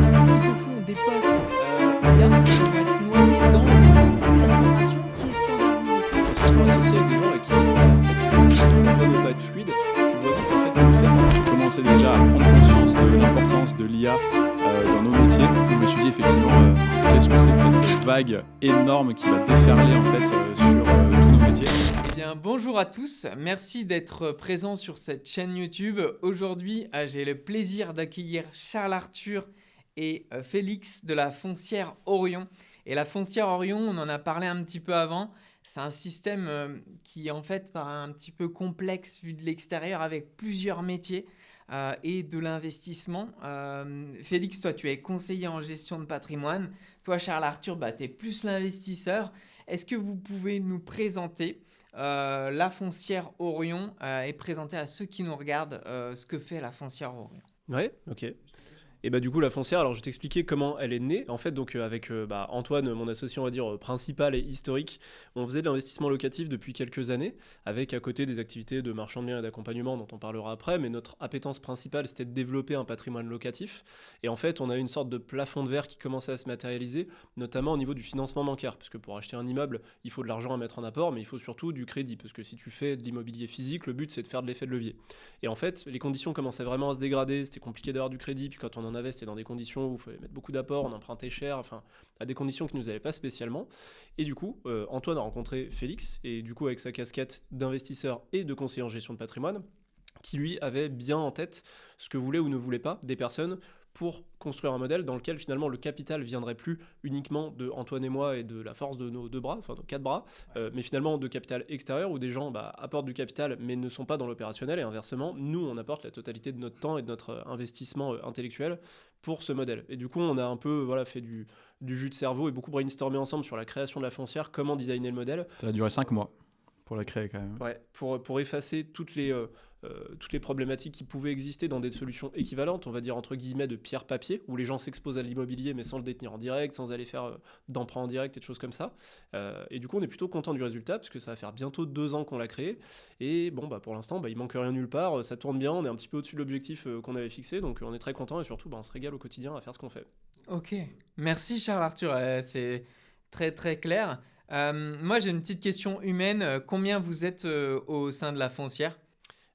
gens qui te font des posts IA qui vont être noyés dans le flux d'informations qui est standardisé. Je suis toujours associé avec des gens avec qui, en fait, ça doit ne pas être fluide. Tu vois vite, en fait, tu le fais pas. Commencer déjà à prendre conscience de l'importance de l'IA dans nos métiers. Je me suis dit effectivement, qu'est-ce que c'est que cette vague énorme qui va déferler en fait sur tous nos métiers. Bien, bonjour à tous, merci d'être présents sur cette chaîne YouTube. Aujourd'hui, j'ai le plaisir d'accueillir Charles Arthur et Félix de la Foncière Orion. Et la Foncière Orion, on en a parlé un petit peu avant, c'est un système qui en fait paraît un petit peu complexe vu de l'extérieur avec plusieurs métiers et de l'investissement. Félix, toi tu es conseiller en gestion de patrimoine, toi Charles Arthur, tu es plus l'investisseur. Est-ce que vous pouvez nous présenter la Foncière Orion et présenter à ceux qui nous regardent ce que fait la Foncière Orion? Ouais, ok. Et bah du coup la foncière, alors je vais t'expliquer comment elle est née. En fait donc avec Antoine, mon associé on va dire principal et historique, on faisait de l'investissement locatif depuis quelques années, avec à côté des activités de marchand de biens et d'accompagnement dont on parlera après, mais notre appétence principale c'était de développer un patrimoine locatif. Et en fait on a eu une sorte de plafond de verre qui commençait à se matérialiser, notamment au niveau du financement bancaire, parce que pour acheter un immeuble, il faut de l'argent à mettre en apport, mais il faut surtout du crédit, parce que si tu fais de l'immobilier physique, le but c'est de faire de l'effet de levier. Et en fait les conditions commençaient vraiment à se dégrader, c'était compliqué d'avoir du crédit, puis quand on en avait, c'était dans des conditions où il fallait mettre beaucoup d'apports, on empruntait cher, enfin, à des conditions qui ne nous allaient pas spécialement. Et du coup, Antoine a rencontré Félix, et du coup, avec sa casquette d'investisseur et de conseiller en gestion de patrimoine, qui lui avait bien en tête ce que voulaient ou ne voulaient pas des personnes pour construire un modèle dans lequel finalement le capital viendrait plus uniquement de Antoine et moi et de la force de nos deux bras, enfin nos quatre bras, mais finalement de capital extérieur où des gens apportent du capital mais ne sont pas dans l'opérationnel, et inversement, nous on apporte la totalité de notre temps et de notre investissement intellectuel pour ce modèle. Et du coup on a un peu fait du jus de cerveau et beaucoup brainstormé ensemble sur la création de la foncière, comment designer le modèle. Ça a duré 5 mois pour la créer quand même. Ouais, pour effacer toutes les problématiques qui pouvaient exister dans des solutions équivalentes, on va dire entre guillemets de pierre-papier, où les gens s'exposent à l'immobilier mais sans le détenir en direct, sans aller faire d'emprunt en direct et de choses comme ça. Et du coup, on est plutôt content du résultat, parce que ça va faire bientôt 2 ans qu'on l'a créé. Et bon, pour l'instant, il manque rien nulle part, ça tourne bien, on est un petit peu au-dessus de l'objectif qu'on avait fixé, donc on est très content et surtout, on se régale au quotidien à faire ce qu'on fait. Ok, merci Charles Arthur, c'est très très clair. Moi j'ai une petite question humaine, combien vous êtes au sein de la Foncière?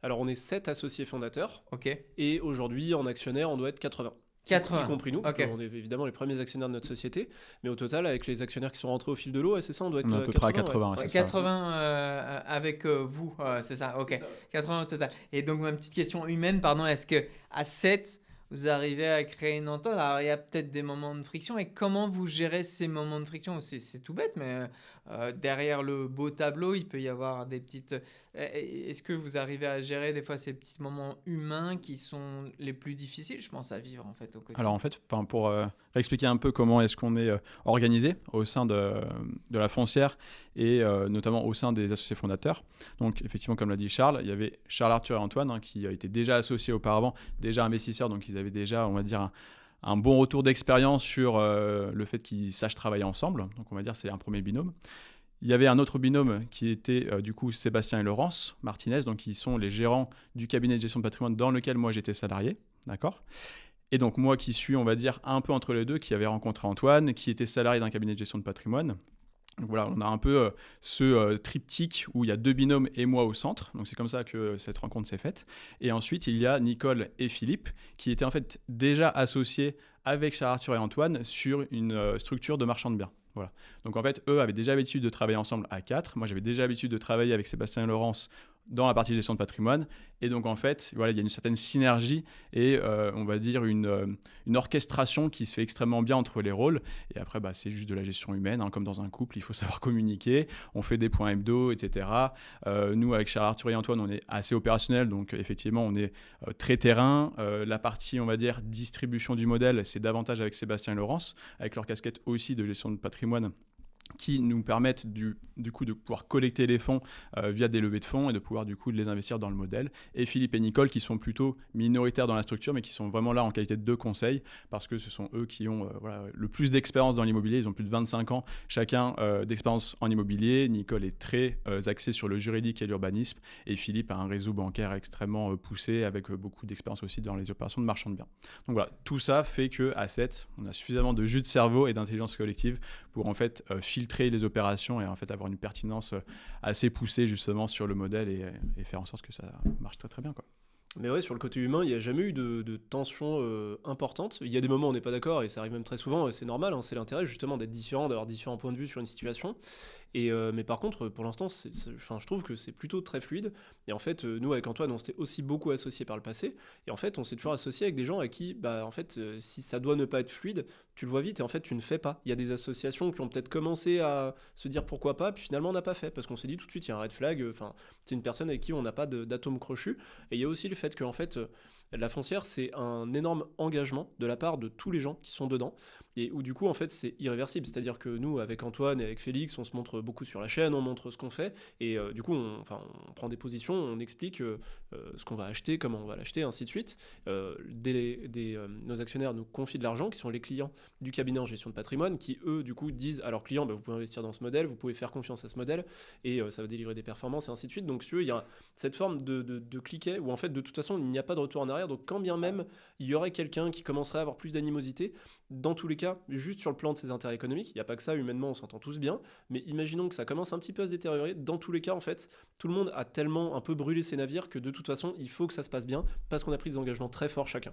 Alors, on est 7 associés fondateurs, Ok. et aujourd'hui, en actionnaire, on doit être 80. 80. Y compris nous, Ok. on est évidemment les premiers actionnaires de notre société, mais au total, avec les actionnaires qui sont rentrés au fil de l'eau, c'est ça, on doit être On est à peu près à 80, ouais. c'est Ouais, ça. 80 avec vous, c'est ça, ok. C'est ça. 80 au total. Et donc ma petite question humaine, pardon, est-ce que à 7, vous arrivez à créer une entente? Alors il y a peut-être des moments de friction, et comment vous gérez ces moments de friction? C'est tout bête, mais derrière le beau tableau, il peut y avoir des petites... Est-ce que vous arrivez à gérer des fois ces petits moments humains qui sont les plus difficiles, je pense, à vivre en fait au quotidien? Alors en fait, pour expliquer un peu comment est-ce qu'on est organisé au sein de la foncière et notamment au sein des associés fondateurs. Donc effectivement, comme l'a dit Charles, il y avait Charles Arthur et Antoine qui étaient déjà associés auparavant, déjà investisseurs, donc ils avaient déjà, on va dire, un bon retour d'expérience sur le fait qu'ils sachent travailler ensemble. Donc on va dire c'est un premier binôme. Il y avait un autre binôme qui était du coup Sébastien et Laurence Martinez, donc qui sont les gérants du cabinet de gestion de patrimoine dans lequel moi j'étais salarié, d'accord ? Et donc moi qui suis, on va dire, un peu entre les deux, qui avait rencontré Antoine, qui était salarié d'un cabinet de gestion de patrimoine. Donc voilà, on a un peu ce triptyque où il y a 2 binômes et moi au centre. Donc c'est comme ça que cette rencontre s'est faite. Et ensuite, il y a Nicole et Philippe qui étaient en fait déjà associés avec Charles Arthur et Antoine sur une structure de marchand de biens. Voilà. Donc en fait, eux avaient déjà l'habitude de travailler ensemble à 4. Moi, j'avais déjà l'habitude de travailler avec Sébastien et Laurence dans la partie gestion de patrimoine. Et donc en fait, voilà, il y a une certaine synergie et on va dire une orchestration qui se fait extrêmement bien entre les rôles. Et après, c'est juste de la gestion humaine, hein, comme dans un couple, il faut savoir communiquer. On fait des points hebdo, etc. Nous, avec Charles Arthur et Antoine, on est assez opérationnel, donc effectivement, on est très terrain. La partie, on va dire, distribution du modèle, c'est davantage avec Sébastien et Laurence, avec leur casquette aussi de gestion de patrimoine qui nous permettent du coup de pouvoir collecter les fonds via des levées de fonds et de pouvoir du coup de les investir dans le modèle. Et Philippe et Nicole qui sont plutôt minoritaires dans la structure mais qui sont vraiment là en qualité de conseils parce que ce sont eux qui ont le plus d'expérience dans l'immobilier. Ils ont plus de 25 ans chacun d'expérience en immobilier. Nicole est très axée sur le juridique et l'urbanisme et Philippe a un réseau bancaire extrêmement poussé avec beaucoup d'expérience aussi dans les opérations de marchand de biens. Donc voilà, tout ça fait qu'à 7, on a suffisamment de jus de cerveau et d'intelligence collective pour en fait filtrer les opérations et en fait avoir une pertinence assez poussée justement sur le modèle et faire en sorte que ça marche très très bien, quoi. Mais ouais, sur le côté humain, il n'y a jamais eu de tension importante. Il y a des moments où on n'est pas d'accord, et ça arrive même très souvent, et c'est normal, hein, c'est l'intérêt justement d'être différent, d'avoir différents points de vue sur une situation. Mais par contre, pour l'instant, je trouve que c'est plutôt très fluide. Et en fait, nous, avec Antoine, on s'était aussi beaucoup associés par le passé. Et en fait, on s'est toujours associé avec des gens à qui, en fait, si ça doit ne pas être fluide, tu le vois vite et en fait, tu ne fais pas. Il y a des associations qui ont peut-être commencé à se dire pourquoi pas, puis finalement, on n'a pas fait. Parce qu'on s'est dit tout de suite, il y a un red flag. Enfin, c'est une personne avec qui on n'a pas d'atome crochu. Et il y a aussi le fait qu'en fait, la foncière, c'est un énorme engagement de la part de tous les gens qui sont dedans. Et où du coup, en fait, c'est irréversible. C'est-à-dire que nous, avec Antoine et avec Félix, on se montre beaucoup sur la chaîne, on montre ce qu'on fait. Et du coup, on prend des positions, on explique ce qu'on va acheter, comment on va l'acheter, ainsi de suite. Nos actionnaires nous confient de l'argent, qui sont les clients du cabinet en gestion de patrimoine, qui eux, du coup, disent à leurs clients, vous pouvez investir dans ce modèle, vous pouvez faire confiance à ce modèle, et ça va délivrer des performances, et ainsi de suite. Donc, si il y a cette forme de cliquet, où en fait, de toute façon, il n'y a pas de retour en arrière. Donc, quand bien même il y aurait quelqu'un qui commencerait à avoir plus d'animosité, dans tous les cas, juste sur le plan de ses intérêts économiques, il n'y a pas que ça, humainement, on s'entend tous bien, mais imaginons que ça commence un petit peu à se détériorer, dans tous les cas, en fait, tout le monde a tellement un peu brûlé ses navires que de toute façon, il faut que ça se passe bien, parce qu'on a pris des engagements très forts chacun.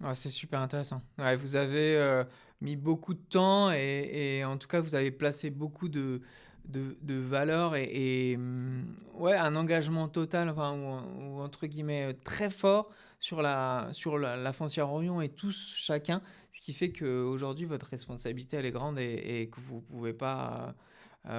Ah, c'est super intéressant. Ouais, vous avez mis beaucoup de temps et en tout cas, vous avez placé beaucoup de valeurs ouais, un engagement total, enfin, ou entre guillemets très fort sur la foncière Orion et tous chacun, ce qui fait qu'aujourd'hui, votre responsabilité, elle est grande et que vous ne pouvez pas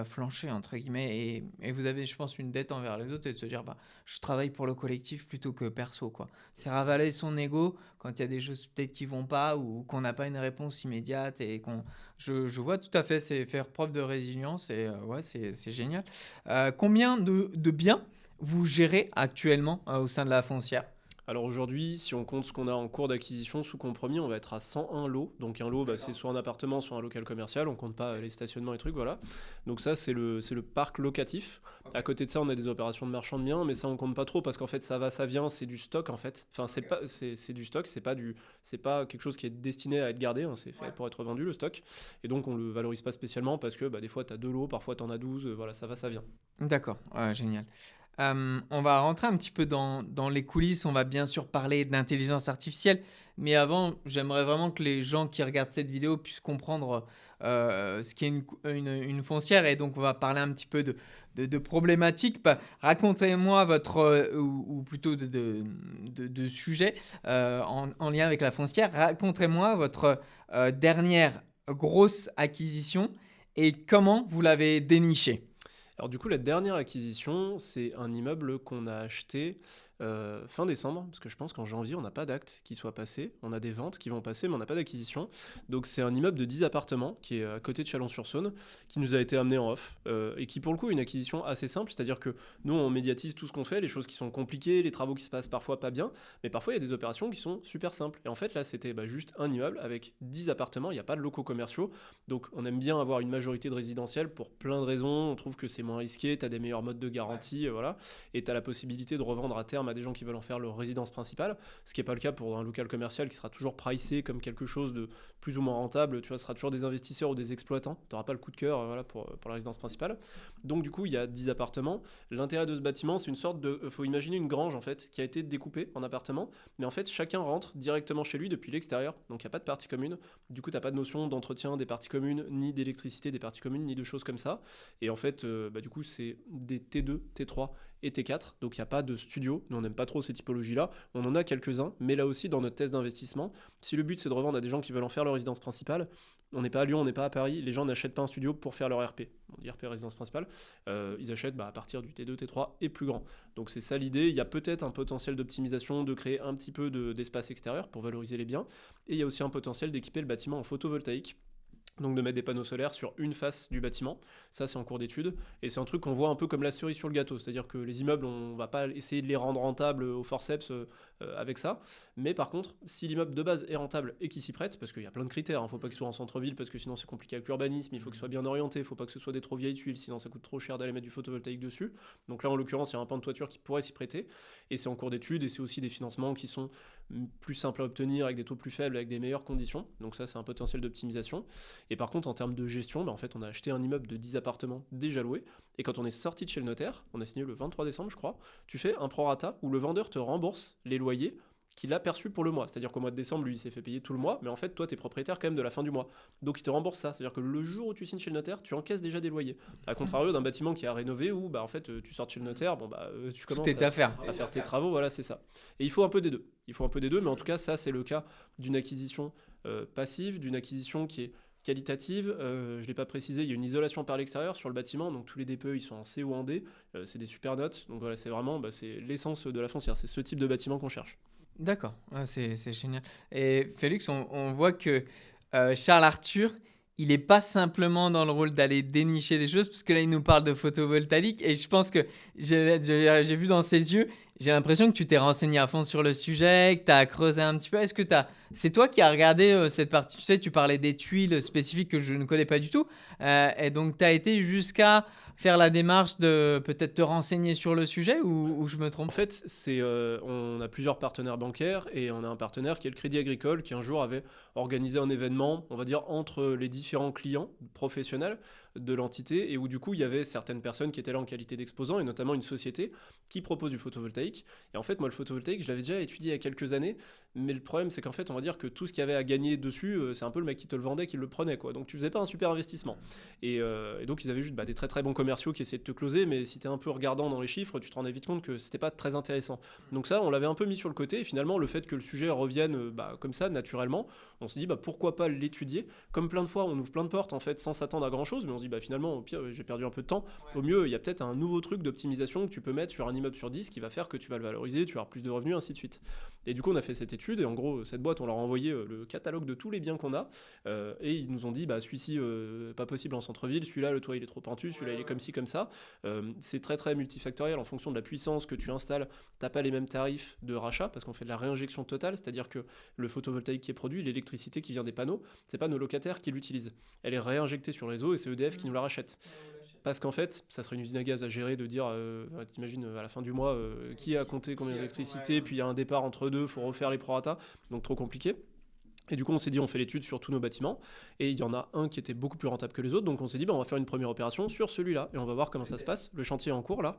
flancher, entre guillemets. Et vous avez, je pense, une dette envers les autres et de se dire, je travaille pour le collectif plutôt que perso, quoi. C'est ravaler son ego quand il y a des choses peut-être qui vont pas ou qu'on n'a pas une réponse immédiate et je vois tout à fait, c'est faire preuve de résilience et ouais, c'est génial. Combien de biens vous gérez actuellement au sein de la foncière? Alors aujourd'hui, si on compte ce qu'on a en cours d'acquisition sous compromis, on va être à 101 lots. Donc un lot, c'est soit un appartement, soit un local commercial. On compte pas les stationnements et trucs, voilà. Donc ça, c'est le parc locatif. À côté de ça, on a des opérations de marchand de biens, mais ça, on compte pas trop parce qu'en fait, ça va, ça vient, c'est du stock en fait. Enfin, c'est du stock, c'est pas quelque chose qui est destiné à être gardé, hein, c'est fait pour être vendu le stock. Et donc, on le valorise pas spécialement parce que des fois, tu as 2 lots, parfois, tu en as 12, voilà, ça va, ça vient. D'accord, ouais, génial. On va rentrer un petit peu dans les coulisses. On va bien sûr parler d'intelligence artificielle. Mais avant, j'aimerais vraiment que les gens qui regardent cette vidéo puissent comprendre ce qu'est une foncière. Et donc, on va parler un petit peu de problématiques. Racontez-moi votre, ou plutôt de sujets en lien avec la foncière. Racontez-moi votre dernière grosse acquisition et comment vous l'avez dénichée. Alors du coup, la dernière acquisition, c'est un immeuble qu'on a acheté fin décembre, parce que je pense qu'en janvier, on n'a pas d'acte qui soit passé. On a des ventes qui vont passer, mais on n'a pas d'acquisition. Donc c'est un immeuble de 10 appartements qui est à côté de Chalon-sur-Saône, qui nous a été amené en off, et qui pour le coup est une acquisition assez simple, c'est-à-dire que nous, on médiatise tout ce qu'on fait, les choses qui sont compliquées, les travaux qui se passent parfois pas bien, mais parfois il y a des opérations qui sont super simples. Et en fait, là, c'était juste un immeuble avec 10 appartements, il n'y a pas de locaux commerciaux, donc on aime bien avoir une majorité de résidentiels pour plein de raisons. On trouve que c'est moins risqué, tu as des meilleurs modes de garantie, voilà, et tu as la possibilité de revendre à terme à des gens qui veulent en faire leur résidence principale, ce qui n'est pas le cas pour un local commercial qui sera toujours pricé comme quelque chose de plus ou moins rentable, tu vois, ce sera toujours des investisseurs ou des exploitants, tu n'auras pas le coup de cœur voilà, pour la résidence principale. Donc du coup, il y a 10 appartements. L'intérêt de ce bâtiment, c'est une sorte de... faut imaginer une grange en fait, qui a été découpée en appartements, mais en fait, chacun rentre directement chez lui depuis l'extérieur, donc il n'y a pas de partie commune. Du coup, tu n'as pas de notion d'entretien des parties communes, ni d'électricité des parties communes, ni de choses comme ça. Et en fait, du coup, c'est des T2, T3 et T4, donc il n'y a pas de studio. Nous on n'aime pas trop ces typologies-là, on en a quelques-uns, mais là aussi dans notre test d'investissement, si le but c'est de revendre à des gens qui veulent en faire leur résidence principale, on n'est pas à Lyon, on n'est pas à Paris, les gens n'achètent pas un studio pour faire leur RP, on dit RP résidence principale, ils achètent à partir du T2, T3 et plus grand. Donc c'est ça l'idée, il y a peut-être un potentiel d'optimisation, de créer un petit peu d'espace extérieur pour valoriser les biens, et il y a aussi un potentiel d'équiper le bâtiment en photovoltaïque. Donc de mettre des panneaux solaires sur une face du bâtiment, ça c'est en cours d'étude, et c'est un truc qu'on voit un peu comme la cerise sur le gâteau, c'est-à-dire que les immeubles, on va pas essayer de les rendre rentables au forceps avec ça, mais par contre, si l'immeuble de base est rentable et qu'il s'y prête, parce qu'il y a plein de critères, il faut pas qu'il soit en centre-ville, parce que sinon c'est compliqué avec l'urbanisme, il faut qu'il soit bien orienté, il faut pas que ce soit des trop vieilles tuiles, sinon ça coûte trop cher d'aller mettre du photovoltaïque dessus, donc là en l'occurrence il y a un pan de toiture qui pourrait s'y prêter, et c'est en cours d'étude, et c'est aussi des financements qui sont plus simples à obtenir, avec des taux plus faibles, avec des meilleures conditions, donc ça c'est un potentiel d'optimisation. Et par contre, en termes de gestion, en fait, on a acheté un immeuble de 10 appartements déjà loués. Et quand on est sorti de chez le notaire, on a signé le 23 décembre, je crois, tu fais un prorata où le vendeur te rembourse les loyers qu'il a perçus pour le mois. C'est-à-dire qu'au mois de décembre, lui, il s'est fait payer tout le mois, mais en fait, toi, tu es propriétaire quand même de la fin du mois. Donc, il te rembourse ça. C'est-à-dire que le jour où tu signes chez le notaire, tu encaisses déjà des loyers. À contrario d'un bâtiment qui a rénové où, en fait, tu sors de chez le notaire, tu commences à faire. à faire tes travaux, voilà, c'est ça. Et il faut un peu des deux. Mais en tout cas, ça, c'est le cas d'une acquisition passive, d'une acquisition qui est qualitative, je ne l'ai pas précisé, il y a une isolation par l'extérieur sur le bâtiment, donc tous les DPE ils sont en C ou en D, c'est des super notes, donc voilà, c'est vraiment c'est l'essence de la foncière, c'est ce type de bâtiment qu'on cherche. D'accord, c'est génial. Et Félix, on voit que Charles Arthur, il n'est pas simplement dans le rôle d'aller dénicher des choses, parce que là, il nous parle de photovoltaïque, et je pense que j'ai vu dans ses yeux, j'ai l'impression que tu t'es renseigné à fond sur le sujet, que tu as creusé un petit peu. Est-ce que c'est toi qui as regardé cette partie? Tu sais, tu parlais des tuiles spécifiques que je ne connais pas du tout, et donc tu as été jusqu'à faire la démarche de peut-être te renseigner sur le sujet, ou je me trompe? En fait, on a plusieurs partenaires bancaires et on a un partenaire qui est le Crédit Agricole qui un jour avait organisé un événement, on va dire, entre les différents clients professionnels de l'entité et où du coup il y avait certaines personnes qui étaient là en qualité d'exposants et notamment une société qui propose du photovoltaïque. Et en fait, moi, le photovoltaïque, je l'avais déjà étudié il y a quelques années, mais le problème c'est qu'en fait, on va dire que tout ce qu'il y avait à gagner dessus, c'est un peu le mec qui te le vendait qui le prenait, quoi. Donc tu faisais pas un super investissement. Et donc ils avaient juste des très très bons commerciaux qui essayaient de te closer, mais si t'es un peu regardant dans les chiffres, tu te rendais vite compte que c'était pas très intéressant. Donc ça, on l'avait un peu mis sur le côté, et finalement, le fait que le sujet revienne comme ça, naturellement, on se dit pourquoi pas l'étudier. Comme plein de fois, on ouvre plein de portes en fait sans s'attendre à grand chose, mais on se dit finalement, au pire, j'ai perdu un peu de temps. Au mieux, il y a peut-être un nouveau truc d'optimisation que tu peux mettre sur un immeuble sur 10 qui va faire que tu vas le valoriser, tu vas avoir plus de revenus, ainsi de suite. Et du coup, on a fait cette étude, et en gros, cette boîte, on leur a envoyé le catalogue de tous les biens qu'on a, et ils nous ont dit celui-ci, pas possible en centre-ville, celui-là, le toit il est trop pentu, celui-là il est comme ci, comme ça. C'est très très multifactoriel en fonction de la puissance que tu installes. T'as pas les mêmes tarifs de rachat parce qu'on fait de la réinjection totale, c'est-à-dire que le photovoltaïque qui est produit, l'électricité qui vient des panneaux, c'est pas nos locataires qui l'utilisent. Elle est réinjectée sur le réseau et c'est EDF qui nous la rachète. Parce qu'en fait, ça serait une usine à gaz à gérer de dire, t'imagines à la fin du mois, qui a compté combien d'électricité, puis il y a un départ entre deux, faut refaire les prorata, donc trop compliqué. Et du coup, on s'est dit, on fait l'étude sur tous nos bâtiments, et il y en a un qui était beaucoup plus rentable que les autres, donc on s'est dit, on va faire une première opération sur celui-là, et on va voir comment ça se passe. Le chantier est en cours là,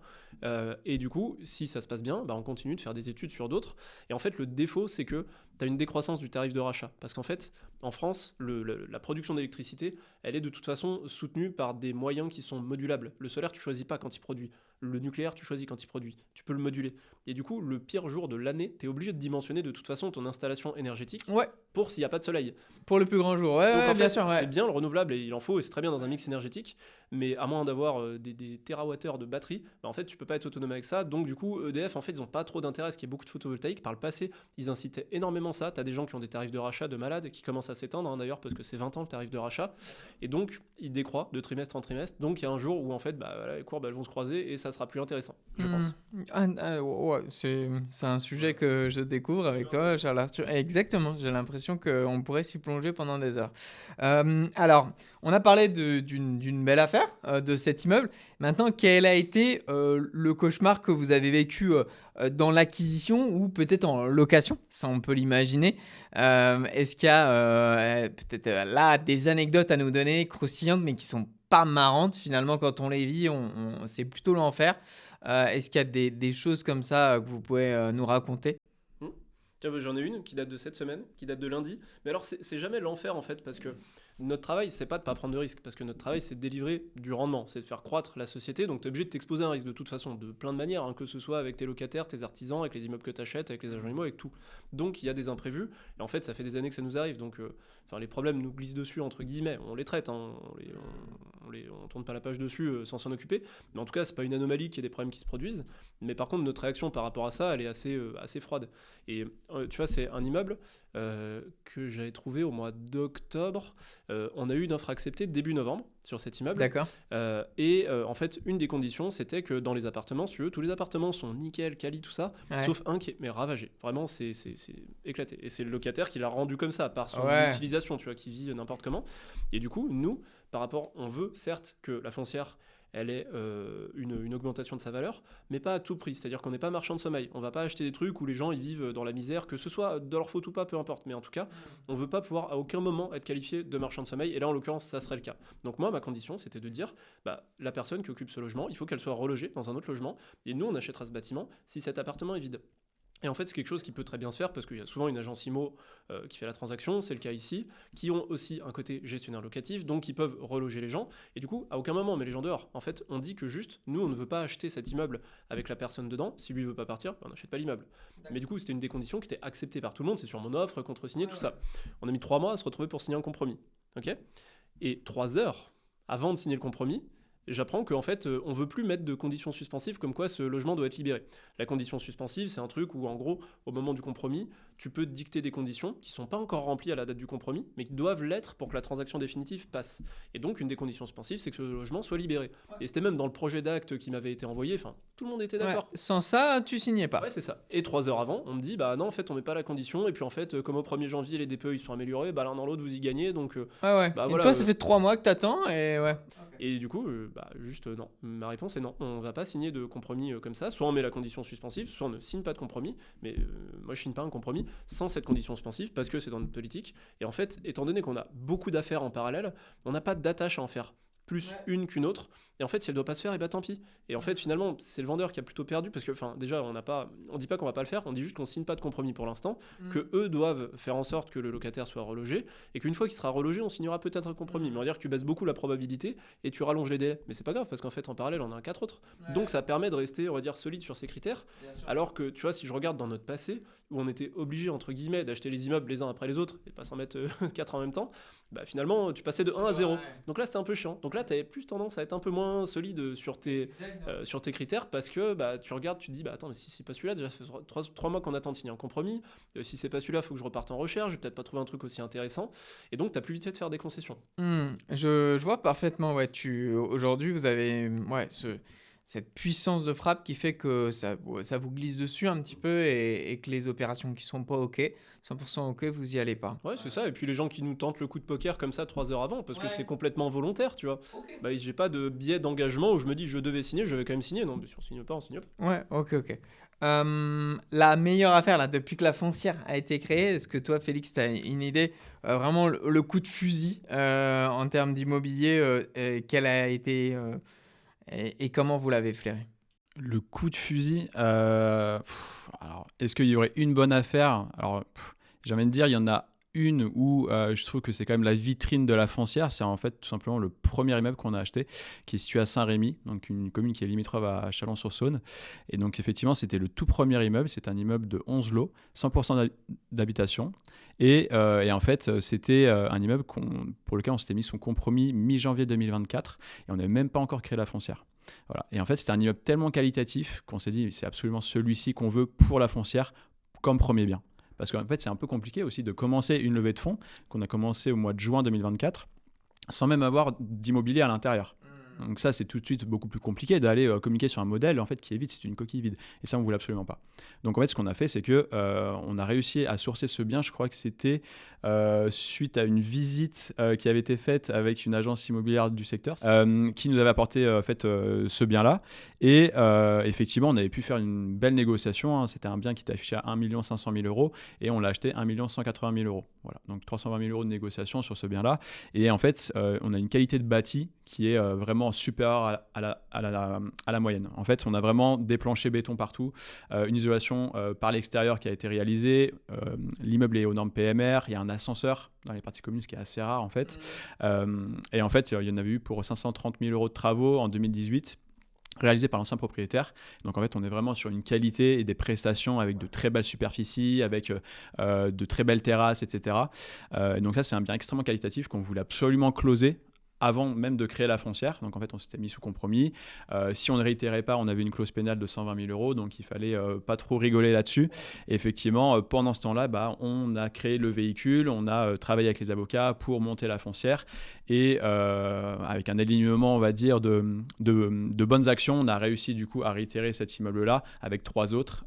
et du coup, si ça se passe bien, on continue de faire des études sur d'autres. Et en fait, le défaut, c'est que tu as une décroissance du tarif de rachat, parce qu'en fait, en France, la production d'électricité, elle est de toute façon soutenue par des moyens qui sont modulables. Le solaire, tu choisis pas quand il produit. Le nucléaire, tu choisis quand il produit. Tu peux le moduler. Et du coup, le pire jour de l'année, tu es obligé de dimensionner de toute façon ton installation énergétique pour s'il n'y a pas de soleil. Pour le plus grand jour, Donc, bien sûr. C'est bien le renouvelable et il en faut, et c'est très bien dans un mix énergétique. Mais à moins d'avoir des térawattheures de batterie, en fait, tu peux pas être autonome avec ça. Donc, du coup, EDF, en fait, ils n'ont pas trop d'intérêt à ce qu'il y ait beaucoup de photovoltaïque. Par le passé, ils incitaient énormément ça. Tu as des gens qui ont des tarifs de rachat de malades qui commencent à s'éteindre, d'ailleurs, parce que c'est 20 ans le tarif de rachat. Et donc, ils décroît de trimestre en trimestre. Donc, il y a un jour où, en fait, les courbes elles vont se croiser et ça sera plus intéressant, je pense. C'est un sujet que je découvre avec toi, Charles Arthur. Exactement, j'ai l'impression qu'on pourrait s'y plonger pendant des heures. Alors, on a parlé d'une belle affaire, de cet immeuble. Maintenant, quel a été le cauchemar que vous avez vécu dans l'acquisition ou peut-être en location? Ça, on peut l'imaginer. Est-ce qu'il y a peut-être là des anecdotes à nous donner, croustillantes, mais qui sont pas marrantes finalement quand on les vit, c'est plutôt l'enfer. Est-ce qu'il y a des choses comme ça que vous pouvez nous raconter? Tiens, j'en ai une qui date de cette semaine, qui date de lundi. Mais alors, c'est jamais l'enfer en fait, parce que notre travail, c'est pas de pas prendre de risques, parce que notre travail, c'est de délivrer du rendement, c'est de faire croître la société. Donc, tu es obligé de t'exposer à un risque de toute façon, de plein de manières, que ce soit avec tes locataires, tes artisans, avec les immeubles que tu achètes, avec les agents immo, avec tout. Donc, il y a des imprévus. Et en fait, ça fait des années que ça nous arrive. Donc, les problèmes nous glissent dessus, entre guillemets. On les traite, on tourne pas la page dessus sans s'en occuper. Mais en tout cas, c'est pas une anomalie qu'il y ait des problèmes qui se produisent. Mais par contre, notre réaction par rapport à ça, elle est assez froide. Et tu vois, c'est un immeuble que j'avais trouvé au mois d'octobre. On a eu une offre acceptée début novembre sur cet immeuble. D'accord. En fait, une des conditions, c'était que dans les appartements, si tu veux, tous les appartements sont nickel, quali, tout ça, Ouais. sauf un qui est mais ravagé. Vraiment, c'est éclaté. Et c'est le locataire qui l'a rendu comme ça, par son Ouais. utilisation, tu vois, qui vit n'importe comment. Et du coup, nous, par rapport, on veut certes que la foncière elle ait une augmentation de sa valeur, mais pas à tout prix. C'est-à-dire qu'on n'est pas marchand de sommeil. On va pas acheter des trucs où les gens ils vivent dans la misère, que ce soit de leur faute ou pas, peu importe. Mais en tout cas, on veut pas pouvoir à aucun moment être qualifié de marchand de sommeil. Et là, en l'occurrence, ça serait le cas. Donc moi, ma condition, c'était de dire, la personne qui occupe ce logement, il faut qu'elle soit relogée dans un autre logement. Et nous, on achètera ce bâtiment si cet appartement est vide. Et en fait, c'est quelque chose qui peut très bien se faire parce qu'il y a souvent une agence IMO qui fait la transaction, c'est le cas ici, qui ont aussi un côté gestionnaire locatif, donc ils peuvent reloger les gens. Et du coup, à aucun moment on met les gens dehors. En fait, on dit que juste, nous, on ne veut pas acheter cet immeuble avec la personne dedans. Si lui veut pas partir, on n'achète pas l'immeuble. Mais du coup, c'était une des conditions qui était acceptée par tout le monde. C'est sur mon offre, contre-signé, tout ça. On a mis 3 mois à se retrouver pour signer un compromis. Ok ? Et 3 heures avant de signer le compromis, j'apprends qu'en fait, on veut plus mettre de conditions suspensives comme quoi ce logement doit être libéré. La condition suspensive, c'est un truc où, en gros, au moment du compromis, tu peux dicter des conditions qui ne sont pas encore remplies à la date du compromis, mais qui doivent l'être pour que la transaction définitive passe. Et donc, une des conditions suspensives, c'est que le logement soit libéré. Et c'était même dans le projet d'acte qui m'avait été envoyé, enfin, tout le monde était d'accord. Ouais. Sans ça, tu signais pas. Ouais, c'est ça. Et 3 heures avant, on me dit, non, en fait, on met pas la condition. Et puis, en fait, comme au 1er janvier, les DPE, ils sont améliorés, l'un dans l'autre, vous y gagnez. Donc, Ouais. Et voilà, toi, ça fait 3 mois que t'attends et ouais. Et du coup, juste non. Ma réponse est non. On va pas signer de compromis comme ça. Soit on met la condition suspensive, soit on ne signe pas de compromis. Mais moi, je signe pas un compromis sans cette condition suspensive parce que c'est dans notre politique. Et en fait, étant donné qu'on a beaucoup d'affaires en parallèle, on n'a pas d'attache à en faire plus une qu'une autre. Et en fait, si elle doit pas se faire, et tant pis. Et en fait, finalement, c'est le vendeur qui a plutôt perdu parce que, déjà, on dit pas qu'on va pas le faire, on dit juste qu'on signe pas de compromis pour l'instant, que eux doivent faire en sorte que le locataire soit relogé et qu'une fois qu'il sera relogé, on signera peut-être un compromis. Mais on va dire que tu baisses beaucoup la probabilité et tu rallonges les délais. Mais c'est pas grave parce qu'en fait, en parallèle, on a 4 autres. Donc, ça permet de rester, on va dire, solide sur ces critères. Alors que, tu vois, si je regarde dans notre passé, où on était obligé, entre guillemets, d'acheter les immeubles les uns après les autres et pas s'en mettre 4 en même temps, finalement, tu passais de 1 à 0. Donc là, c'était un peu chiant. Donc là, tu avais plus tendance à être un peu moins solide sur tes critères parce que tu regardes, tu te dis, attends, mais si c'est pas celui-là, déjà, ça fait 3 mois qu'on attend de signer un compromis. Si c'est pas celui-là, il faut que je reparte en recherche. Je vais peut-être pas trouver un truc aussi intéressant. Et donc, tu as plus vite fait de faire des concessions. Je vois parfaitement. Ouais, aujourd'hui, vous avez cette puissance de frappe qui fait que ça vous glisse dessus un petit peu et que les opérations qui sont pas OK, 100% OK, vous y allez pas. Ouais, c'est ça. Et puis les gens qui nous tentent le coup de poker comme ça 3 heures avant, parce que c'est complètement volontaire, tu vois. J'ai pas de biais d'engagement où je me dis je devais signer, je vais quand même signer. Non, mais si on signe pas, on signe pas. Ouais, OK. La meilleure affaire, là, depuis que la foncière a été créée, est-ce que toi, Félix, tu as une idée, vraiment le coup de fusil en termes d'immobilier, quel a été et comment vous l'avez flairé? Le coup de fusil, alors, est-ce qu'il y aurait une bonne affaire? Alors, j'ai envie de dire, il y en a une où je trouve que c'est quand même la vitrine de la foncière. C'est en fait tout simplement le premier immeuble qu'on a acheté, qui est situé à Saint-Rémy, donc une commune qui est limitrophe à Chalon-sur-Saône. Et donc effectivement, c'était le tout premier immeuble. C'est un immeuble de 11 lots, 100% d'habitation. Et en fait, c'était un immeuble pour lequel on s'était mis son compromis mi-janvier 2024 et on n'avait même pas encore créé la foncière. Voilà. Et en fait, c'était un immeuble tellement qualitatif qu'on s'est dit c'est absolument celui-ci qu'on veut pour la foncière comme premier bien. Parce qu'en fait, c'est un peu compliqué aussi de commencer une levée de fonds qu'on a commencé au mois de juin 2024 sans même avoir d'immobilier à l'intérieur. Donc ça, c'est tout de suite beaucoup plus compliqué d'aller communiquer sur un modèle en fait, qui est vide, c'est une coquille vide. Et ça, on ne voulait absolument pas. Donc en fait, ce qu'on a fait, c'est qu'on a réussi à sourcer ce bien, je crois que c'était suite à une visite qui avait été faite avec une agence immobilière du secteur qui nous avait apporté ce bien-là. Et effectivement, on avait pu faire une belle négociation. C'était un bien qui était affiché à 1 500 000 euros et on l'a acheté 1 180 000 euros. Voilà. Donc 320 000 euros de négociation sur ce bien-là. Et en fait, on a une qualité de bâti qui est vraiment supérieure à la moyenne. En fait, on a vraiment des planchers béton partout, une isolation par l'extérieur qui a été réalisée. L'immeuble est aux normes PMR. Il y a un ascenseur dans les parties communes, ce qui est assez rare en fait. Et en fait, il y en avait eu pour 530 000 euros de travaux en 2018. Réalisé par l'ancien propriétaire. Donc en fait, on est vraiment sur une qualité et des prestations avec de très belles superficies, avec de très belles terrasses, etc. Donc ça, c'est un bien extrêmement qualitatif qu'on voulait absolument closer avant même de créer la foncière. Donc en fait, on s'était mis sous compromis. Si on ne réitérait pas, on avait une clause pénale de 120 000 euros, donc il fallait pas trop rigoler là-dessus. Et effectivement, pendant ce temps-là, on a créé le véhicule, on a travaillé avec les avocats pour monter la foncière. Et avec un alignement, on va dire, de bonnes actions, on a réussi du coup à réitérer cet immeuble-là avec 3 autres,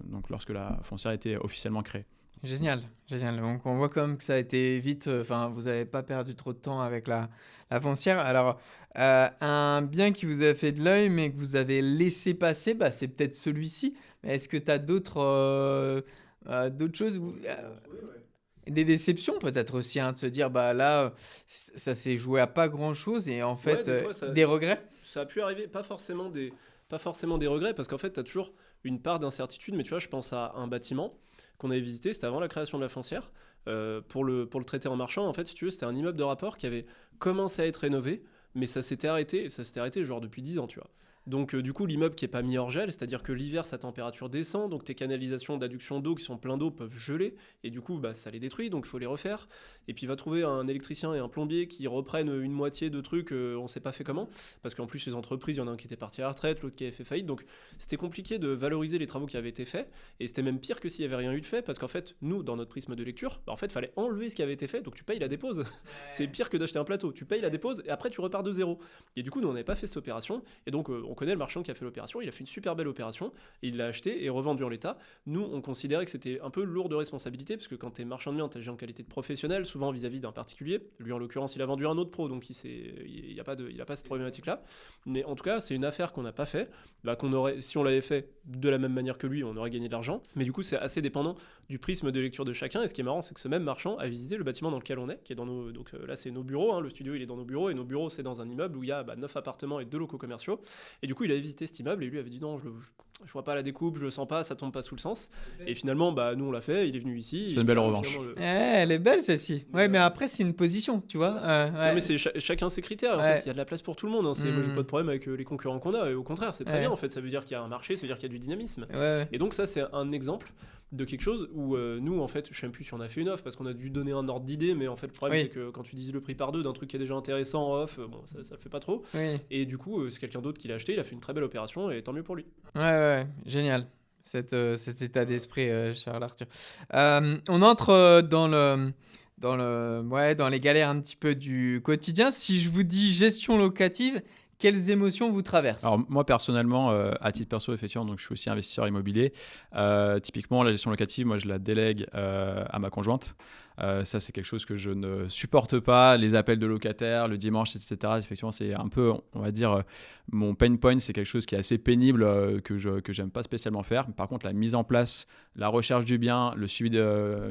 donc lorsque la foncière a été officiellement créée. Génial, génial. Donc on voit quand même que ça a été vite, enfin vous n'avez pas perdu trop de temps avec la foncière. Alors, un bien qui vous a fait de l'œil, mais que vous avez laissé passer, c'est peut-être celui-ci. Mais est-ce que tu as d'autres choses des déceptions peut-être aussi, hein, de se dire, là, ça s'est joué à pas grand-chose et en fait, des fois, des regrets? ça a pu arriver, pas forcément des regrets, parce qu'en fait, tu as toujours une part d'incertitude, mais tu vois, je pense à un bâtiment qu'on avait visité, c'était avant la création de la foncière, pour le traiter en marchand, en fait, si tu veux, c'était un immeuble de rapport qui avait commencé à être rénové, mais ça s'était arrêté genre depuis 10 ans, tu vois. Donc du coup, l'immeuble qui est pas mis hors gel, c'est-à-dire que l'hiver, sa température descend, donc tes canalisations d'adduction d'eau qui sont pleines d'eau peuvent geler, et du coup, ça les détruit, donc il faut les refaire. Et puis va trouver un électricien et un plombier qui reprennent une moitié de trucs, on sait pas fait comment, parce qu'en plus les entreprises, il y en a un qui était parti à la retraite, l'autre qui avait fait faillite, donc c'était compliqué de valoriser les travaux qui avaient été faits, et c'était même pire que s'il y avait rien eu de fait, parce qu'en fait, nous, dans notre prisme de lecture, en fait, fallait enlever ce qui avait été fait, donc tu payes la dépose. C'est pire que d'acheter un plateau, tu payes la dépose, et après tu repars de zéro. Et du coup, nous, on n'avait pas fait cette opération, et donc on connaît le marchand qui a fait l'opération, il a fait une super belle opération, et il l'a acheté et revendu en l'état. Nous, on considérait que c'était un peu lourd de responsabilité, parce que quand tu es marchand de biens, tu agis en qualité de professionnel, souvent vis-à-vis d'un particulier. Lui, en l'occurrence, il a vendu à un autre pro, donc il n'a pas cette problématique-là. Mais en tout cas, c'est une affaire qu'on n'a pas fait, si on l'avait fait de la même manière que lui, on aurait gagné de l'argent. Mais du coup, c'est assez dépendant du prisme de lecture de chacun. Et ce qui est marrant, c'est que ce même marchand a visité le bâtiment dans lequel on est, qui est dans nos... Donc là, c'est nos bureaux, hein, le studio, il est dans nos bureaux, et nos bureaux, c'est dans un immeuble où il y a 9 appartements et 2 locaux commerciaux. Et du coup, il avait visité cet immeuble, et lui avait dit non, je vois pas la découpe, je le sens pas, ça tombe pas sous le sens. Et finalement, nous on l'a fait, il est venu ici. C'est une belle revanche. Elle est belle celle-ci. Ouais, mais après c'est une position, tu vois. Non, mais c'est chacun ses critères. En fait, il y a de la place pour tout le monde. Hein. Moi, j'ai pas de problème avec les concurrents qu'on a. Et au contraire, c'est très bien. En fait, ça veut dire qu'il y a un marché, ça veut dire qu'il y a du dynamisme. Et donc ça, c'est un exemple de quelque chose où nous, en fait, je sais même plus si on a fait une offre parce qu'on a dû donner un ordre d'idée, mais en fait, le problème, c'est que quand tu divises le prix par 2 d'un truc qui est déjà intéressant en off, ça le fait pas trop. Et du coup, c'est quelqu'un d'autre qui l'a acheté, il a fait une très belle opération et tant mieux pour lui. Ouais, génial. Cet état d'esprit, Charles Arthur. On entre dans les galères un petit peu du quotidien. Si je vous dis gestion locative, quelles émotions vous traversent? Alors moi personnellement, à titre perso, effectivement, donc je suis aussi investisseur immobilier. Typiquement, la gestion locative, moi je la délègue à ma conjointe. Ça, c'est quelque chose que je ne supporte pas. Les appels de locataires le dimanche, etc. Effectivement, c'est un peu, on va dire, mon pain point. C'est quelque chose qui est assez pénible, que j'aime pas spécialement faire. Par contre, la mise en place, la recherche du bien, le suivi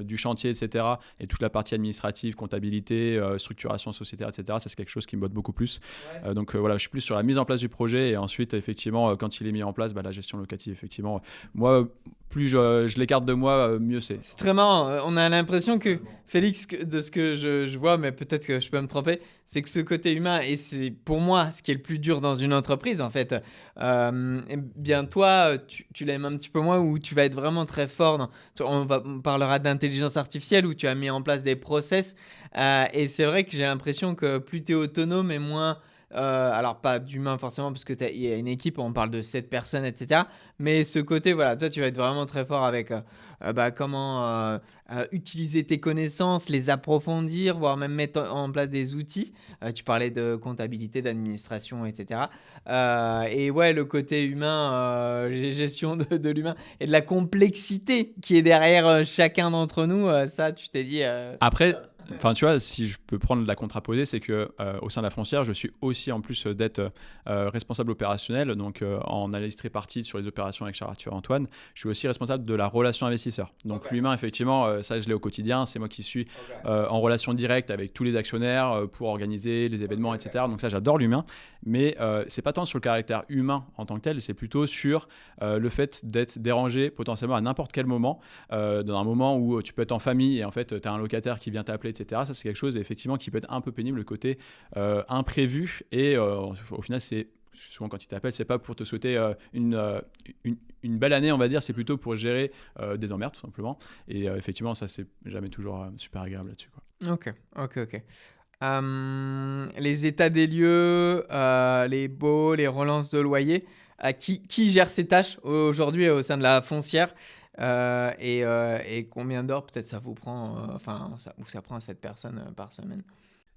du chantier, etc. et toute la partie administrative, comptabilité, structuration sociétaire, etc. Ça, c'est quelque chose qui me botte beaucoup plus. Donc voilà, je suis plus sur la mise en place du projet et ensuite, effectivement, quand il est mis en place, la gestion locative, effectivement, moi, plus je l'écarte de moi, mieux c'est. C'est très marrant. On a l'impression que Félix, de ce que je vois, mais peut-être que je peux me tromper, c'est que ce côté humain, et c'est pour moi ce qui est le plus dur dans une entreprise, en fait, toi, tu l'aimes un petit peu moins, où tu vas être vraiment très fort. On parlera d'intelligence artificielle, où tu as mis en place des process. Et c'est vrai que j'ai l'impression que plus tu es autonome et moins... alors pas d'humain forcément parce que il y a une équipe, on parle de 7 personnes, etc. Mais ce côté, voilà, toi tu vas être vraiment très fort avec comment utiliser tes connaissances, les approfondir, voire même mettre en place des outils. Tu parlais de comptabilité, d'administration, etc. Et ouais, le côté humain, gestion de l'humain et de la complexité qui est derrière chacun d'entre nous, ça tu t'es dit... Après, enfin, tu vois, si je peux prendre la contraposée, c'est que au sein de la foncière, je suis aussi, en plus d'être responsable opérationnel, donc en analyse tripartite sur les opérations avec Charles Arthur et Antoine, je suis aussi responsable de la relation investisseur. Donc l'humain, effectivement, ça je l'ai au quotidien, c'est moi qui suis en relation directe avec tous les actionnaires pour organiser les événements, etc. Donc ça, j'adore l'humain, mais c'est pas tant sur le caractère humain en tant que tel, c'est plutôt sur le fait d'être dérangé potentiellement à n'importe quel moment, dans un moment où tu peux être en famille et en fait tu as un locataire qui vient t'appeler, etc. Ça, c'est quelque chose effectivement qui peut être un peu pénible, le côté imprévu. Et au final, c'est souvent quand ils t'appellent, c'est pas pour te souhaiter une belle année, on va dire, c'est plutôt pour gérer des emmerdes, tout simplement. Et effectivement, ça, c'est jamais toujours super agréable là-dessus, quoi. Ok. Les états des lieux, les baux, les relances de loyer. Qui gère ces tâches aujourd'hui au sein de la foncière et combien d'heures peut-être ça vous prend, ou ça prend à cette personne par semaine?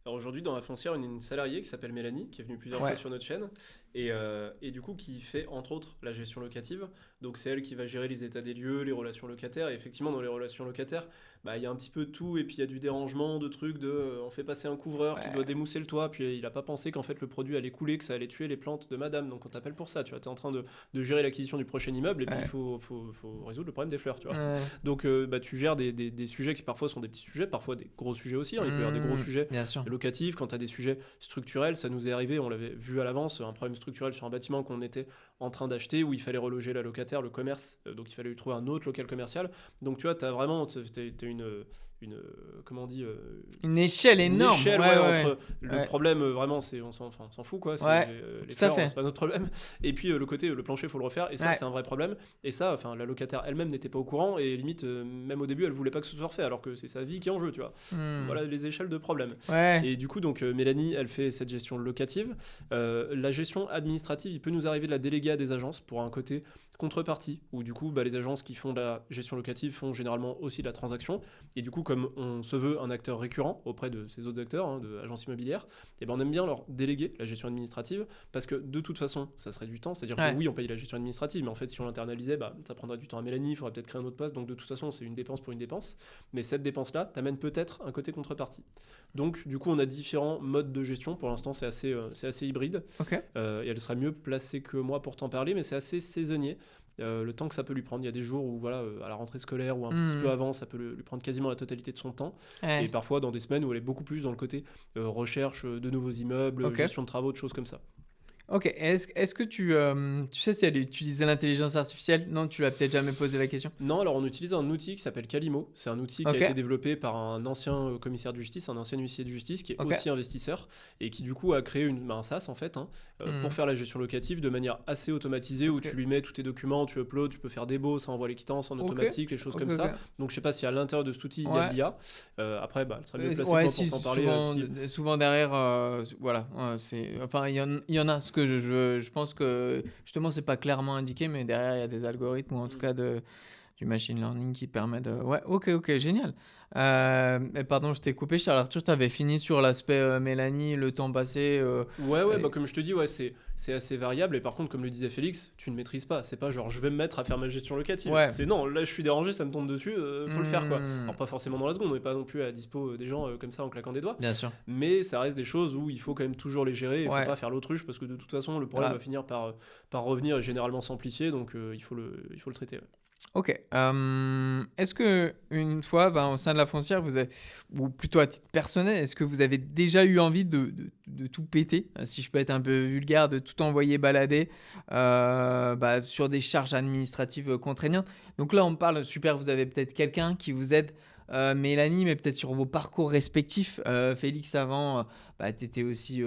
Alors aujourd'hui, dans la foncière, on a une salariée qui s'appelle Mélanie, qui est venue plusieurs Ouais. fois sur notre chaîne, et du coup qui fait entre autres la gestion locative. Donc c'est elle qui va gérer les états des lieux, les relations locataires. Et effectivement, dans les relations locataires, bah, il y a un petit peu de tout, et puis il y a du dérangement, de trucs, on fait passer un couvreur qui Ouais. doit démousser le toit, puis il a pas pensé qu'en fait le produit allait couler, que ça allait tuer les plantes de madame. Donc on t'appelle pour ça, tu vois, t'es en train de gérer l'acquisition du prochain immeuble, et puis Ouais. il faut résoudre le problème des fleurs, tu vois. Ouais. Donc bah, tu gères des sujets qui parfois sont des petits sujets, parfois des gros sujets aussi, hein. Il peut y avoir des gros sujets Bien sûr. locatifs, quand tu as des sujets structurels, ça nous est arrivé, on l'avait vu à l'avance, un problème structurel sur un bâtiment qu'on était en train d'acheter où il fallait reloger la locataire, le commerce, donc il fallait lui trouver un autre local commercial. Donc tu vois, tu as vraiment comment on dit Une échelle une énorme. échelle Ouais, ouais, ouais. entre le Ouais. problème vraiment c'est on s'en fout quoi, c'est Ouais, les tout à fleurs fait. c'est pas notre problème, et puis le côté le plancher faut le refaire, et ça Ouais. c'est un vrai problème, et ça enfin la locataire elle-même n'était pas au courant, et limite même au début elle voulait pas que ce soit refait alors que c'est sa vie qui est en jeu, tu vois. Hmm. Voilà les échelles de problèmes. Ouais. Et du coup, donc Mélanie, elle fait cette gestion locative. La gestion administrative, il peut nous arriver de la déléguer à des agences pour un côté contrepartie, où du coup, bah, les agences qui font de la gestion locative font généralement aussi de la transaction. Et du coup, comme on se veut un acteur récurrent auprès de ces autres acteurs, hein, de agences immobilières, et ben on aime bien leur déléguer la gestion administrative, parce que de toute façon, ça serait du temps. C'est-à-dire Ouais. que oui, on paye la gestion administrative, mais en fait, si on l'internalisait, bah, ça prendrait du temps à Mélanie, il faudrait peut-être créer un autre poste. Donc de toute façon, c'est une dépense pour une dépense. Mais cette dépense-là t'amène peut-être un côté contrepartie. Donc, du coup, on a différents modes de gestion. Pour l'instant, c'est assez hybride. Ok. Et elle sera mieux placée que moi pour t'en parler, mais c'est assez saisonnier. Le temps que ça peut lui prendre. Il y a des jours où, voilà, à la rentrée scolaire ou un petit peu avant, ça peut lui prendre quasiment la totalité de son temps. Ouais. Et parfois, dans des semaines où elle est beaucoup plus dans le côté recherche de nouveaux immeubles, Ok. gestion de travaux, de choses comme ça. Ok. Est-ce que tu sais si elle utilisait l'intelligence artificielle? Non, tu l'as peut-être jamais posé la question. Non, alors on utilise un outil qui s'appelle Calimo. C'est un outil qui Ok. a été développé par un ancien commissaire de justice, un ancien huissier de justice qui est Ok. aussi investisseur, et qui du coup a créé un SaaS en fait, hein, pour faire la gestion locative de manière assez automatisée, où Ok. tu lui mets tous tes documents, tu uploads, tu peux faire des baux, ça envoie les quittances en Ok. automatique, les choses Ok, comme ok. ça. Donc je sais pas si à l'intérieur de cet outil il y a Ouais. de l'IA. Après, bah, elle sera mieux placée que Ouais, moi si, pour t'en parler. souvent derrière, voilà, enfin, il y en a. Ce que je pense que justement, c'est pas clairement indiqué, mais derrière, il y a des algorithmes ou en tout cas du machine learning qui permet de. Ouais, ok, génial. Mais pardon, je t'ai coupé, Charles Arthur, tu avais fini sur l'aspect Mélanie, le temps passé. Ouais, et- bah comme je te dis, ouais, c'est assez variable. Et par contre, comme le disait Félix, tu ne maîtrises pas. C'est pas genre je vais me mettre à faire ma gestion locative. Ouais. C'est non, là je suis dérangé, ça me tombe dessus, faut le faire quoi. Hmm. Alors pas forcément dans la seconde, on n'est pas non plus à la dispo des gens comme ça en claquant des doigts. Bien sûr. Mais ça reste des choses où il faut quand même toujours les gérer. Il Ouais. faut pas faire l'autruche, parce que de toute façon, le problème Ah. va finir par revenir et généralement s'amplifier. Donc il faut le traiter. Ouais. Ok. Est-ce que une fois, au sein de la foncière, ou plutôt à titre personnel, est-ce que vous avez déjà eu envie de tout péter, si je peux être un peu vulgaire, de tout envoyer balader sur des charges administratives contraignantes? Donc là, on parle, super, vous avez peut-être quelqu'un qui vous aide, Mélanie, mais peut-être sur vos parcours respectifs. Félix, avant, tu étais aussi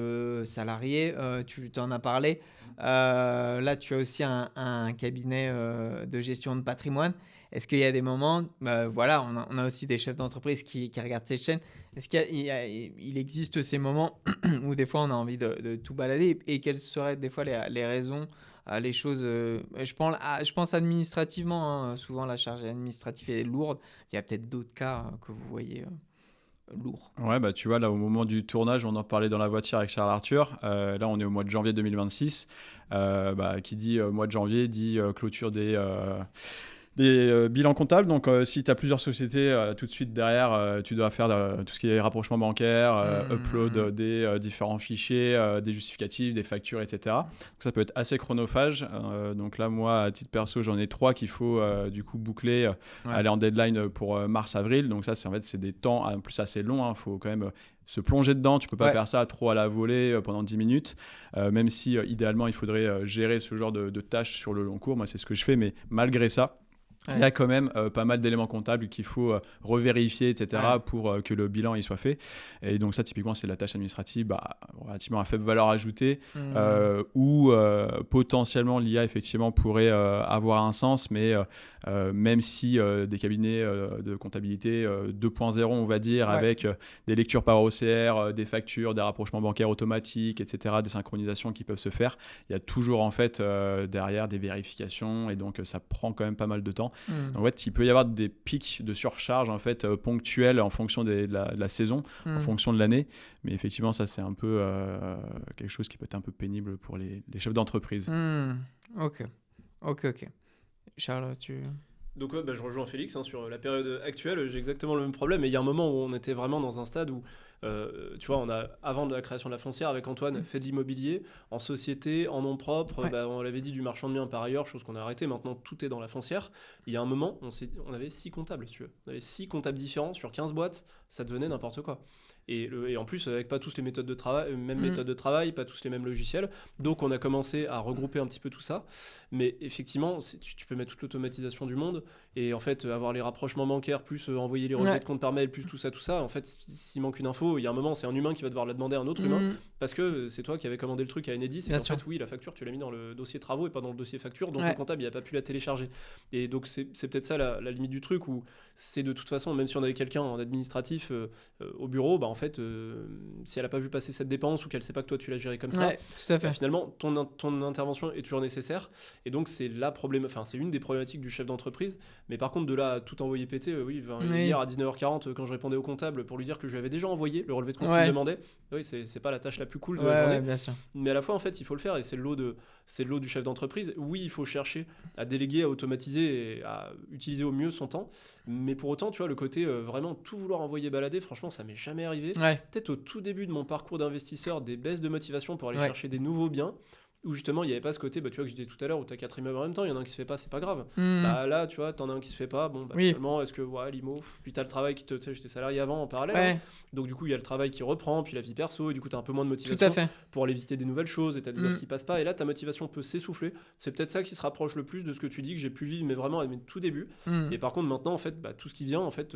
salarié, tu t'en as parlé. Là, tu as aussi un cabinet de gestion de patrimoine. Est-ce qu'il y a des moments, voilà, on a aussi des chefs d'entreprise qui regardent cette chaîne. Est-ce qu'il existe ces moments où des fois on a envie de tout balader, et quelles seraient des fois les raisons, les choses, je pense administrativement, hein, souvent la charge administrative est lourde. Il y a peut-être d'autres cas que vous voyez lourds. Ouais, bah tu vois, là, au moment du tournage, on en parlait dans la voiture avec Charles Arthur. Là, on est au mois de janvier 2026. Qui dit mois de janvier dit clôture des bilans comptables. Donc, si tu as plusieurs sociétés, tout de suite derrière, tu dois faire tout ce qui est rapprochement bancaire, upload des différents fichiers, des justificatifs, des factures, etc. Donc, ça peut être assez chronophage. Donc là, moi, à titre perso, j'en ai 3 qu'il faut du coup boucler, aller en deadline pour mars-avril. Donc ça, c'est des temps en plus assez longs. Il faut quand même se plonger dedans. Tu peux pas faire ça trop à la volée pendant 10 minutes, même si idéalement, il faudrait gérer ce genre de tâches sur le long cours. Moi, c'est ce que je fais, mais malgré ça, il y a quand même pas mal d'éléments comptables qu'il faut revérifier, etc., pour que le bilan il soit fait. Et donc ça, typiquement, c'est la tâche administrative relativement à faible valeur ajoutée, où potentiellement l'IA, effectivement, pourrait avoir un sens, mais même si des cabinets de comptabilité 2.0, on va dire, avec des lectures par OCR, des factures, des rapprochements bancaires automatiques, etc., des synchronisations qui peuvent se faire, il y a toujours, en fait, derrière des vérifications, et donc ça prend quand même pas mal de temps. Donc, en fait, il peut y avoir des pics de surcharge en fait, ponctuels en fonction de la saison, en fonction de l'année. Mais effectivement, ça, c'est un peu quelque chose qui peut être un peu pénible pour les chefs d'entreprise. Ok. Charles, tu... Donc je rejoins Félix sur la période actuelle, j'ai exactement le même problème. Et il y a un moment où on était vraiment dans un stade où, tu vois, on a, avant de la création de la foncière, avec Antoine, fait de l'immobilier en société, en nom propre. On l'avait dit, du marchand de biens par ailleurs, chose qu'on a arrêtée. Maintenant, tout est dans la foncière. Il y a un moment, on avait 6 comptables, si tu veux. On avait 6 comptables différents sur 15 boîtes, ça devenait n'importe quoi. Et en plus, avec pas tous les méthodes de travail, méthodes de travail, pas tous les mêmes logiciels. Donc, on a commencé à regrouper un petit peu tout ça. Mais effectivement, tu peux mettre toute l'automatisation du monde et en fait, avoir les rapprochements bancaires, plus envoyer les relevés de compte par mail, plus tout ça. En fait, s'il manque une info, il y a un moment, c'est un humain qui va devoir la demander à un autre humain parce que c'est toi qui avais commandé le truc à Enedis. Et en fait, oui, la facture, tu l'as mis dans le dossier travaux et pas dans le dossier facture. Donc, le comptable, il n'a pas pu la télécharger. Et donc, c'est peut-être ça la limite du truc où c'est de toute façon, même si on avait quelqu'un en administratif au bureau, en fait, si elle n'a pas vu passer cette dépense ou qu'elle ne sait pas que toi tu l'as géré comme ça, tout à fait. Finalement ton intervention est toujours nécessaire. Et donc c'est c'est une des problématiques du chef d'entreprise. Mais par contre, de là à tout envoyer péter, hier à 19h40, quand je répondais au comptable pour lui dire que je lui avais déjà envoyé le relevé de compte qu'il me demandait, c'est pas la tâche la plus cool de la journée. Bien sûr. Mais à la fois, en fait, il faut le faire et c'est le lot du chef d'entreprise. Oui, il faut chercher à déléguer, à automatiser et à utiliser au mieux son temps. Mais pour autant, tu vois, le côté vraiment tout vouloir envoyer balader, franchement, ça m'est jamais arrivé. Peut-être au tout début de mon parcours d'investisseur, des baisses de motivation pour aller chercher des nouveaux biens, où justement il n'y avait pas ce côté, tu vois, que je disais tout à l'heure, où tu as 4 immeubles en même temps, il y en a un qui se fait pas, c'est pas grave. Là, tu vois, t'en as un qui se fait pas, finalement, est-ce que, l'IMO, puis t'as le travail qui tu sais, j'étais salarié avant en parallèle, donc du coup, il y a le travail qui reprend, puis la vie perso, et du coup, t'as un peu moins de motivation pour aller visiter des nouvelles choses, et t'as des offres qui passent pas, et là, ta motivation peut s'essouffler. C'est peut-être ça qui se rapproche le plus de ce que tu dis, que j'ai pu vivre, mais vraiment à mes tout débuts. Et par contre, maintenant, en fait, tout ce qui vient, en fait,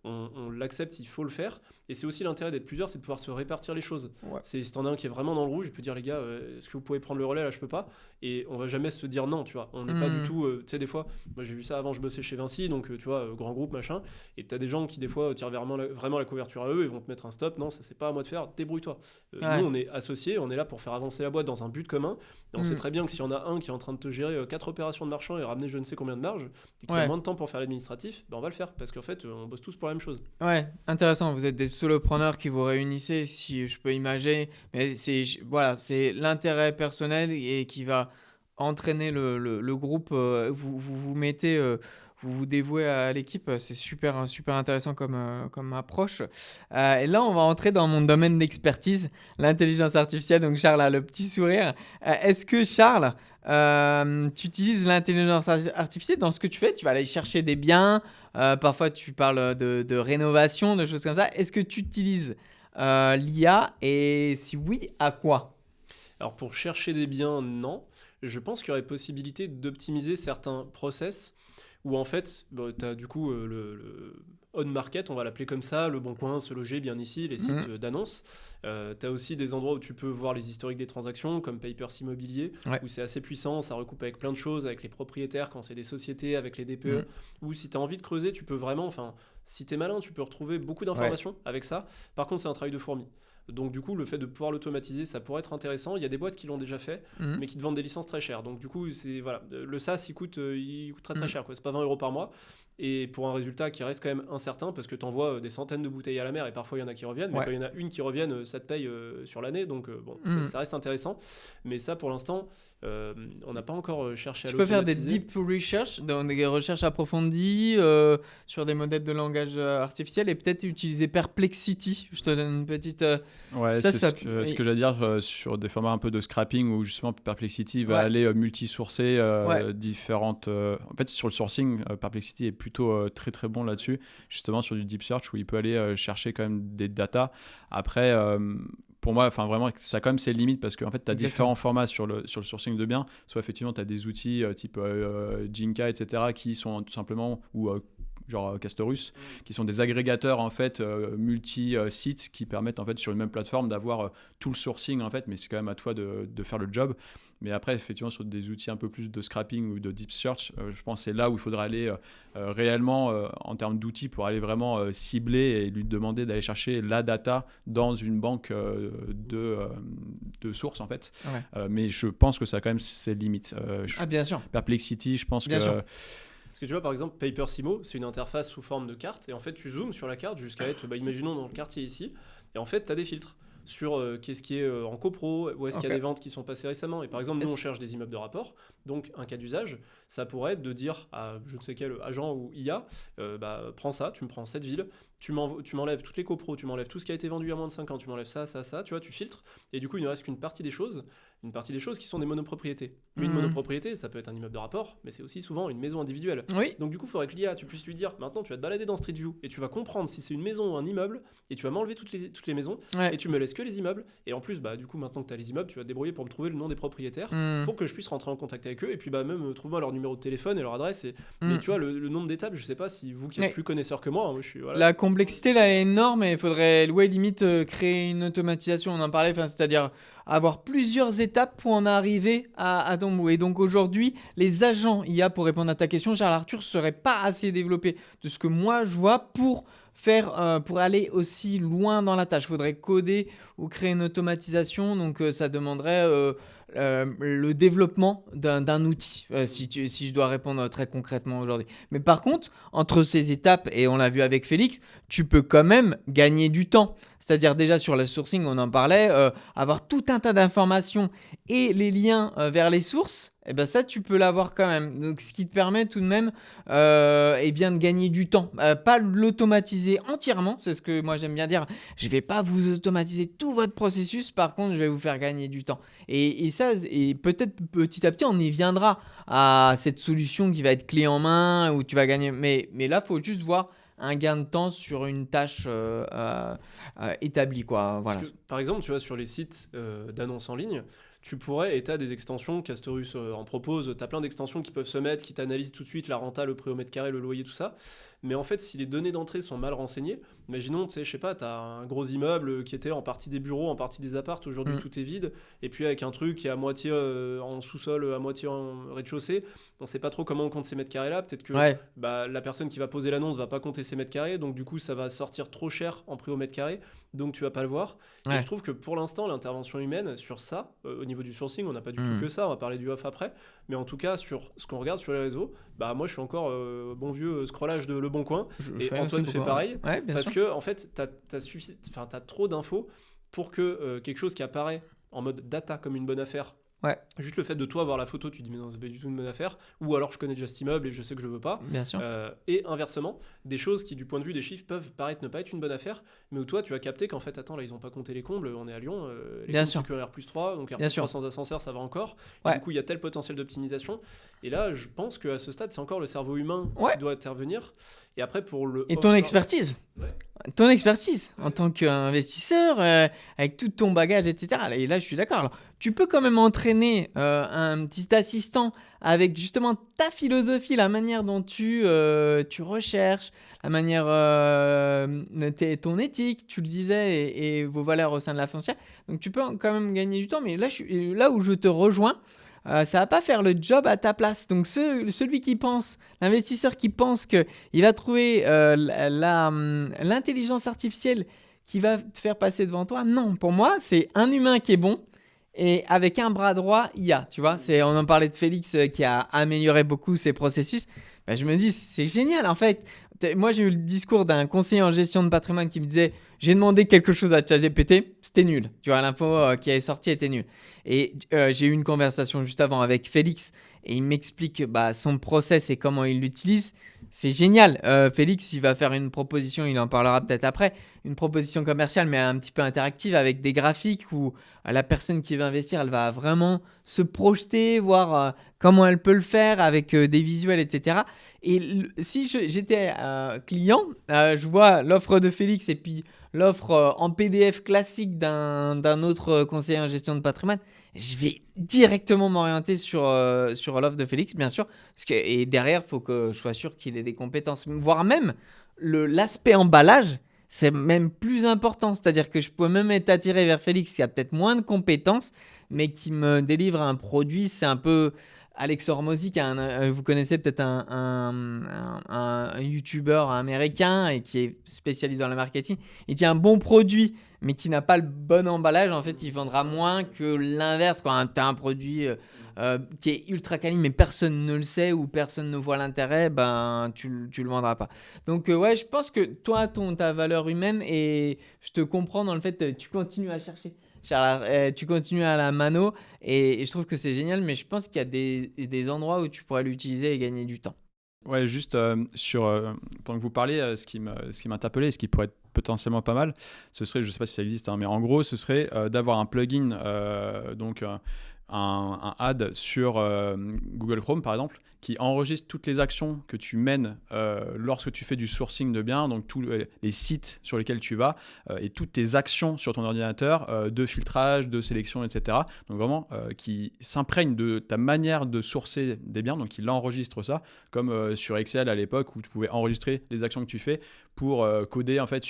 on l'accepte, il faut le faire. Et c'est aussi l'intérêt d'être plusieurs, c'est de pouvoir se répartir les choses. Si t'en as un qui est vraiment dans le rouge, il peut dire, les gars, est-ce que vous pouvez prendre le relais, là je peux pas. Et on va jamais se dire non, tu vois. On n'est pas du tout, tu sais, des fois, moi j'ai vu ça avant, je bossais chez Vinci, donc tu vois, grand groupe, machin, et t'as des gens qui des fois tirent vraiment la couverture à eux et vont te mettre un stop, non, ça c'est pas à moi de faire, débrouille-toi. Nous on est associés, on est là pour faire avancer la boîte dans un but commun, et on sait très bien que s'il y en a un qui est en train de te gérer 4 opérations de marchand et ramener je ne sais combien de marge, et qui a moins de temps pour faire l'administratif, on va le faire, parce qu'en fait, on bosse tous pour la même chose. Ouais, intéressant, vous êtes des solopreneurs qui vous réunissez, si je peux imaginer, mais c'est l'intérêt personnel et qui va entraîner le groupe, vous mettez, vous vous dévouez à l'équipe, c'est super intéressant comme approche. Et là, on va entrer dans mon domaine d'expertise, l'intelligence artificielle. Donc Charles a le petit sourire. Est-ce que Charles, tu utilises l'intelligence artificielle dans ce que tu fais? Tu vas aller chercher des biens, parfois tu parles de rénovation, de choses comme ça. Est-ce que tu utilises l'IA et si oui, à quoi? Alors pour chercher des biens, non. Je pense qu'il y aurait possibilité d'optimiser certains process où en fait, tu as du coup le on-market, on va l'appeler comme ça, le Bon Coin, Se Loger, Bien Ici, les sites d'annonces. Tu as aussi des endroits où tu peux voir les historiques des transactions, comme Papers Immobilier, où c'est assez puissant, ça recoupe avec plein de choses, avec les propriétaires, quand c'est des sociétés, avec les DPE, ou si tu as envie de creuser, tu peux vraiment, si tu es malin, tu peux retrouver beaucoup d'informations avec ça. Par contre, c'est un travail de fourmi. Donc du coup, le fait de pouvoir l'automatiser, ça pourrait être intéressant. Il y a des boîtes qui l'ont déjà fait, mais qui te vendent des licences très chères. Donc du coup, le SaaS, il coûte très cher, quoi. C'est pas 20 € par mois. Et pour un résultat qui reste quand même incertain, parce que tu envoies des centaines de bouteilles à la mer et parfois il y en a qui reviennent, mais quand il y en a une qui revienne, ça te paye sur l'année, donc ça reste intéressant. Mais ça, pour l'instant, on n'a pas encore cherché à l'automatiser. Tu peux faire des deep research, des recherches approfondies sur des modèles de langage artificiel et peut-être utiliser Perplexity. Je te donne une petite... ce que j'allais dire sur des formats un peu de scrapping où justement Perplexity va aller multisourcer différentes... En fait, sur le sourcing, Perplexity est plutôt très très bon là-dessus, justement sur du deep search où il peut aller chercher quand même des datas. Après, pour moi, enfin vraiment, ça a quand même ses limites parce qu'en fait, tu as Exactement. différents formats sur le sourcing de biens. Soit effectivement, tu as des outils type Jinka, etc., qui sont tout simplement, ou genre Castorus, qui sont des agrégateurs en fait multi-sites qui permettent en fait sur une même plateforme d'avoir tout le sourcing en fait, mais c'est quand même à toi de faire le job. Mais après, effectivement, sur des outils un peu plus de scrapping ou de deep search, je pense que c'est là où il faudrait aller réellement en termes d'outils pour aller vraiment cibler et lui demander d'aller chercher la data dans une banque de sources en fait. Ouais. Mais je pense que ça a quand même ses limites. Bien sûr. Perplexity, je pense Bien que... sûr. Parce que tu vois, par exemple, Papersimo, c'est une interface sous forme de carte, et en fait, tu zoomes sur la carte jusqu'à être, imaginons dans le quartier ici, et en fait, tu as des filtres sur qu'est-ce qui est en copro, où est-ce qu'il y a des ventes qui sont passées récemment. Et par exemple, nous, on cherche des immeubles de rapport, donc un cas d'usage, ça pourrait être de dire à je ne sais quel agent ou IA, prends ça, tu me prends cette ville, tu m'enlèves toutes les copros, tu m'enlèves tout ce qui a été vendu à moins de 5 ans, tu m'enlèves ça, tu vois, tu filtres, et du coup, il ne reste qu'une partie des choses qui sont des monopropriétés. Une monopropriété, ça peut être un immeuble de rapport, mais c'est aussi souvent une maison individuelle. Oui. Donc du coup, il faudrait que l'IA, tu puisses lui dire, maintenant tu vas te balader dans Street View, et tu vas comprendre si c'est une maison ou un immeuble, et tu vas m'enlever toutes les maisons, et tu me laisses que les immeubles, et en plus, du coup, maintenant que tu as les immeubles, tu vas te débrouiller pour me trouver le nom des propriétaires, pour que je puisse rentrer en contact avec eux, et puis même trouve-moi leur numéro de téléphone et leur adresse, mais tu vois, le nombre d'étapes, je sais pas si vous qui êtes plus connaisseur que moi, je suis... Voilà. La complexité là est énorme et il faudrait limite créer une automatisation, on en parlait, c'est-à-dire avoir plusieurs étapes pour en arriver à ton bout. Et donc aujourd'hui, les agents IA, pour répondre à ta question, Charles Arthur, ne seraient pas assez développés de ce que moi je vois pour aller aussi loin dans la tâche. Il faudrait coder ou créer une automatisation, donc ça demanderait le développement d'un outil, si je dois répondre très concrètement aujourd'hui. Mais par contre, entre ces étapes, et on l'a vu avec Félix, tu peux quand même gagner du temps. C'est-à-dire déjà sur le sourcing, on en parlait, avoir tout un tas d'informations et les liens vers les sources, et ben ça, tu peux l'avoir quand même. Donc, ce qui te permet tout de même de gagner du temps. Pas l'automatiser entièrement, c'est ce que moi j'aime bien dire. Je ne vais pas vous automatiser tout votre processus, par contre, je vais vous faire gagner du temps. Et ça, et peut-être petit à petit, on y viendra à cette solution qui va être clé en main, où tu vas gagner. Mais là, il faut juste voir un gain de temps sur une tâche établie, quoi. Voilà. Parce que, par exemple, tu vois, sur les sites d'annonces en ligne, tu pourrais, et tu as des extensions, Castorus en propose, tu as plein d'extensions qui peuvent se mettre, qui t'analysent tout de suite la renta, le prix au mètre carré, le loyer, tout ça. Mais en fait, si les données d'entrée sont mal renseignées, imaginons, tu sais, je sais pas, tu as un gros immeuble qui était en partie des bureaux, en partie des apparts, aujourd'hui tout est vide, et puis avec un truc qui est à moitié en sous-sol, à moitié en rez-de-chaussée, on sait pas trop comment on compte ces mètres carrés-là, peut-être que la personne qui va poser l'annonce va pas compter ces mètres carrés, donc du coup ça va sortir trop cher en prix au mètre carré, donc tu vas pas le voir. Et je trouve que pour l'instant, l'intervention humaine sur ça, au niveau du sourcing, on n'a pas du tout que ça, on va parler du off après, mais en tout cas sur ce qu'on regarde sur les réseaux, moi je suis encore bon vieux scrollage de Le Bon Coin, et Antoine fait pareil, parce que en fait t'as trop d'infos pour que quelque chose qui apparaît en mode data comme une bonne affaire, juste le fait de toi voir la photo, tu dis mais non, c'est pas du tout une bonne affaire, ou alors je connais déjà cet immeuble et je sais que je veux pas. Bien sûr. Et inversement, des choses qui du point de vue des chiffres peuvent paraître ne pas être une bonne affaire, mais où toi tu as capté qu'en fait attends, là ils ont pas compté les combles, on est à Lyon, les Bien combles sûr. c'est que R+3, donc R+3 sans ascenseur ça va encore, et du coup il y a tel potentiel d'optimisation, et là je pense qu'à ce stade c'est encore le cerveau humain qui doit intervenir. Et après pour le... Et ton expertise en tant qu'investisseur, avec tout ton bagage, etc. Et là, je suis d'accord. Alors, tu peux quand même entraîner un petit assistant avec justement ta philosophie, la manière dont tu recherches, la manière, ton éthique, tu le disais, et vos valeurs au sein de la foncière. Donc, tu peux quand même gagner du temps. Mais là où je te rejoins, ça va pas faire le job à ta place. Donc celui qui pense, l'investisseur qui pense qu'il va trouver l'intelligence artificielle qui va te faire passer devant toi, non, pour moi, c'est un humain qui est bon et avec un bras droit, IA, tu vois. On en parlait de Félix qui a amélioré beaucoup ses processus. Je me dis, c'est génial en fait. Moi, j'ai eu le discours d'un conseiller en gestion de patrimoine qui me disait « J'ai demandé quelque chose à ChatGPT, c'était nul. » Tu vois, l'info qui est sortie était nulle. Et j'ai eu une conversation juste avant avec Félix et il m'explique son process et comment il l'utilise. C'est génial. Félix, il va faire une proposition, il en parlera peut-être après, une proposition commerciale mais un petit peu interactive avec des graphiques où la personne qui va investir, elle va vraiment se projeter, voir comment elle peut le faire avec des visuels, etc. Et si j'étais client, je vois l'offre de Félix et puis l'offre en PDF classique d'un autre conseiller en gestion de patrimoine, je vais directement m'orienter sur l'offre de Félix, bien sûr. Et derrière, il faut que je sois sûr qu'il ait des compétences. Voire même, l'aspect emballage, c'est même plus important. C'est-à-dire que je peux même être attiré vers Félix qui a peut-être moins de compétences, mais qui me délivre un produit. C'est un peu Alex Hormozy, vous connaissez peut-être un YouTuber américain et qui est spécialisé dans le marketing. Il tient un bon produit, mais qui n'a pas le bon emballage. En fait, il vendra moins que l'inverse. Tu as un produit qui est ultra quali, mais personne ne le sait ou personne ne voit l'intérêt, ben, tu le vendras pas. Donc, ouais, je pense que toi, ta valeur humaine, et je te comprends dans le fait que tu continues à chercher. Charles, tu continues à la mano et je trouve que c'est génial, mais je pense qu'il y a des endroits où tu pourrais l'utiliser et gagner du temps. Ouais, juste pendant que vous parlez, ce qui m'a interpellé et ce qui pourrait être potentiellement pas mal, ce serait, je ne sais pas si ça existe, hein, mais en gros, ce serait d'avoir un plugin, donc un ad sur Google Chrome par exemple, qui enregistre toutes les actions que tu mènes lorsque tu fais du sourcing de biens, donc tous les sites sur lesquels tu vas et toutes tes actions sur ton ordinateur de filtrage, de sélection, etc. Donc vraiment qui s'imprègne de ta manière de sourcer des biens, donc il enregistre ça, comme sur Excel à l'époque où tu pouvais enregistrer les actions que tu fais pour coder en fait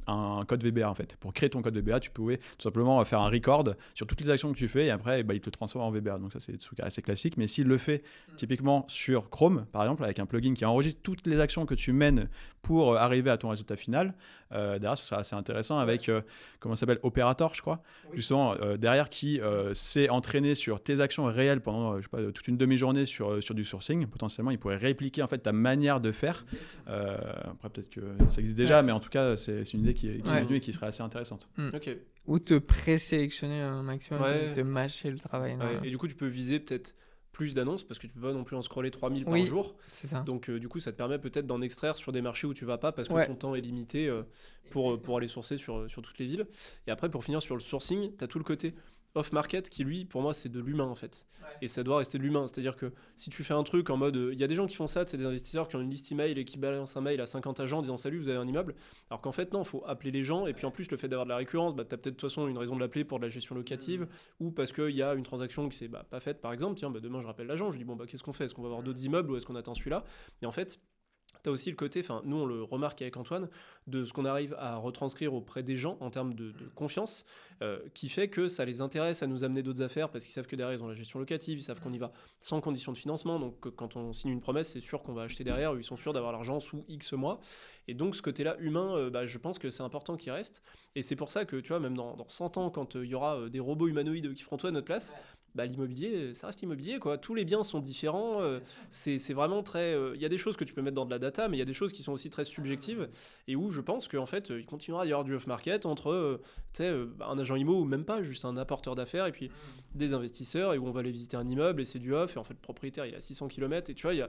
un code VBA en fait. Pour créer ton code VBA, tu pouvais tout simplement faire un record sur toutes les actions que tu fais et après il te le transforme en VBA. Donc ça c'est des trucs assez classique, mais s'il le fait typiquement sur Chrome par exemple avec un plugin qui enregistre toutes les actions que tu mènes pour arriver à ton résultat final, derrière ce sera assez intéressant avec comment ça s'appelle, Operator je crois, justement derrière qui s'est entraîné sur tes actions réelles pendant je sais pas, toute une demi-journée sur du sourcing. Potentiellement il pourrait répliquer en fait ta manière de faire. Après peut-être que ça existe déjà, mais en tout cas c'est une idée qui est venue et qui serait assez intéressante. Ok. Ou te présélectionner un maximum, te mâcher le travail. Et du coup tu peux viser peut-être plus d'annonces parce que tu peux pas non plus en scroller 3000 par jour. C'est ça. Donc du coup ça te permet peut-être d'en extraire sur des marchés où tu vas pas parce que ton temps est limité pour aller sourcer sur toutes les villes. Et après pour finir sur le sourcing, tu as tout le côté off-market qui lui pour moi c'est de l'humain en fait. Et ça doit rester de l'humain, c'est-à-dire que si tu fais un truc en mode il y a des gens qui font ça, c'est des investisseurs qui ont une liste email et qui balancent un mail à 50 agents en disant salut vous avez un immeuble, alors qu'en fait non, faut appeler les gens et puis en plus le fait d'avoir de la récurrence, bah, tu as peut-être de toute façon une raison de l'appeler pour de la gestion locative ou parce qu'il y a une transaction qui s'est pas faite par exemple, tiens demain je rappelle l'agent, je dis bon bah qu'est-ce qu'on fait, est-ce qu'on va avoir d'autres immeubles ou est-ce qu'on attend celui-là, et en fait t'as aussi le côté, nous on le remarque avec Antoine, de ce qu'on arrive à retranscrire auprès des gens en termes de confiance, qui fait que ça les intéresse à nous amener d'autres affaires parce qu'ils savent que derrière ils ont la gestion locative, ils savent qu'on y va sans condition de financement, donc quand on signe une promesse c'est sûr qu'on va acheter derrière, ils sont sûrs d'avoir l'argent sous X mois, et donc ce côté-là humain, je pense que c'est important qu'il reste, et c'est pour ça que tu vois même dans 100 ans quand il y aura des robots humanoïdes qui feront tout à notre place, l'immobilier, ça reste immobilier, quoi. Tous les biens sont différents. C'est vraiment très. Il y a des choses que tu peux mettre dans de la data, mais il y a des choses qui sont aussi très subjectives et où je pense qu'en fait, il continuera à y avoir du off-market entre un agent immo ou même pas, juste un apporteur d'affaires et puis des investisseurs et où on va aller visiter un immeuble et c'est du off et en fait le propriétaire il a 600 km et tu vois, il y a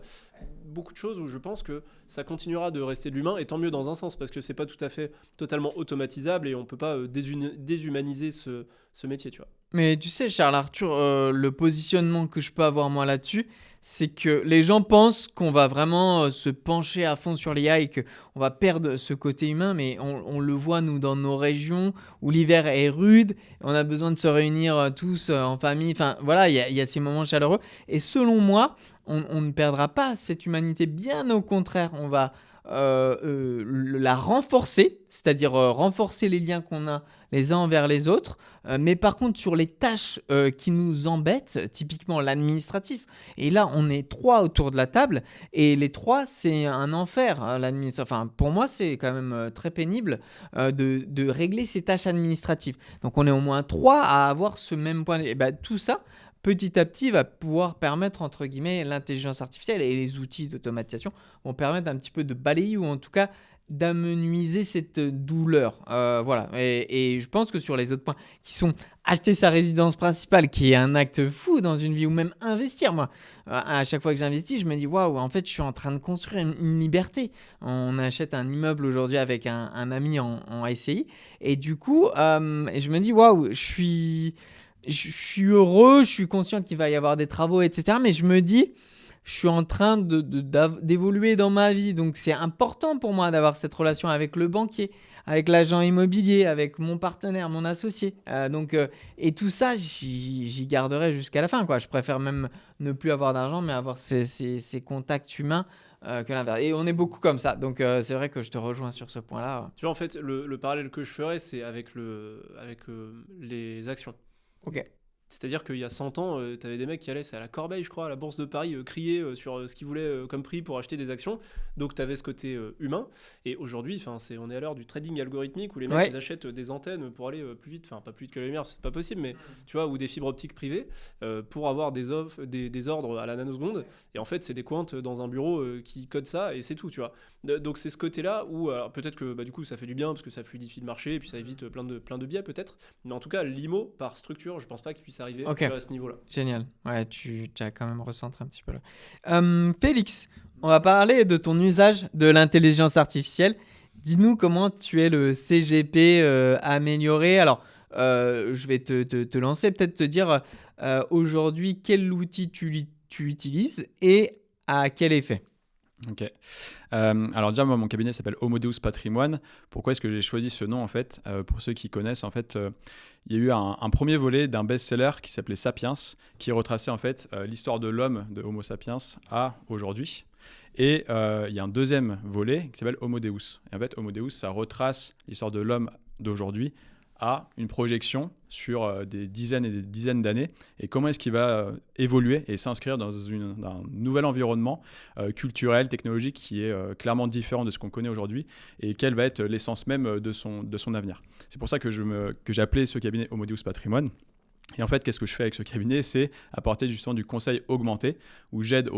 beaucoup de choses où je pense que ça continuera de rester de l'humain et tant mieux dans un sens parce que c'est pas tout à fait totalement automatisable et on peut pas déshumaniser ce métier, tu vois. Mais tu sais, Charles Arthur, le positionnement que je peux avoir moi là-dessus, c'est que les gens pensent qu'on va vraiment se pencher à fond sur l'IA et qu'on va perdre ce côté humain, mais on le voit nous dans nos régions où l'hiver est rude, on a besoin de se réunir tous en famille, enfin voilà, il y a ces moments chaleureux. Et selon moi, on ne perdra pas cette humanité, bien au contraire, on va la renforcer, c'est-à-dire renforcer les liens qu'on a les uns envers les autres, mais par contre sur les tâches qui nous embêtent, typiquement l'administratif, et là on est 3 autour de la table, et les 3 c'est un enfer, hein, enfin pour moi c'est quand même très pénible de régler ces tâches administratives, donc on est au moins 3 à avoir ce même point, et tout ça petit à petit va pouvoir permettre, entre guillemets, l'intelligence artificielle et les outils d'automatisation vont permettre un petit peu de balayer ou en tout cas d'amenuiser cette douleur. Voilà. Et je pense que sur les autres points qui sont acheter sa résidence principale, qui est un acte fou dans une vie, ou même investir, moi, à chaque fois que j'investis, je me dis waouh, en fait, je suis en train de construire une liberté. On achète un immeuble aujourd'hui avec un ami en SCI, et du coup, je me dis waouh, je suis heureux, je suis conscient qu'il va y avoir des travaux, etc. Mais je me dis, je suis en train d'évoluer dans ma vie. Donc, c'est important pour moi d'avoir cette relation avec le banquier, avec l'agent immobilier, avec mon partenaire, mon associé. Et tout ça, j'y garderai jusqu'à la fin, quoi. Je préfère même ne plus avoir d'argent, mais avoir ces contacts humains que l'inverse. Et on est beaucoup comme ça. Donc, c'est vrai que je te rejoins sur ce point-là. Tu vois, en fait, le parallèle que je ferais, c'est avec les actions. Ok. C'est-à-dire qu'il y a 100 ans, tu avais des mecs qui allaient, c'est à la Corbeille, je crois, à la Bourse de Paris, crier sur ce qu'ils voulaient comme prix pour acheter des actions. Donc, tu avais ce côté humain. Et aujourd'hui, on est à l'heure du trading algorithmique où les mecs, ils achètent des antennes pour aller plus vite. Enfin, pas plus vite que la lumière, c'est pas possible, mais tu vois, ou des fibres optiques privées pour avoir des ordres à la nanoseconde. Et en fait, c'est des quants dans un bureau qui codent ça et c'est tout, tu vois. Donc, c'est ce côté-là où peut-être que du coup, ça fait du bien parce que ça fluidifie le marché et puis ça évite plein de biais, peut-être. Mais en tout cas, l'IMO, par structure, je pense pas qu'il puisse arriver à ce niveau-là. Génial. Ouais, tu as quand même recentré un petit peu là. Félix, on va parler de ton usage de l'intelligence artificielle. Dis-nous comment tu es le CGP amélioré. Alors, je vais te lancer, peut-être te dire aujourd'hui quel outil tu utilises et à quel effet. Ok. Alors déjà, moi, mon cabinet s'appelle Homodeus Patrimoine. Pourquoi est-ce que j'ai choisi ce nom en fait Pour ceux qui connaissent, en fait, il y a eu un premier volet d'un best-seller qui s'appelait Sapiens, qui retraçait en fait l'histoire de l'homme de Homo sapiens à aujourd'hui. Et il y a un deuxième volet qui s'appelle Homodeus. Et en fait, Homodeus, ça retrace l'histoire de l'homme d'aujourd'hui à une projection sur des dizaines et des dizaines d'années et comment est-ce qu'il va évoluer et s'inscrire dans un nouvel environnement culturel, technologique qui est clairement différent de ce qu'on connaît aujourd'hui et quelle va être l'essence même de son avenir. C'est pour ça que j'ai appelé ce cabinet Homodeus Patrimoine. Et en fait, qu'est-ce que je fais avec ce cabinet ? C'est apporter justement du conseil augmenté où j'aide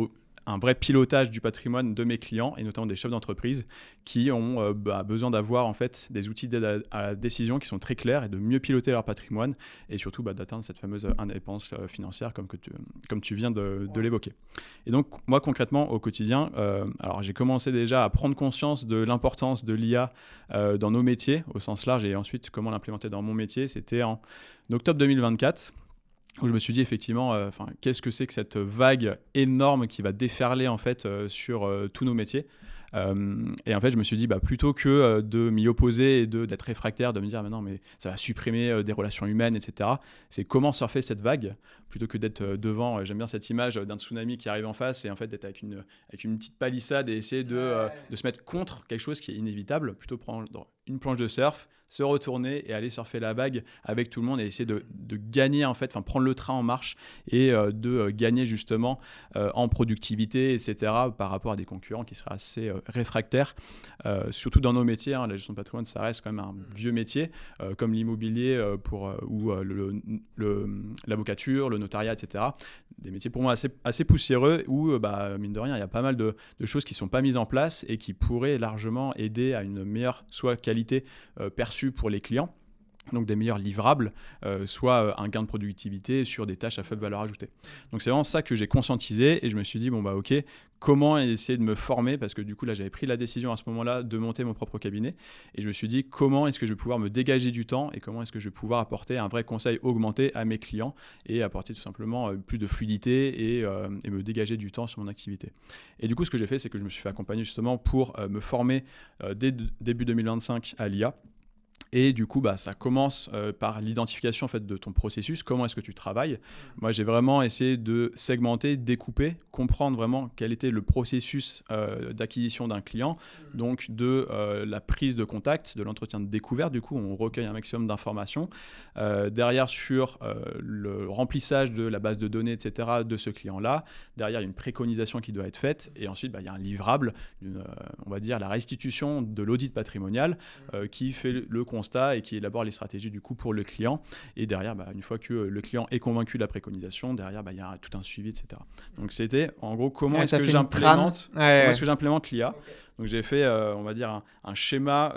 un vrai pilotage du patrimoine de mes clients et notamment des chefs d'entreprise qui ont besoin d'avoir en fait des outils d'aide à la décision qui sont très clairs et de mieux piloter leur patrimoine et surtout d'atteindre cette fameuse indépendance financière comme tu viens de l'évoquer. Et donc moi concrètement au quotidien, alors j'ai commencé déjà à prendre conscience de l'importance de l'IA dans nos métiers au sens large et ensuite comment l'implémenter dans mon métier, c'était en octobre 2024. Où je me suis dit effectivement, qu'est-ce que c'est que cette vague énorme qui va déferler en fait sur tous nos métiers. Et en fait, je me suis dit, plutôt que de m'y opposer et d'être réfractaire, de me dire, mais non, mais ça va supprimer des relations humaines, etc. C'est comment surfer cette vague, plutôt que d'être devant. J'aime bien cette image d'un tsunami qui arrive en face et en fait d'être avec une petite palissade et essayer de se mettre contre quelque chose qui est inévitable, plutôt prendre une planche de surf, se retourner et aller surfer la vague avec tout le monde et essayer de gagner en fait, prendre le train en marche et de gagner justement en productivité, etc. par rapport à des concurrents qui seraient assez réfractaires, surtout dans nos métiers. La gestion de patrimoine, ça reste quand même un vieux métier, comme l'immobilier ou l'avocature, le notariat, etc. Des métiers pour moi assez poussiéreux où, mine de rien, il y a pas mal de choses qui ne sont pas mises en place et qui pourraient largement aider à une meilleure soit qualité perçue pour les clients, donc des meilleurs livrables, soit un gain de productivité sur des tâches à faible valeur ajoutée. Donc c'est vraiment ça que j'ai conscientisé et je me suis dit, ok, comment essayer de me former, parce que du coup là j'avais pris la décision à ce moment-là de monter mon propre cabinet et je me suis dit comment est-ce que je vais pouvoir me dégager du temps et comment est-ce que je vais pouvoir apporter un vrai conseil augmenté à mes clients et apporter tout simplement plus de fluidité et me dégager du temps sur mon activité. Et du coup ce que j'ai fait, c'est que je me suis fait accompagner justement pour me former dès début 2025 à l'IA. Et du coup, ça commence par l'identification en fait, de ton processus. Comment est-ce que tu travailles ? Moi, j'ai vraiment essayé de segmenter, découper, comprendre vraiment quel était le processus d'acquisition d'un client, donc de la prise de contact, de l'entretien de découverte. Du coup, on recueille un maximum d'informations. Derrière, sur le remplissage de la base de données, etc., de ce client-là. Derrière, il y a une préconisation qui doit être faite. Et ensuite, il y a un livrable, on va dire la restitution de l'audit patrimonial qui fait le constat et qui élabore les stratégies du coup pour le client. Et derrière, une fois que le client est convaincu de la préconisation, derrière, il y a tout un suivi, etc. Donc c'était en gros comment est-ce que j'implémente l'IA. Okay. Donc j'ai fait, on va dire, un schéma,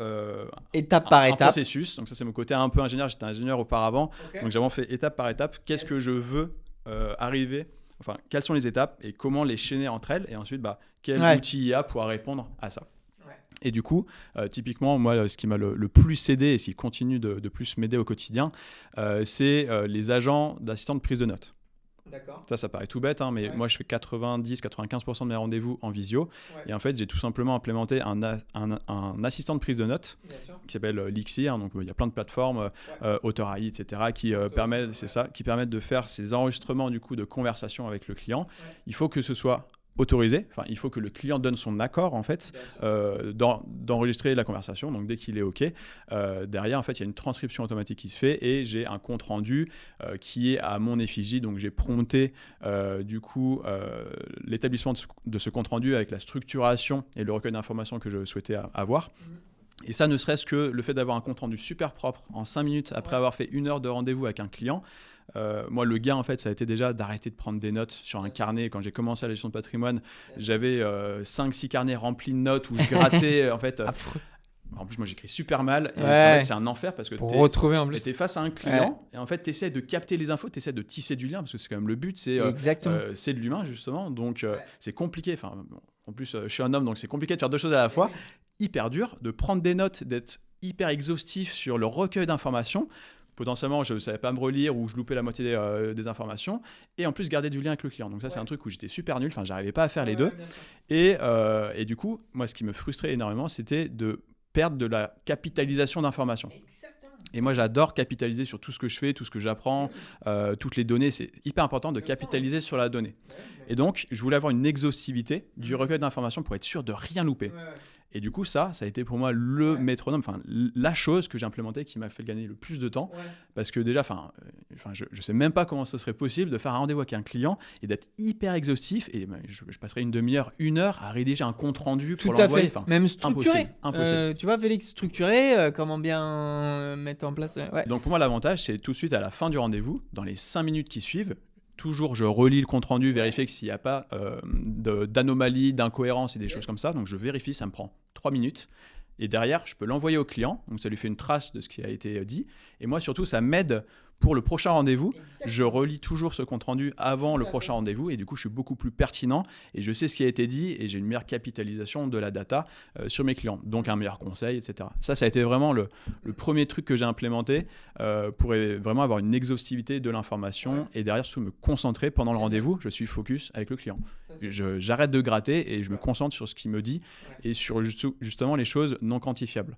étape par étape. Un processus. Donc ça c'est mon côté un peu ingénieur. J'étais ingénieur auparavant. Okay. Donc j'ai vraiment fait étape par étape. Qu'est-ce que je veux arriver ? Enfin, quelles sont les étapes et comment les chaîner entre elles ? Et ensuite, quel outil IA pourra répondre à ça ? Et du coup, typiquement, moi, ce qui m'a le plus aidé et ce qui continue de plus m'aider au quotidien, c'est les agents d'assistants de prise de notes. D'accord. Ça paraît tout bête, hein, mais moi je fais 90-95% de mes rendez-vous en visio. Et en fait, j'ai tout simplement implémenté un assistant de prise de notes qui s'appelle Lixir. Donc il y a plein de plateformes, Author AI, etc., qui permettent de faire ces enregistrements du coup de conversation avec le client. Il faut que ce soit autorisé, enfin il faut que le client donne son accord en fait d'enregistrer la conversation, donc dès qu'il est OK, derrière en fait il y a une transcription automatique qui se fait et j'ai un compte rendu qui est à mon effigie, donc j'ai prompté du coup l'établissement de ce compte rendu avec la structuration et le recueil d'informations que je souhaitais avoir. Et ça, ne serait-ce que le fait d'avoir un compte rendu super propre en 5 minutes après avoir fait 1 heure de rendez-vous avec un client. Moi, le gain, en fait, ça a été déjà d'arrêter de prendre des notes sur un carnet. Quand j'ai commencé à la gestion de patrimoine, j'avais 5-6 carnets remplis de notes où je grattais. En fait, en plus, moi, j'écris super mal. Et c'est un enfer parce que tu es face à un client et en fait, tu essaies de capter les infos, tu essaies de tisser du lien parce que c'est quand même le but, c'est de l'humain, justement. Donc, c'est compliqué. Enfin, en plus, je suis un homme, donc c'est compliqué de faire 2 choses à la fois. Hyper dur de prendre des notes, d'être hyper exhaustif sur le recueil d'informations. Potentiellement, je ne savais pas me relire ou je loupais la moitié des informations. Et en plus, garder du lien avec le client. Donc ça, c'est un truc où j'étais super nul. Enfin, j'arrivais pas à faire les deux. Et du coup, moi, ce qui me frustrait énormément, c'était de perdre de la capitalisation d'informations. Et moi, j'adore capitaliser sur tout ce que je fais, tout ce que j'apprends, toutes les données. C'est hyper important de capitaliser sur la donnée. Et donc, je voulais avoir une exhaustivité du recueil d'informations pour être sûr de rien louper. Et du coup, ça a été pour moi le métronome, enfin la chose que j'ai implémentée qui m'a fait gagner le plus de temps. Parce que déjà, je ne sais même pas comment ce serait possible de faire un rendez-vous avec un client et d'être hyper exhaustif. Et je passerais une demi-heure, 1 heure à rédiger un compte rendu pour l'envoyer. Tout à fait. Même structuré. Impossible. Tu vois, Félix, structuré, comment bien mettre en place. Donc pour moi, l'avantage, c'est tout de suite à la fin du rendez-vous, dans les 5 minutes qui suivent, toujours, je relis le compte-rendu, vérifier s'il n'y a pas d'anomalie, d'incohérence et des choses comme ça. Donc, je vérifie, ça me prend 3 minutes. Et derrière, je peux l'envoyer au client. Donc, ça lui fait une trace de ce qui a été dit. Et moi, surtout, ça m'aide pour le prochain rendez-vous. Je relis toujours ce compte-rendu avant le prochain rendez-vous. Et du coup, je suis beaucoup plus pertinent. Et je sais ce qui a été dit. Et j'ai une meilleure capitalisation de la data sur mes clients. Donc, un meilleur conseil, etc. Ça a été vraiment le premier truc que j'ai implémenté pour vraiment avoir une exhaustivité de l'information. Et derrière, surtout, me concentrer pendant le rendez-vous. Je suis focus avec le client. J'arrête de gratter et je me concentre sur ce qu'il me dit et sur justement les choses non quantifiables.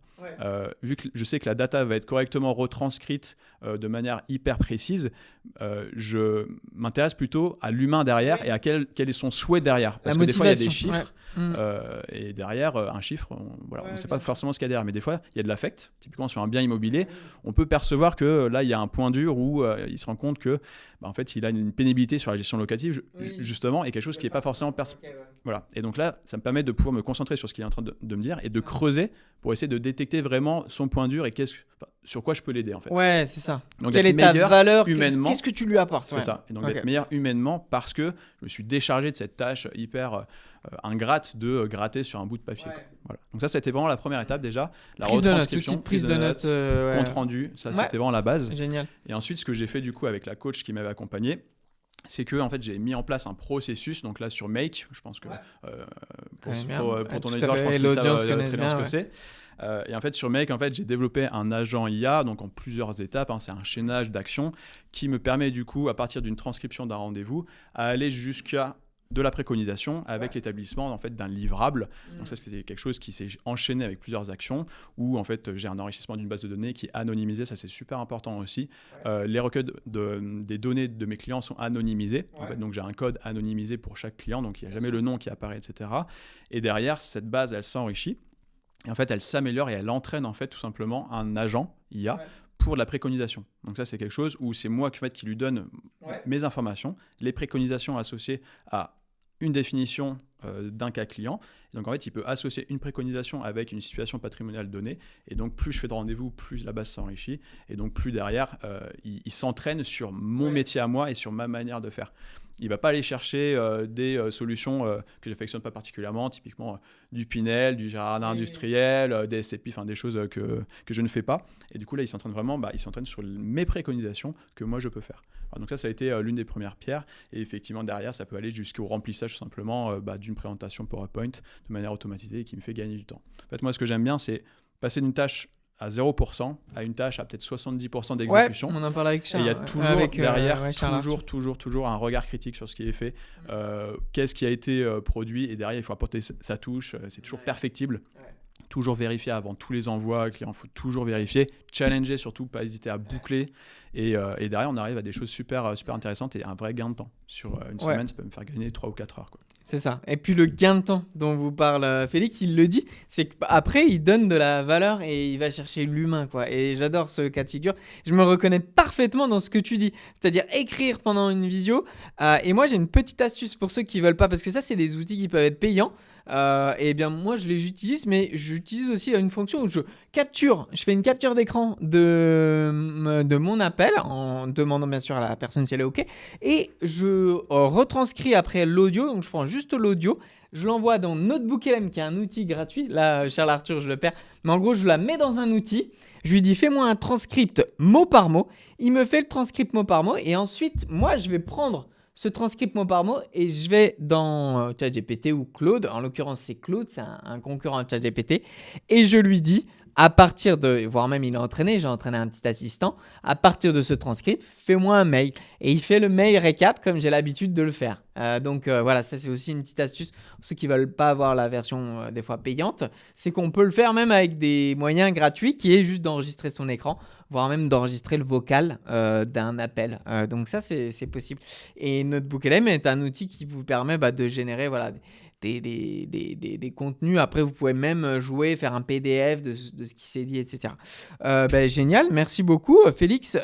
Vu que je sais que la data va être correctement retranscrite de manière hyper précise, je m'intéresse plutôt à l'humain derrière et à quel est son souhait derrière. Parce que des fois, il y a des chiffres et derrière, un chiffre, on ne sait pas forcément ce qu'il y a derrière. Mais des fois, il y a de l'affect. Typiquement, sur un bien immobilier, on peut percevoir que là, il y a un point dur où il se rend compte que en fait, il a une pénibilité sur la gestion locative, justement, et quelque chose qui n'est pas forcément Voilà. Et donc là, ça me permet de pouvoir me concentrer sur ce qu'il est en train de me dire et de creuser pour essayer de détecter vraiment son point dur et sur quoi je peux l'aider, en fait. Ouais, c'est ça. Donc, quelle est ta valeur humainement, qu'est-ce que tu lui apportes? C'est ça. Et donc, d'être meilleur humainement parce que je me suis déchargé de cette tâche hyper ingrate de gratter sur un bout de papier. Voilà. Donc ça, c'était vraiment la première étape déjà. La retranscription, prise de notes, compte rendu. Ça, c'était vraiment la base. Génial. Et ensuite, ce que j'ai fait du coup avec la coach qui m'avait accompagné, c'est que en fait, j'ai mis en place un processus. Donc là, sur Make, je pense que pour ton auditeur, je pense qu'ils savent très bien ce que c'est. Et en fait, sur Make, j'ai développé un agent IA, donc en plusieurs étapes. C'est un chaînage d'actions qui me permet du coup, à partir d'une transcription d'un rendez-vous, à aller jusqu'à de la préconisation avec l'établissement en fait d'un livrable. Donc ça, c'était quelque chose qui s'est enchaîné avec plusieurs actions où en fait j'ai un enrichissement d'une base de données qui est anonymisée. Ça, c'est super important aussi. Les recueils des données de mes clients sont anonymisés. En fait, donc j'ai un code anonymisé pour chaque client, donc il n'y a jamais le nom qui apparaît, etc. Et derrière, cette base, elle s'enrichit. Et en fait, elle s'améliore et elle entraîne en fait tout simplement un agent IA pour la préconisation. Donc ça, c'est quelque chose où c'est moi qui lui donne mes informations, les préconisations associées à une définition d'un cas client. Et donc en fait, il peut associer une préconisation avec une situation patrimoniale donnée. Et donc plus je fais de rendez-vous, plus la base s'enrichit. Et donc plus derrière, il s'entraîne sur mon métier à moi et sur ma manière de faire. Il ne va pas aller chercher des solutions que j'affectionne pas particulièrement, typiquement du Pinel, du jardin industriel, des SCPI, des choses que je ne fais pas. Et du coup, là, il s'entraîne sur mes préconisations que moi, je peux faire. Alors, donc ça a été l'une des premières pierres. Et effectivement, derrière, ça peut aller jusqu'au remplissage tout simplement d'une présentation PowerPoint de manière automatisée et qui me fait gagner du temps. En fait, moi, ce que j'aime bien, c'est passer d'une tâche à 0% à une tâche à peut-être 70% Ouais, d'exécution. on en parle avec Et Charles. il y a toujours avec, derrière, ouais, Charles Arthur. toujours un regard critique sur ce qui est fait. Qu'est-ce qui a été produit et derrière, il faut apporter sa touche. C'est toujours perfectible. Toujours vérifier avant tous les envois clients, il faut toujours vérifier, challenger surtout, pas hésiter à boucler et derrière on arrive à des choses super intéressantes et un vrai gain de temps. Sur une semaine, ça peut me faire gagner 3 ou 4 heures. Quoi. C'est ça. Et puis le gain de temps dont vous parle Félix, il le dit, c'est qu'après il donne de la valeur et il va chercher l'humain, quoi. Et j'adore ce cas de figure. Je me reconnais parfaitement dans ce que tu dis, c'est-à-dire écrire pendant une visio. Et moi j'ai une petite astuce pour ceux qui veulent pas, parce que ça c'est des outils qui peuvent être payants. Et bien moi je les utilise, mais j'utilise aussi une fonction où je fais une capture d'écran de mon appel en demandant bien sûr à la personne si elle est OK, et je retranscris après l'audio, donc je prends juste l'audio, je l'envoie dans NotebookLM qui est un outil gratuit, là Charles Arthur je le perds, mais en gros je la mets dans un outil, je lui dis fais-moi un transcript mot par mot, il me fait le transcript mot par mot et ensuite moi je vais prendre ce transcript mot par mot et je vais dans ChatGPT ou Claude, en l'occurrence c'est Claude, c'est un concurrent de ChatGPT, et je lui dis à partir de, voire même il est entraîné, j'ai entraîné un petit assistant, à partir de ce transcript, fais-moi un mail. Et il fait le mail récap comme j'ai l'habitude de le faire. Donc voilà, ça c'est aussi une petite astuce pour ceux qui ne veulent pas avoir la version des fois payante. C'est qu'on peut le faire même avec des moyens gratuits qui est juste d'enregistrer son écran, voire même d'enregistrer le vocal d'un appel. Donc ça c'est possible. Et NotebookLM est un outil qui vous permet de générer des contenus. Après, vous pouvez même jouer, faire un PDF de ce qui s'est dit, etc. Génial, merci beaucoup, Félix.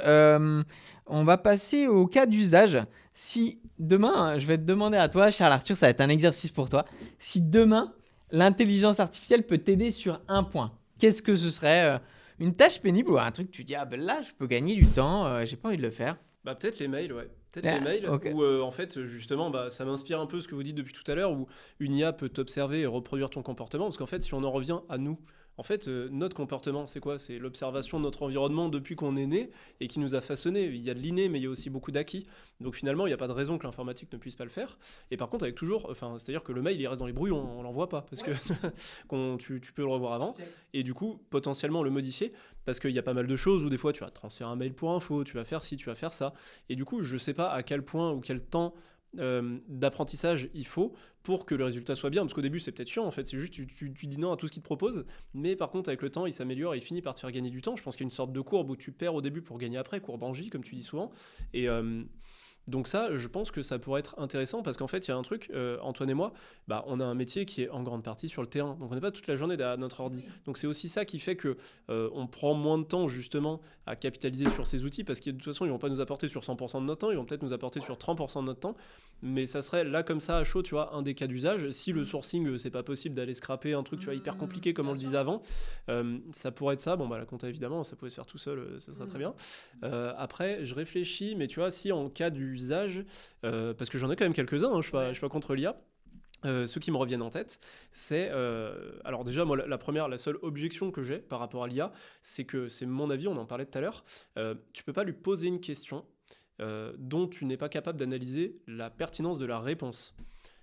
On va passer au cas d'usage. Si demain, je vais te demander à toi, Charles Arthur, ça va être un exercice pour toi. Si demain, l'intelligence artificielle peut t'aider sur un point, qu'est-ce que ce serait une tâche pénible ou un truc que tu dis, là, je peux gagner du temps, j'ai pas envie de le faire. Peut-être les mails, ouais. Peut-être les mails, okay. où en fait, justement, ça m'inspire un peu ce que vous dites depuis tout à l'heure, où une IA peut t'observer et reproduire ton comportement, parce qu'en fait, si on en revient à nous, en fait, notre comportement, c'est quoi ? C'est l'observation de notre environnement depuis qu'on est né et qui nous a façonné. Il y a de l'inné, mais il y a aussi beaucoup d'acquis. Donc finalement, il n'y a pas de raison que l'informatique ne puisse pas le faire. Et par contre, avec toujours, c'est-à-dire que le mail, il reste dans les brouillons, on l'envoie pas, parce que tu peux le revoir avant. Et du coup, potentiellement le modifier, parce qu'il y a pas mal de choses où des fois, tu vas transférer un mail pour info, tu vas faire ci, tu vas faire ça. Et du coup, je sais pas à quel point ou quel temps d'apprentissage il faut pour que le résultat soit bien, parce qu'au début c'est peut-être chiant en fait, c'est juste tu dis non à tout ce qu'il te propose, mais par contre avec le temps il s'améliore et il finit par te faire gagner du temps. Je pense qu'il y a une sorte de courbe où tu perds au début pour gagner après, courbe en J comme tu dis souvent, et donc ça, je pense que ça pourrait être intéressant parce qu'en fait, il y a un truc, Antoine et moi, on a un métier qui est en grande partie sur le terrain. Donc on n'est pas toute la journée derrière notre ordi. Donc c'est aussi ça qui fait que on prend moins de temps justement à capitaliser sur ces outils parce que de toute façon, ils vont pas nous apporter sur 100% de notre temps, ils vont peut-être nous apporter sur 30% de notre temps. Mais ça serait là comme ça à chaud, tu vois, un des cas d'usage. Si le sourcing, c'est pas possible d'aller scraper un truc, tu vois, hyper compliqué comme on le disait avant, ça pourrait être ça. La compta évidemment, ça pouvait se faire tout seul, ça serait très bien. Après, je réfléchis, mais tu vois, si en cas d'usage, parce que j'en ai quand même quelques-uns, je suis pas contre l'IA. Ceux qui me reviennent en tête, c'est... alors déjà, moi, la seule objection que j'ai par rapport à l'IA, c'est que, c'est mon avis, on en parlait tout à l'heure, tu peux pas lui poser une question dont tu n'es pas capable d'analyser la pertinence de la réponse.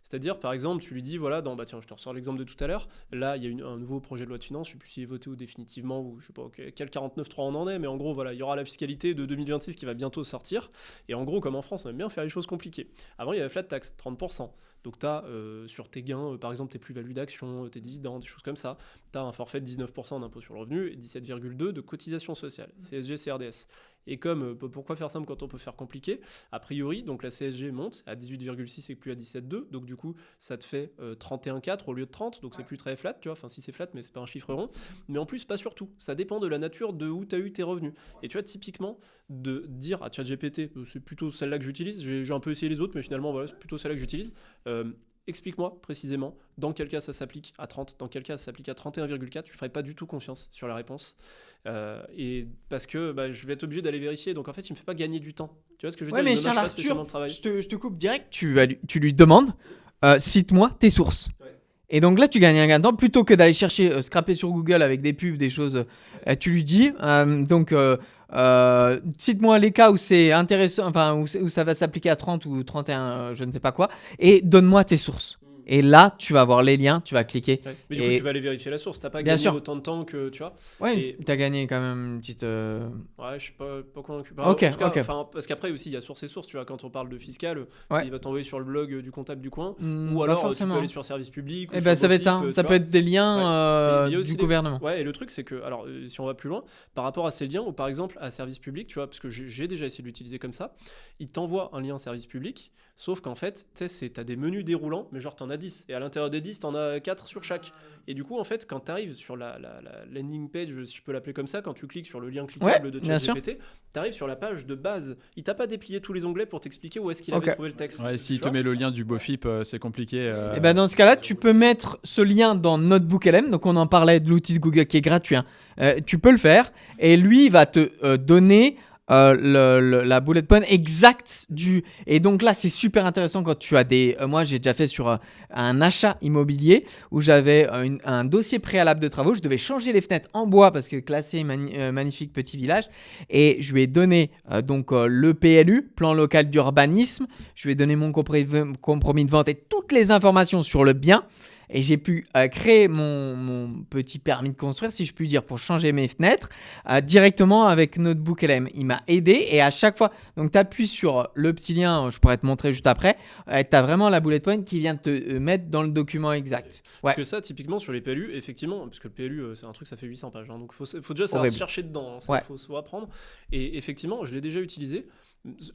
C'est-à-dire, par exemple, tu lui dis, voilà, tiens, je te ressors l'exemple de tout à l'heure, là, il y a un nouveau projet de loi de finances, je ne sais plus s'il est voté ou définitivement, ou je ne sais pas quel 49.3 on en est, mais en gros, voilà, il y aura la fiscalité de 2026 qui va bientôt sortir, et en gros, comme en France, on aime bien faire les choses compliquées. Avant, il y avait flat tax, 30%. Donc, tu as sur tes gains, par exemple, tes plus-values d'action, tes dividendes, des choses comme ça, tu as un forfait de 19% d'impôt sur le revenu et 17,2% de cotisation sociale, CSG, CRDS. Et comme, pourquoi faire simple quand on peut faire compliqué ? A priori, donc la CSG monte à 18,6 et plus à 17,2, donc du coup, ça te fait 31,4 au lieu de 30, donc c'est plus très flat, tu vois, si c'est flat, mais c'est pas un chiffre rond. Mais en plus, pas surtout, ça dépend de la nature de où tu as eu tes revenus. Et tu vois, typiquement, de dire à ChatGPT, c'est plutôt celle-là que j'utilise, j'ai un peu essayé les autres, mais finalement, voilà, c'est plutôt celle-là que j'utilise. Explique-moi précisément dans quel cas ça s'applique à 30, dans quel cas ça s'applique à 31,4. Je ne ferai pas du tout confiance sur la réponse. Et parce que je vais être obligé d'aller vérifier. Donc en fait, il ne me fait pas gagner du temps. Tu vois ce que je veux dire ? Mais Charles Arthur, je te coupe direct. Tu lui demandes, cite-moi tes sources. Ouais. Et donc là, tu gagnes un gain de temps. Plutôt que d'aller chercher, scraper sur Google avec des pubs, des choses, tu lui dis, cite-moi les cas où c'est intéressant, où ça va s'appliquer à 30 ou 31, je ne sais pas quoi, et donne-moi tes sources. Et là, tu vas avoir les liens, tu vas cliquer. Ouais. Mais du coup, tu vas aller vérifier la source. T'as pas Bien gagné sûr. autant de temps que tu vois. Ouais, Et- tu as gagné quand même une petite. Ouais, je suis pas convaincu. Ok, En tout cas, ok. parce qu'après aussi, il y a source et source. Tu vois, quand on parle de fiscal, Ouais. il va t'envoyer sur le blog du comptable du coin. Ou Ou pas alors, tu forcément. peux aller sur service public. Ou Eh sur ben, ça va être BOFIP, ça. tu Ça vois. peut être des liens Mais il y a aussi du gouvernement. Ouais, et le truc, c'est que, alors, si on va plus loin, par rapport à ces liens, ou par exemple à service public, tu vois, parce que j'ai déjà essayé de l'utiliser comme ça, il t'envoie un lien service public, sauf qu'en fait, tu sais, t'as des menus déroulants, mais genre t'en as 10, et à l'intérieur des 10, t'en as 4 sur chaque. Et du coup, en fait, quand t'arrives sur la landing page, si je peux l'appeler comme ça, quand tu cliques sur le lien cliquable de bien sûr. ChatGPT, t'arrives sur la page de base. Il t'a pas déplié tous les onglets pour t'expliquer où est-ce qu'il Ok. avait trouvé le texte. Ouais, s'il tu te vois. met le lien du BOFIP, c'est compliqué. Et ben dans ce cas-là, tu peux mettre ce lien dans Notebook LM. Donc on en parlait de l'outil de Google qui est gratuit. Hein. Tu peux le faire et lui il va te donner la bullet point exacte du. Et donc là, c'est super intéressant quand tu as des. Moi, j'ai déjà fait sur un achat immobilier où j'avais un dossier préalable de travaux. Je devais changer les fenêtres en bois parce que classé magnifique petit village. Et je lui ai donné le PLU, plan local d'urbanisme. Je lui ai donné mon compromis de vente et toutes les informations sur le bien. Et j'ai pu créer mon petit permis de construire, si je puis dire, pour changer mes fenêtres directement avec Notebook LM. Il m'a aidé et à chaque fois, donc tu appuies sur le petit lien, je pourrais te montrer juste après, tu as vraiment la bullet point qui vient te mettre dans le document exact. Ouais. Parce que ça, typiquement, sur les PLU, effectivement, parce que le PLU, c'est un truc, ça fait 800 pages. Hein, donc, faut déjà savoir Horrible. se chercher dedans. Hein, Ouais. faut apprendre. Et effectivement, je l'ai déjà utilisé.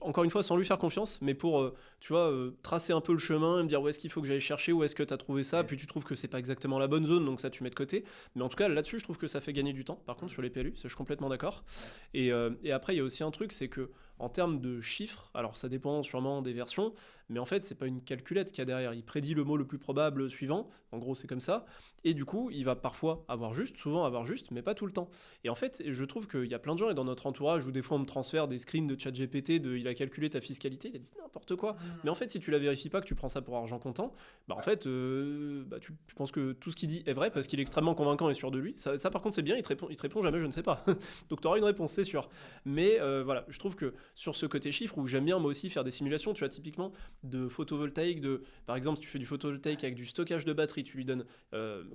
Encore une fois, sans lui faire confiance, mais pour, tu vois, tracer un peu le chemin et me dire où est-ce qu'il faut que j'aille chercher, où est-ce que tu as trouvé ça, puis tu trouves que c'est pas exactement la bonne zone, donc ça, tu mets de côté. Mais en tout cas, là-dessus, je trouve que ça fait gagner du temps. Par contre, sur les PLU, ça, je suis complètement d'accord. Et après, il y a aussi un truc, c'est que en termes de chiffres, alors ça dépend sûrement des versions, mais en fait, c'est pas une calculette qu'il y a derrière. Il prédit le mot le plus probable suivant. En gros, c'est comme ça. Et du coup, il va parfois avoir juste, souvent avoir juste, mais pas tout le temps. Et en fait, je trouve qu'il y a plein de gens, et dans notre entourage, où des fois on me transfère des screens de ChatGPT, il a calculé ta fiscalité, il a dit n'importe quoi. Mais en fait, si tu la vérifies pas, que tu prends ça pour argent comptant, bah en fait, tu penses que tout ce qu'il dit est vrai parce qu'il est extrêmement convaincant et sûr de lui. Ça par contre, c'est bien, il te répond jamais, je ne sais pas. Donc tu auras une réponse, c'est sûr. Mais voilà, je trouve que sur ce côté chiffre, où j'aime bien moi aussi faire des simulations, tu vois, typiquement de photovoltaïque, par exemple, si tu fais du photovoltaïque avec du stockage de batterie, tu lui donnes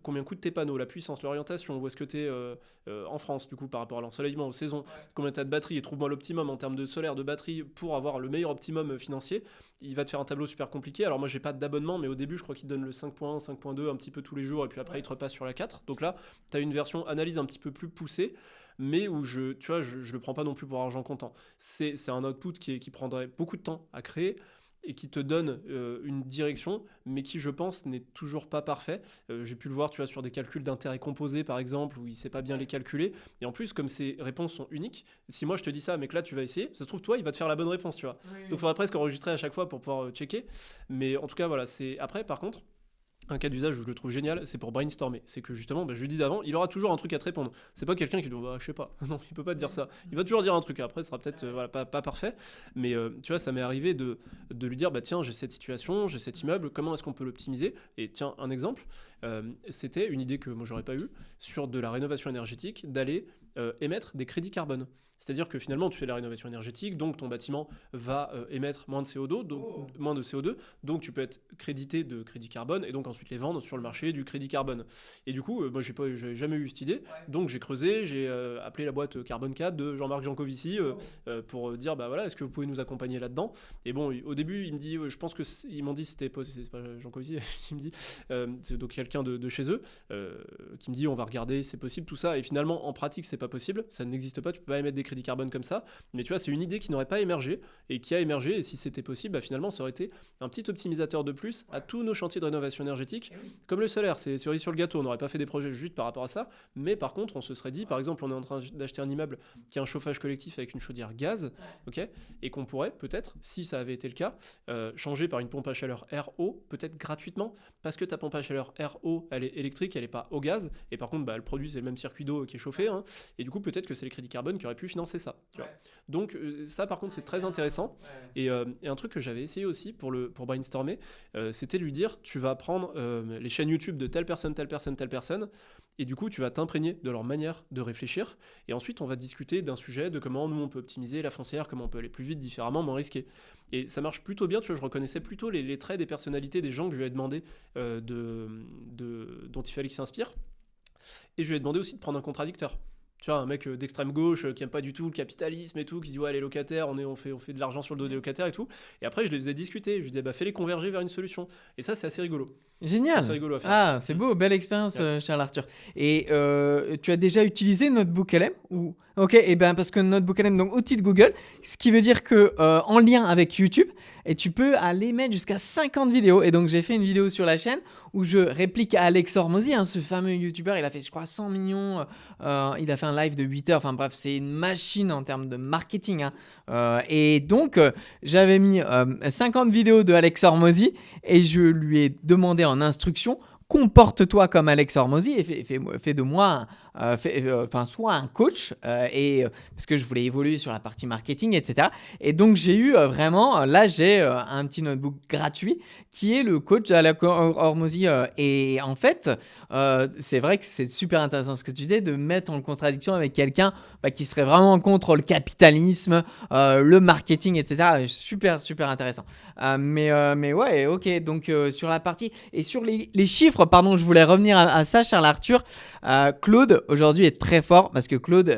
combien coûtent tes panneaux, la puissance, l'orientation, où est-ce que tu es en France, du coup, par rapport à l'ensoleillement, aux saisons, combien tu as de batterie, et trouve-moi l'optimum en termes de solaire, de batterie, pour avoir le meilleur optimum financier. Il va te faire un tableau super compliqué. Alors moi, j'ai pas d'abonnement, mais au début, je crois qu'il donne le 5.1, 5.2 un petit peu tous les jours, et puis après, il te repasse sur la 4. Donc là, tu as une version analyse un petit peu plus poussée, mais où je le prends pas non plus pour argent comptant. C'est un output qui prendrait beaucoup de temps à créer et qui te donne une direction, mais qui, je pense, n'est toujours pas parfait. J'ai pu le voir, tu vois, sur des calculs d'intérêt composé, par exemple, où il sait pas bien les calculer. Et en plus, comme ces réponses sont uniques, si moi je te dis ça, mais que là tu vas essayer, ça se trouve, toi, il va te faire la bonne réponse, tu vois. Donc il faudrait presque enregistrer à chaque fois pour pouvoir checker. Mais en tout cas, voilà, c'est... Après, par contre, un cas d'usage où je le trouve génial, c'est pour brainstormer. C'est que justement, je lui disais avant, il aura toujours un truc à te répondre. C'est pas quelqu'un qui dit, je sais pas. Non, il peut pas te dire ça. Il va toujours dire un truc. Après, ce sera peut-être pas parfait. Mais tu vois, ça m'est arrivé de lui dire, tiens, j'ai cette situation, j'ai cet immeuble, comment est-ce qu'on peut l'optimiser? Et tiens, un exemple, c'était une idée que moi, j'aurais pas eue, sur de la rénovation énergétique, d'aller émettre des crédits carbone. C'est-à-dire que finalement, tu fais la rénovation énergétique, donc ton bâtiment va émettre moins de CO2, donc tu peux être crédité de crédit carbone et donc ensuite les vendre sur le marché du crédit carbone. Et du coup, moi, j'ai jamais eu cette idée, donc j'ai creusé, j'ai appelé la boîte Carbone 4 de Jean-Marc Jancovici pour dire, voilà, est-ce que vous pouvez nous accompagner là-dedans? Et bon, au début, il me dit, je pense ils m'ont dit, c'est pas Jancovici, il me dit, c'est donc quelqu'un de chez eux qui me dit, on va regarder, c'est possible, tout ça, et finalement, en pratique, c'est pas possible, ça n'existe pas, tu peux pas émettre des crédit carbone comme ça, mais tu vois, c'est une idée qui n'aurait pas émergé et qui a émergé, et si c'était possible, finalement, ça aurait été un petit optimisateur de plus à tous nos chantiers de rénovation énergétique, comme le solaire, c'est cerise sur le gâteau, on n'aurait pas fait des projets juste par rapport à ça, mais par contre, on se serait dit, par exemple, on est en train d'acheter un immeuble qui a un chauffage collectif avec une chaudière gaz, ok, et qu'on pourrait peut-être, si ça avait été le cas, changer par une pompe à chaleur RO, peut-être gratuitement, parce que ta pompe à chaleur RO, elle est électrique, elle n'est pas au gaz, et par contre, le produit, c'est le même circuit d'eau qui est chauffé, hein, et du coup, peut-être que c'est les crédits carbone qui auraient pu finalement financer ça. Tu vois. Donc ça par contre c'est très intéressant. Et un truc que j'avais essayé aussi pour brainstormer, c'était lui dire tu vas prendre les chaînes YouTube de telle personne, et du coup tu vas t'imprégner de leur manière de réfléchir, et ensuite on va discuter d'un sujet, de comment nous on peut optimiser la foncière, comment on peut aller plus vite, différemment, moins risqué. Et ça marche plutôt bien, tu vois, je reconnaissais plutôt les traits des personnalités des gens que je lui avais demandé dont il fallait qu'ils s'inspirent. Et je lui ai demandé aussi de prendre un contradicteur. Tu vois, un mec d'extrême gauche qui aime pas du tout le capitalisme et tout, qui dit ouais, les locataires, on fait de l'argent sur le dos des locataires et tout. Et après, je les faisais discuter. Je lui disais fais-les converger vers une solution. Et ça, c'est assez rigolo. Génial. C'est rigolo à faire. Ah, c'est beau, belle expérience, Charles Arthur. Et tu as déjà utilisé Notebook LM ou... Ok, et ben parce que Notebook LM, donc outil de Google, ce qui veut dire que en lien avec YouTube, et tu peux aller mettre jusqu'à 50 vidéos. Et donc j'ai fait une vidéo sur la chaîne où je réplique à Alex Hormozy, ce fameux YouTuber. Il a fait, je crois, 100 millions. Il a fait un live de 8 heures. Enfin bref, c'est une machine en termes de marketing. Et donc j'avais mis 50 vidéos de Alex Hormozy et je lui ai demandé en instruction: comporte-toi comme Alex Hormozy et fais de moi sois un coach, parce que je voulais évoluer sur la partie marketing, etc. Et donc j'ai eu j'ai un petit notebook gratuit qui est le coach d'Alex Hormozy, et en fait c'est vrai que c'est super intéressant ce que tu dis, de mettre en contradiction avec quelqu'un qui serait vraiment contre le capitalisme, le marketing, etc. Super intéressant. Mais ouais, ok, donc sur la partie et sur les chiffres, pardon, je voulais revenir à ça, Charles Arthur. Claude aujourd'hui est très fort parce que Claude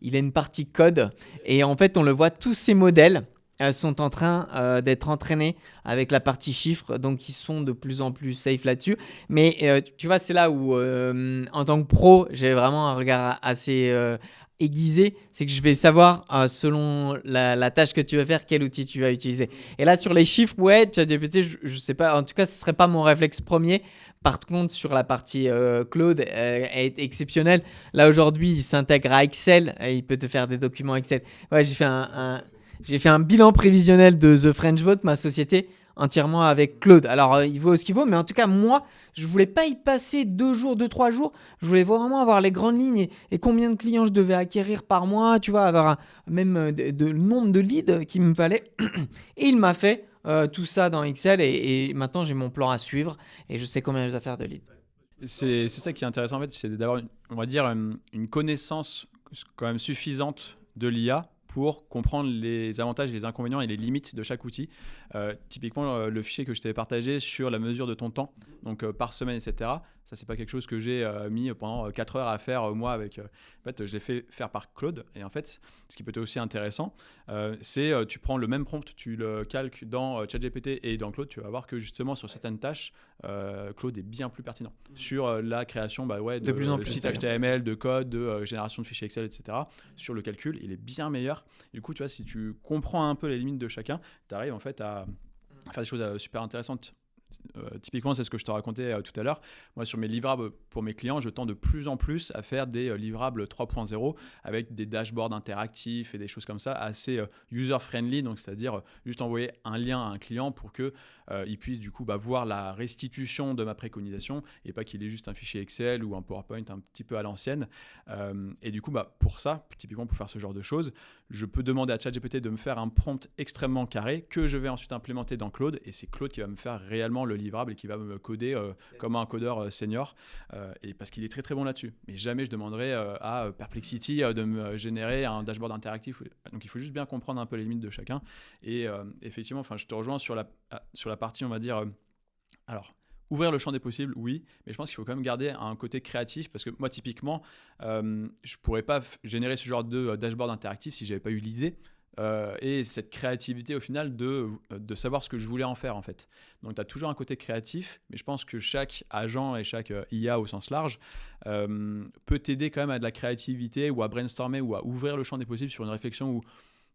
il a une partie code, et en fait on le voit, tous ces modèles sont en train d'être entraînés avec la partie chiffres, donc ils sont de plus en plus safe là-dessus. Mais tu vois, c'est là où en tant que pro j'ai vraiment un regard assez aiguisé, c'est que je vais savoir selon la tâche que tu vas faire quel outil tu vas utiliser. Et là sur les chiffres, ouais, ChatGPT, je sais pas, en tout cas ce serait pas mon réflexe premier. Par contre, sur la partie Claude, est exceptionnelle. Là aujourd'hui il s'intègre à Excel, il peut te faire des documents Excel. Ouais, j'ai fait un bilan prévisionnel de The French Bot, ma société, entièrement avec Claude. Alors, il vaut ce qu'il vaut, mais en tout cas, moi, je voulais pas y passer 2-3 jours. Je voulais vraiment avoir les grandes lignes et combien de clients je devais acquérir par mois, tu vois, avoir même le nombre de leads qu'il me fallait. Et il m'a fait tout ça dans Excel, et maintenant, j'ai mon plan à suivre et je sais combien je dois faire de leads. C'est ça qui est intéressant en fait, c'est d'avoir on va dire une connaissance quand même suffisante de l'IA pour comprendre les avantages, les inconvénients et les limites de chaque outil. Typiquement, le fichier que je t'avais partagé sur la mesure de ton temps, donc par semaine, etc. Ça, c'est pas quelque chose que j'ai mis pendant 4 heures à faire moi avec. En fait, je l'ai fait faire par Claude. Et en fait, ce qui peut être aussi intéressant, c'est tu prends le même prompt, tu le calques dans ChatGPT et dans Claude, tu vas voir que justement sur certaines tâches, Claude est bien plus pertinent. Sur la création de plus en plus, sites HTML, de code, de génération de fichiers Excel, etc. Sur le calcul, il est bien meilleur. Du coup, tu vois, si tu comprends un peu les limites de chacun, tu arrives en fait à faire des choses super intéressantes. Typiquement, c'est ce que je te racontais tout à l'heure. Moi, sur mes livrables pour mes clients, je tends de plus en plus à faire des livrables 3.0 avec des dashboards interactifs et des choses comme ça, assez user-friendly, donc c'est-à-dire juste envoyer un lien à un client pour que il puisse du coup voir la restitution de ma préconisation et pas qu'il ait juste un fichier Excel ou un PowerPoint un petit peu à l'ancienne. Et du coup, pour ça, typiquement pour faire ce genre de choses, je peux demander à ChatGPT de me faire un prompt extrêmement carré que je vais ensuite implémenter dans Claude, et c'est Claude qui va me faire réellement le livrable et qui va me coder comme un codeur senior, et parce qu'il est très très bon là-dessus. Mais jamais je demanderai à Perplexity de me générer un dashboard interactif. Donc il faut juste bien comprendre un peu les limites de chacun. Et effectivement, je te rejoins sur la partie, on va dire, alors ouvrir le champ des possibles, oui, mais je pense qu'il faut quand même garder un côté créatif, parce que moi typiquement je pourrais pas générer ce genre de dashboard interactif si j'avais pas eu l'idée et cette créativité au final de savoir ce que je voulais en faire en fait. Donc tu as toujours un côté créatif, mais je pense que chaque agent et chaque IA au sens large peut t'aider quand même à de la créativité ou à brainstormer ou à ouvrir le champ des possibles sur une réflexion où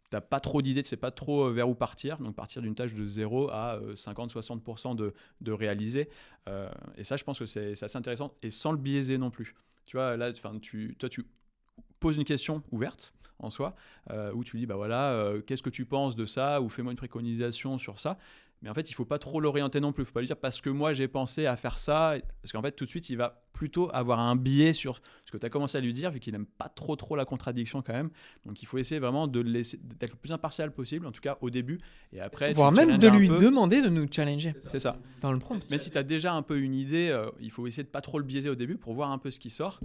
tu n'as pas trop d'idées, tu ne sais pas trop vers où partir. Donc partir d'une tâche de 0 à 50-60% de réaliser. Et ça, je pense que c'est assez intéressant et sans le biaiser non plus. Tu vois, là, tu poses une question ouverte en soi, où tu dis, qu'est-ce que tu penses de ça, ou fais-moi une préconisation sur ça. Mais en fait, il ne faut pas trop l'orienter non plus. Il ne faut pas lui dire parce que moi, j'ai pensé à faire ça. Parce qu'en fait, tout de suite, il va plutôt avoir un biais sur ce que tu as commencé à lui dire, vu qu'il n'aime pas trop la contradiction quand même. Donc, il faut essayer vraiment d'être le plus impartial possible, en tout cas au début. Et après, Voire même de lui demander de nous challenger. C'est ça. Dans le prompt. Mais si tu as déjà un peu une idée, il faut essayer de pas trop le biaiser au début pour voir un peu ce qui sort,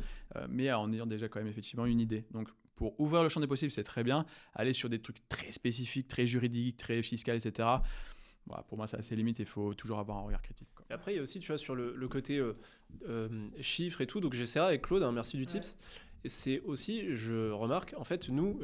mais en ayant déjà quand même effectivement une idée. Donc, pour ouvrir le champ des possibles, c'est très bien. Aller sur des trucs très spécifiques, très juridiques, très fiscaux, etc. Voilà, pour moi, c'est assez limite et il faut toujours avoir un regard critique. Et après, il y a aussi, tu vois, sur le côté chiffres et tout. Donc, j'essaierai avec Claude, hein, merci du tips. Et c'est aussi, je remarque, en fait, nous,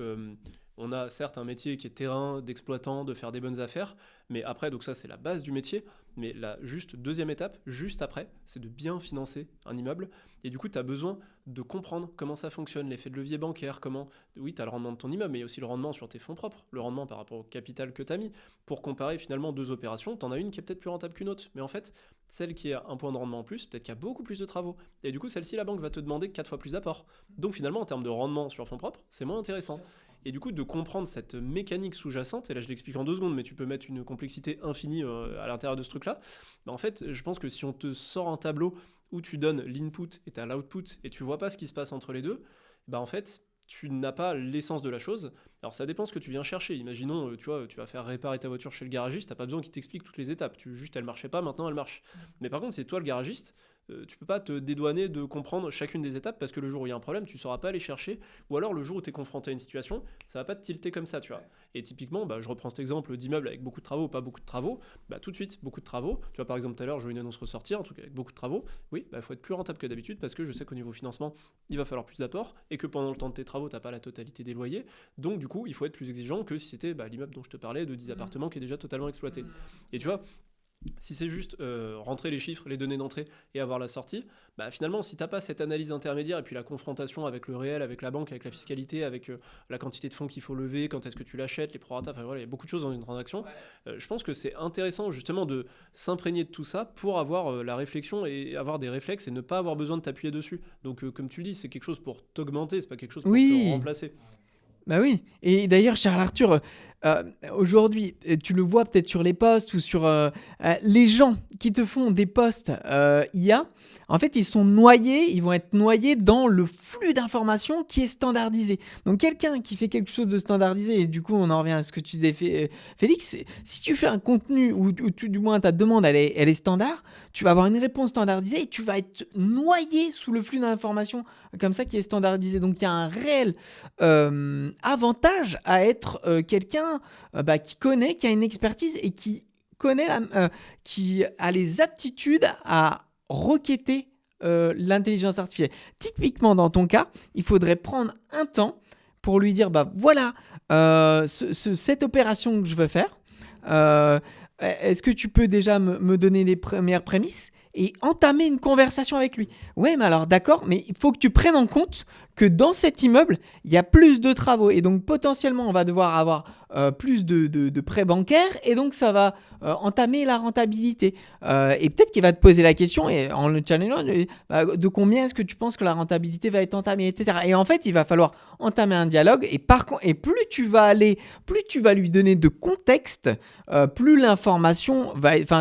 on a certes un métier qui est terrain, d'exploitant, de faire des bonnes affaires. Mais après, donc ça, c'est la base du métier. Mais la juste deuxième étape, juste après, c'est de bien financer un immeuble. Et du coup, tu as besoin de comprendre comment ça fonctionne, l'effet de levier bancaire, comment... Oui, tu as le rendement de ton immeuble, mais il y a aussi le rendement sur tes fonds propres, le rendement par rapport au capital que tu as mis. Pour comparer finalement deux opérations, tu en as une qui est peut-être plus rentable qu'une autre. Mais en fait, celle qui a un point de rendement en plus, peut-être qu'il y a beaucoup plus de travaux. Et du coup, celle-ci, la banque va te demander 4 fois plus d'apport. Donc finalement, en termes de rendement sur fonds propres, c'est moins intéressant. Et du coup, de comprendre cette mécanique sous-jacente, et là je l'explique en 2 secondes, mais tu peux mettre une complexité infinie à l'intérieur de ce truc-là, bah en fait, je pense que si on te sort un tableau où tu donnes l'input et t'as l'output, et tu vois pas ce qui se passe entre les deux, bah en fait, tu n'as pas l'essence de la chose. Alors ça dépend ce que tu viens chercher. Imaginons, tu vois, tu vas faire réparer ta voiture chez le garagiste, t'as pas besoin qu'il t'explique toutes les étapes. Juste, elle marchait pas, maintenant elle marche. Mais par contre, c'est toi le garagiste, tu peux pas te dédouaner de comprendre chacune des étapes parce que le jour où il y a un problème, tu sauras pas aller chercher. Ou alors le jour où tu es confronté à une situation, ça va pas te tilter comme ça, tu vois. Et typiquement, bah, je reprends cet exemple d'immeuble avec beaucoup de travaux ou pas beaucoup de travaux. Bah, tout de suite, beaucoup de travaux. Tu vois, par exemple, tout à l'heure, je vois une annonce ressortir, un truc avec beaucoup de travaux. Oui, bah, faut être plus rentable que d'habitude parce que je sais qu'au niveau financement, il va falloir plus d'apports et que pendant le temps de tes travaux, t'as pas la totalité des loyers. Donc, du coup, il faut être plus exigeant que si c'était l'immeuble dont je te parlais de 10 appartements qui est déjà totalement exploité. Et tu vois, si c'est juste rentrer les chiffres, les données d'entrée et avoir la sortie, bah finalement, si tu n'as pas cette analyse intermédiaire et puis la confrontation avec le réel, avec la banque, avec la fiscalité, avec la quantité de fonds qu'il faut lever, quand est-ce que tu l'achètes, les prorata, enfin voilà, il y a beaucoup de choses dans une transaction. Je pense que c'est intéressant justement de s'imprégner de tout ça pour avoir la réflexion et avoir des réflexes et ne pas avoir besoin de t'appuyer dessus. Donc comme tu le dis, c'est quelque chose pour t'augmenter, c'est pas quelque chose pour te remplacer. Bah oui, et d'ailleurs Charles Arthur, aujourd'hui, tu le vois peut-être sur les posts ou sur les gens qui te font des posts IA, en fait ils vont être noyés dans le flux d'informations qui est standardisé. Donc quelqu'un qui fait quelque chose de standardisé, et du coup on en revient à ce que tu disais Félix, si tu fais un contenu où du moins ta demande elle est standard, tu vas avoir une réponse standardisée et tu vas être noyé sous le flux d'informations comme ça qui est standardisé. Donc il y a un réel avantage à être quelqu'un qui connaît, qui a une expertise et qui connaît qui a les aptitudes à requêter l'intelligence artificielle. Typiquement dans ton cas, il faudrait prendre un temps pour lui dire voilà cette opération que je veux faire. Est-ce que tu peux déjà me donner les premières prémices et entamer une conversation avec lui? Ouais, mais alors d'accord, mais il faut que tu prennes en compte que dans cet immeuble, il y a plus de travaux et donc potentiellement on va devoir avoir plus de prêts bancaires et donc ça va entamer la rentabilité. Et peut-être qu'il va te poser la question et en le challengeant, de combien est-ce que tu penses que la rentabilité va être entamée, etc. Et en fait, il va falloir entamer un dialogue et plus tu vas lui donner de contexte, plus l'information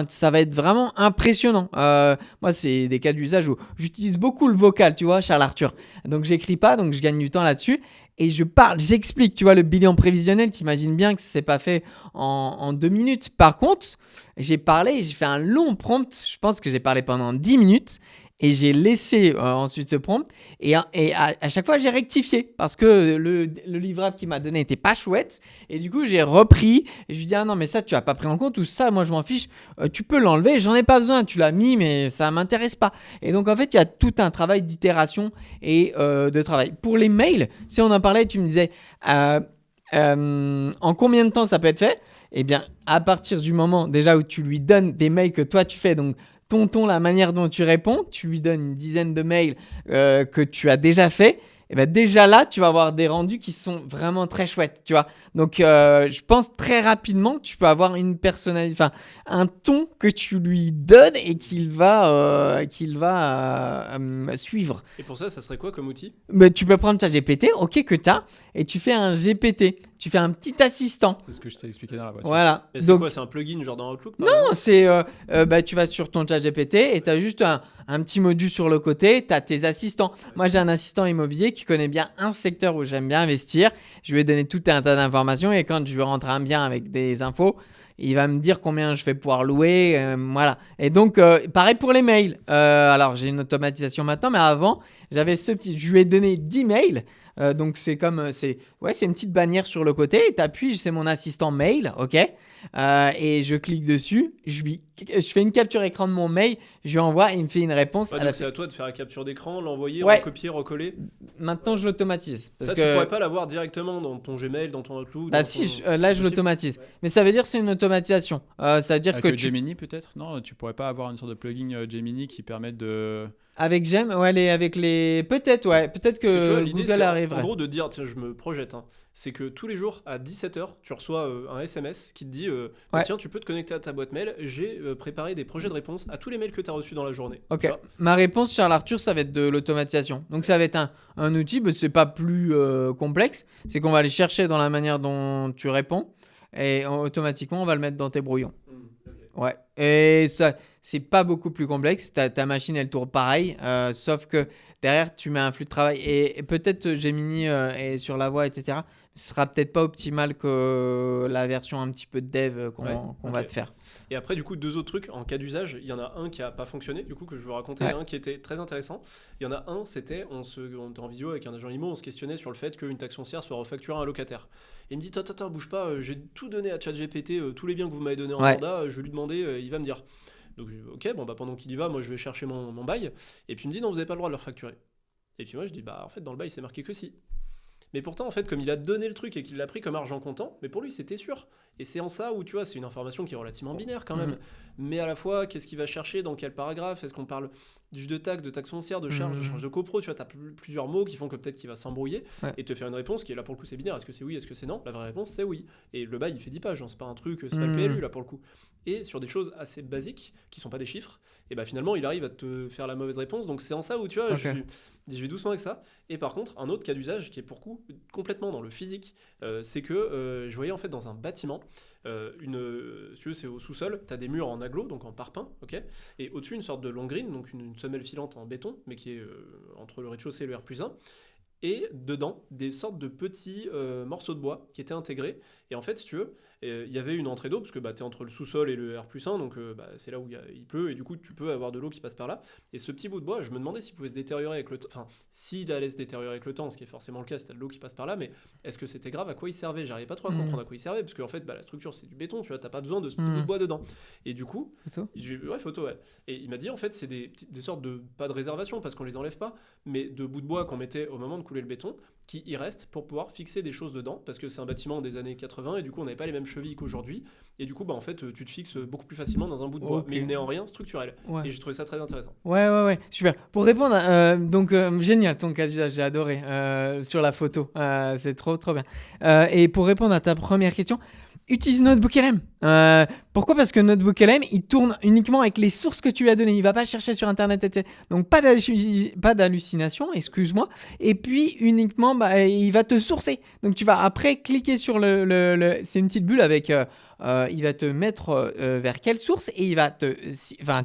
ça va être vraiment impressionnant. Moi, c'est des cas d'usage où j'utilise beaucoup le vocal, tu vois, Charles Arthur. Donc, j'écris pas, donc je gagne du temps là-dessus. Et je parle, j'explique, tu vois, le bilan prévisionnel, t'imagines bien que c'est pas fait en 2 minutes. Par contre, j'ai fait un long prompt, je pense que j'ai parlé pendant 10 minutes et j'ai laissé ensuite ce prompt et à chaque fois j'ai rectifié parce que le livrable qu'il m'a donné n'était pas chouette et du coup j'ai repris et je lui dis non mais ça tu as pas pris en compte ou ça moi je m'en fiche, tu peux l'enlever, j'en ai pas besoin, tu l'as mis mais ça m'intéresse pas. Et donc en fait il y a tout un travail d'itération et de travail. Pour les mails, si on en parlait, tu me disais en combien de temps ça peut être fait? Eh bien à partir du moment déjà où tu lui donnes des mails que toi tu fais, donc ton, la manière dont tu réponds, tu lui donnes une dizaine de mails que tu as déjà fait, et bien déjà là, tu vas avoir des rendus qui sont vraiment très chouettes, tu vois. Donc, je pense très rapidement que tu peux avoir une personnalité, un ton que tu lui donnes et qu'il va suivre. Et pour ça serait quoi comme outil? Tu peux prendre ChatGPT, ok, que tu as, et tu fais un GPT. tu fais un petit assistant. C'est ce que je t'ai expliqué dans la voiture. Voilà. Et c'est Donc, quoi, c'est un plugin genre dans Outlook? non, c'est tu vas sur ton chat GPT et tu as juste un petit module sur le côté, tu as tes assistants. Moi, j'ai un assistant immobilier qui connaît bien un secteur où j'aime bien investir. Je lui ai donné tout un tas d'informations et quand je lui rentre un bien avec des infos, il va me dire combien je vais pouvoir louer. Voilà. Et donc, pareil pour les mails. Alors, j'ai une automatisation maintenant, mais avant, j'avais ce petit. Je lui ai donné 10 mails. Donc, c'est comme. C'est une petite bannière sur le côté. Et tu appuies, c'est mon assistant mail. OK. Et je clique dessus. Je fais une capture écran de mon mail. Je lui envoie et il me fait une réponse. Ouais, donc c'est à toi de faire la capture d'écran, l'envoyer, Ouais. recopier, recoller. Maintenant, je l'automatise. Parce Ça, que... tu pourrais pas l'avoir directement dans ton Gmail, dans ton Outlook. Bah dans si, ton- là, c'est je possible. l'automatise. Ouais. Mais ça veut dire que c'est une automatisation. Ça veut dire Avec que Gemini peut-être? Non, tu pourrais pas avoir une sorte de plugin Gemini qui permette de... Avec Gem, ouais, avec les... Peut-être, ouais. Peut-être Parce que tu vois, que l'idée, Google c'est arriverait. en gros de dire, tiens, je me projette, hein, c'est que tous les jours à 17h, tu reçois un SMS qui te dit Ouais. tiens, tu peux te connecter à ta boîte mail, j'ai préparé des projets de réponse à tous les mails que tu as reçus dans la journée. Ok. Tu vois. Ma réponse, Charles Arthur, ça va être de l'automatisation. Donc ça va être un outil, mais c'est pas plus complexe. C'est qu'on va aller chercher dans la manière dont tu réponds et automatiquement, on va le mettre dans tes brouillons. Ok. Ouais. Et ça, c'est pas beaucoup plus complexe. Ta machine, elle tourne pareil. Sauf que derrière, tu mets un flux de travail. Et peut-être Gemini est sur la voie, etc. Ce sera peut-être pas optimal que la version un petit peu de dev qu'on Ouais, va ok. te faire. Et après, du coup, deux autres trucs en cas d'usage. Il y en a un qui a pas fonctionné, du coup, que je veux raconter. Ouais. Il y en a un qui était très intéressant. Il y en a un, c'était, on était en visio avec un agent IMO, on se questionnait sur le fait qu'une taxe foncière soit refacturée à un locataire. Et il me dit, attends, bouge pas, j'ai tout donné à ChatGPT, tous les biens que vous m'avez donnés en Ouais. mandat, je vais lui demander, il va me dire. Donc, ok, bon, bah, pendant qu'il y va, moi, je vais chercher mon bail. Et puis, il me dit, non, vous n'avez pas le droit de le refacturer. Et puis, moi, je dis, bah, en fait, dans le bail, c'est marqué que si. Mais pourtant, en fait, comme il a donné le truc et qu'il l'a pris comme argent comptant, mais pour lui, c'était sûr. Et c'est en ça où, tu vois, c'est une information qui est relativement binaire quand même. Mhm. Mais à la fois, qu'est-ce qu'il va chercher, dans quel paragraphe? Est-ce qu'on parle juste de taxe foncière, de charge de copro? Tu vois, tu as plusieurs mots qui font que peut-être qu'il va s'embrouiller Ouais. et te faire une réponse qui est là pour le coup, c'est binaire. Est-ce que c'est oui, est-ce que c'est non? La vraie réponse, c'est oui. Et le bail, il fait 10 pages, hein, c'est pas un truc, c'est pas le PLU là pour le coup. Et sur des choses assez basiques, qui sont pas des chiffres, et bah finalement, il arrive à te faire la mauvaise réponse. Donc c'est en ça où, tu vois, Ok. je vais doucement avec ça. Et par contre, un autre cas d'usage qui est pour coup complètement dans le physique, c'est que je voyais en fait dans un bâtiment, si tu veux, c'est au sous-sol, tu as des murs en aglo, donc en parpaing, ok, et au-dessus une sorte de long green, donc une semelle filante en béton, mais qui est entre le rez-de-chaussée et le R+1, et dedans des sortes de petits morceaux de bois qui étaient intégrés. Et en fait, si tu veux, il y avait une entrée d'eau, parce que bah, tu es entre le sous-sol et le R+1, donc bah, c'est là où il pleut, et du coup, tu peux avoir de l'eau qui passe par là. Et ce petit bout de bois, je me demandais s'il pouvait se détériorer avec le temps, enfin, s'il allait se détériorer avec le temps, ce qui est forcément le cas, c'était de l'eau qui passe par là, mais est-ce que c'était grave? À quoi il servait? J'arrivais pas trop à comprendre à quoi il servait, parce qu'en fait, bah, la structure, c'est du béton, tu vois, t'as pas besoin de ce petit bout de bois dedans. Et du coup, photo, ouais. Et il m'a dit, en fait, c'est des sortes de, pas de réservation, parce qu'on les enlève pas, mais de bouts de bois qu'on mettait au moment de couler le béton, qui y restent pour pouvoir fixer des choses dedans, parce que c'est un bâtiment des années 80, et du coup, on n'avait pas les mêmes chevilles qu'aujourd'hui, et du coup, bah, en fait, tu te fixes beaucoup plus facilement dans un bout de bois, Ok. mais il n'est en rien structurel. Ouais. Et j'ai trouvé ça très intéressant. Ouais, super. Pour répondre, donc génial ton cas d'usage, j'ai adoré sur la photo, c'est trop bien. Et pour répondre à ta première question, utilise NotebookLM. Pourquoi? Parce que NotebookLM, il tourne uniquement avec les sources que tu lui as données. Il va pas chercher sur Internet, etc. Donc pas d'hallucination, excuse-moi. Et puis uniquement, bah, il va te sourcer. Donc tu vas après cliquer sur c'est une petite bulle avec. Il va te mettre vers quelle source et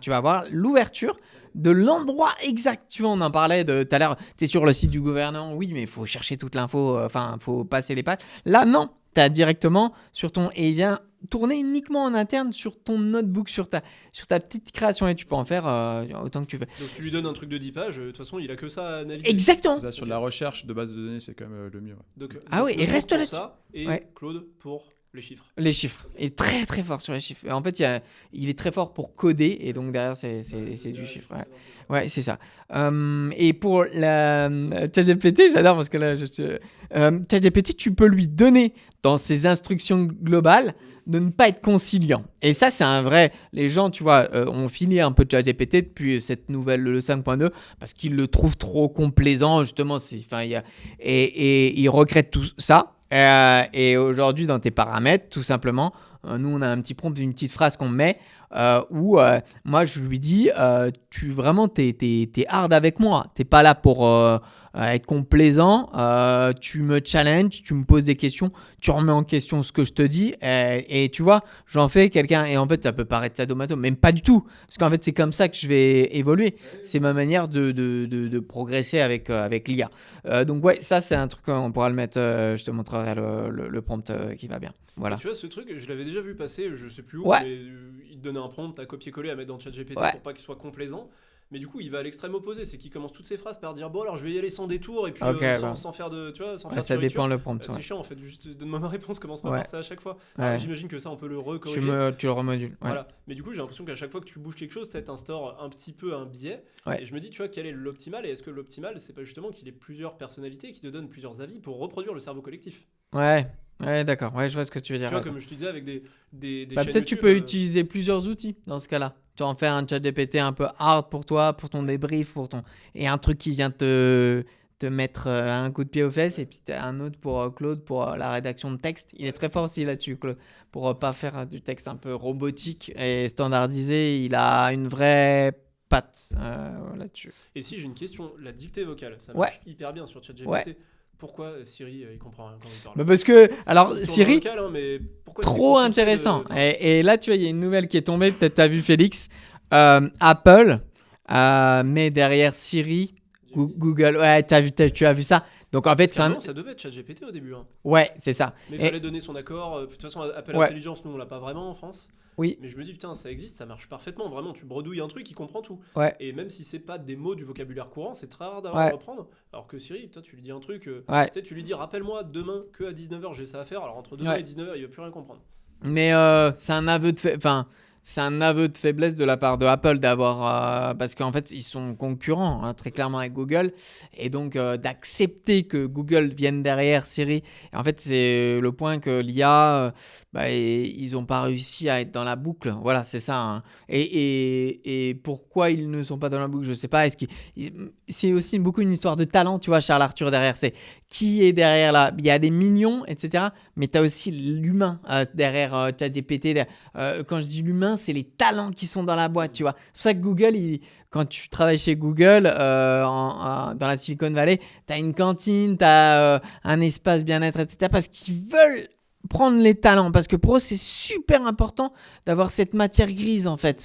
tu vas avoir l'ouverture de l'endroit exact. Tu vois, on en parlait tout à l'heure. Tu es sur le site du gouvernement, oui, mais il faut chercher toute l'info. Il faut passer les pages. Là, non. Tu as directement sur ton... Et il vient tourner uniquement en interne sur ton notebook, sur ta petite création. Et tu peux en faire autant que tu veux. Donc tu lui donnes un truc de 10 pages, de toute façon, il a que ça à analyser. Exactement. C'est ça, sur de la recherche de base de données, c'est quand même le mieux. Ouais. Donc, Ah oui, et Claude reste pour là-dessus. ça, et Ouais. Claude pour les chiffres. Les chiffres. Il est très très fort sur les chiffres. En fait, il est très fort pour coder et donc derrière, c'est du chiffre. Ouais, c'est ça. Et pour la ChatGPT, j'adore parce que là, ChatGPT, tu peux lui donner dans ses instructions globales de ne pas être conciliant. Et ça, c'est un vrai... Les gens, tu vois, ont filé un peu de ChatGPT depuis cette nouvelle, le 5.2, parce qu'ils le trouvent trop complaisant, justement. Et ils regrettent tout ça. Et aujourd'hui, dans tes paramètres, tout simplement, nous, on a un petit prompt, une petite phrase qu'on met où moi, je lui dis, t'es hard avec moi. T'es pas là pour être complaisant, tu me challenges, tu me poses des questions, tu remets en question ce que je te dis et tu vois, j'en fais quelqu'un et en fait ça peut paraître sadomaso, même pas du tout parce qu'en fait c'est comme ça que je vais évoluer, c'est ma manière de progresser avec l'IA. Donc ouais, ça c'est un truc on pourra le mettre, je te montrerai le prompt qui va bien. Voilà. Et tu vois, ce truc, je l'avais déjà vu passer, je sais plus où, Ouais. mais il te donnait un prompt à copier-coller, à mettre dans ChatGPT Ouais. pour pas qu'il soit complaisant. Mais du coup, il va à l'extrême opposé, c'est qu'il commence toutes ses phrases par dire bon, alors je vais y aller sans détour et puis Ok, sans faire de, tu vois, sans Ouais, faire ça de dépend fioriture. le prompt. C'est chiant en fait, juste donne-moi ma réponse, commence pas Ouais. par ça à chaque fois. Ouais. Alors, j'imagine que ça, on peut le recorriger. Tu le remodules. Ouais. Voilà. Mais du coup, j'ai l'impression qu'à chaque fois que tu bouges quelque chose, ça t'instaure un petit peu un biais. Ouais. Et je me dis, tu vois, quel est l'optimal? Et est-ce que l'optimal, c'est pas justement qu'il ait plusieurs personnalités qui te donnent plusieurs avis pour reproduire le cerveau collectif? Ouais, d'accord. Ouais, je vois ce que tu veux dire. Tu vois, Attends. comme je te disais, avec des Bah, chaînes peut-être tu YouTube, peux utiliser plusieurs outils dans ce cas-là. Tu en fais un chat GPT un peu hard pour toi, pour ton débrief, et un truc qui vient te mettre un coup de pied aux fesses, et puis tu as un autre pour Claude pour la rédaction de texte. Il est très fort aussi là-dessus, Claude. Pour pas faire du texte un peu robotique et standardisé, il a une vraie patte là-dessus. Et si j'ai une question, la dictée vocale, ça Ouais. marche hyper bien sur ChatGPT. Ouais. Pourquoi Siri, il comprend rien quand il parle? Bah parce que, alors Il tourne Siri, vocal, hein, mais pourquoi c'est trop compliqué intéressant. de- Et là, tu vois, il y a une nouvelle qui est tombée, peut-être tu as vu Félix. Apple met derrière Siri, Google. Ouais, tu as vu ça. Donc en fait, Parce qu'à un moment, ça devait être ChatGPT au début. Hein. Ouais, c'est ça. Mais il Et- fallait donner son accord. De toute façon, Apple Ouais. Intelligence, nous, on l'a pas vraiment en France. Oui. Mais je me dis, putain, ça existe, ça marche parfaitement. Vraiment, tu bredouilles un truc, il comprend tout. Ouais. Et même si c'est pas des mots du vocabulaire courant, c'est très rare d'avoir Ouais. à reprendre. Alors que Siri, putain, tu lui dis un truc. Ouais. Tu sais, tu lui dis, rappelle-moi demain que à 19h, j'ai ça à faire. Alors entre demain Ouais. et 19h, il va plus rien comprendre. Mais c'est un aveu de c'est un aveu de faiblesse de la part de Apple d'avoir parce qu'en fait ils sont concurrents très clairement avec Google et donc d'accepter que Google vienne derrière Siri. Et en fait c'est le point que l'IA ils n'ont pas réussi à être dans la boucle. Voilà, c'est ça. Hein. Et pourquoi ils ne sont pas dans la boucle, je sais pas. C'est aussi beaucoup une histoire de talent, tu vois, Charles Arthur derrière. C'est qui est derrière là. Il y a des millions, etc. Mais tu as aussi l'humain derrière ChatGPT. Quand je dis l'humain, c'est les talents qui sont dans la boîte, tu vois. C'est pour ça que Google, quand tu travailles chez Google, dans la Silicon Valley, tu as une cantine, tu as un espace bien-être, etc. Parce qu'ils veulent prendre les talents, parce que pour eux c'est super important d'avoir cette matière grise en fait,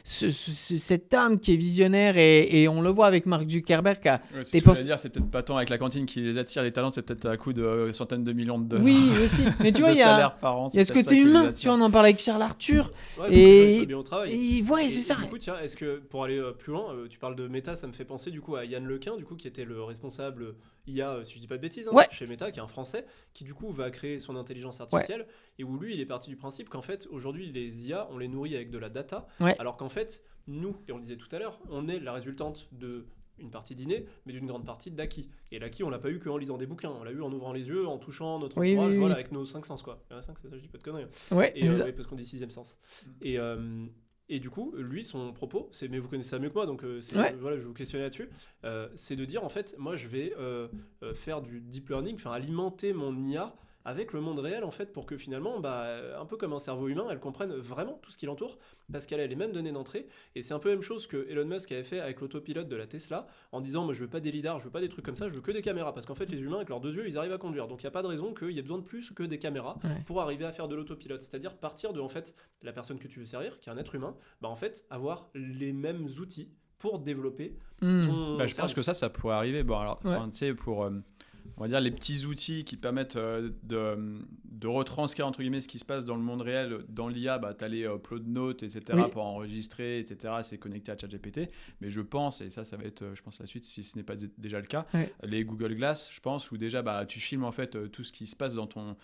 cette âme qui est visionnaire et on le voit avec Mark Zuckerberg qui a Ouais, c'est ce que je veux dire, c'est peut-être pas tant avec la cantine qui les attire, les talents, c'est peut-être à coup de centaines de millions de oui aussi, mais tu vois de il y a salaires par an. il y a ce c'est peut-être côté ça qui les humain, attire. tu vois, on en parle avec Charles Arthur Ouais, et il fait bien au travail. ouais c'est ça. Du coup, tiens, est-ce que pour aller plus loin, tu parles de Meta, ça me fait penser du coup à Yann Lequin, du coup, qui était le responsable IA, si je dis pas de bêtises, hein, Ouais. chez Meta, qui est un Français, qui du coup va créer son intelligence artificielle, et où lui, il est parti du principe qu'en fait, aujourd'hui, les IA, on les nourrit avec de la data, Ouais. alors qu'en fait, nous, et on le disait tout à l'heure, on est la résultante de une partie d'inné, mais d'une grande partie d'acquis. Et l'acquis, on l'a pas eu qu'en lisant des bouquins, on l'a eu en ouvrant les yeux, en touchant notre Oui, entourage, oui, voilà, oui. avec nos 5 sens, quoi. Il y en a 5, c'est ça, je dis pas de conneries. Ouais, Et c'est ça. oui, parce qu'on dit sixième sens. Et du coup, lui, son propos, c'est, mais vous connaissez ça mieux que moi, donc Ouais. voilà, je vais vous questionner là-dessus, c'est de dire en fait, moi je vais faire du deep learning, enfin alimenter mon IA avec le monde réel en fait, pour que finalement, un peu comme un cerveau humain, elle comprenne vraiment tout ce qui l'entoure, parce qu'elle a les mêmes données d'entrée. Et c'est un peu la même chose que Elon Musk avait fait avec l'autopilote de la Tesla, en disant moi je veux pas des lidars, je veux pas des trucs comme ça, je veux que des caméras, parce qu'en fait les humains avec leurs deux yeux ils arrivent à conduire, donc il y a pas de raison qu'il y ait besoin de plus que des caméras Ouais. pour arriver à faire de l'autopilote, c'est-à-dire partir de en fait la personne que tu veux servir, qui est un être humain, en fait avoir les mêmes outils pour développer ton Bah, je pense service. que ça pourrait arriver. Bon, alors, Ouais. tu sais, pour, on va dire, les petits outils qui permettent de retranscrire, entre guillemets, ce qui se passe dans le monde réel, dans l'IA, tu as les upload notes, etc., Oui. pour enregistrer, etc., c'est connecté à ChatGPT. Mais je pense, et ça va être, je pense, la suite, si ce n'est pas déjà le cas, Ouais. les Google Glass, je pense, où déjà, tu filmes, en fait, tout ce qui se passe dans ton